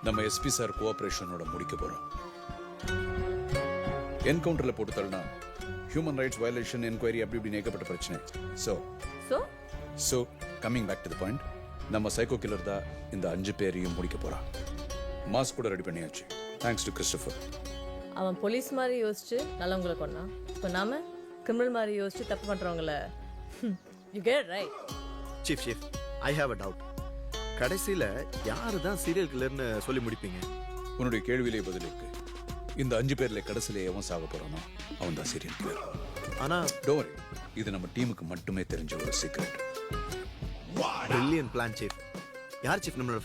S7: நம்ம எஸ்பி சார் கோஆபரேஷனோட முடிக்க போறோம். என்கவுண்டர்ல போட்டு தள்ளனா ஹியூமன் ரைட்ஸ் வயலேஷன் என்கொயரி அப்படி இப்படி ஏகப்பட்ட பிரச்சனை. So coming back to the point, நம்ம சைக்கோ கில்லர் தான் இந்த 5 பேரையும் முடிக்க போறான். மாஸ்க் கூட ரெடி பண்ணியாச்சு, தேங்க்ஸ் டு கிறிஸ்டபர்.
S8: அவன் போலீஸ் மாதிரி யோசிச்சு நல்லவங்களை கொண்டான். இப்போ நாம கிரிமினல் மாதிரி யோசிச்சு தப்பு பண்றவங்கள you get right.
S6: Chief I have a doubt. கடைசியில யாரு தான் சீரியல் கில்லர்னு சொல்லி முடிப்பீங்க?
S7: உன்னுடைய கேள்வியிலே பதில் இருக்கு. இந்த 5 பேர்ல கடைசியில எவன் சாக போறானோ அவன் தான் சீரியல் கில்லர்.
S6: ஆனா
S7: டோன்ட் வரி, இது நம்ம டீமுக்கு மட்டுமே தெரிஞ்ச ஒரு சீக்ரெட்.
S6: Brilliant plan chief. யார் சீஃப் நம்மளோட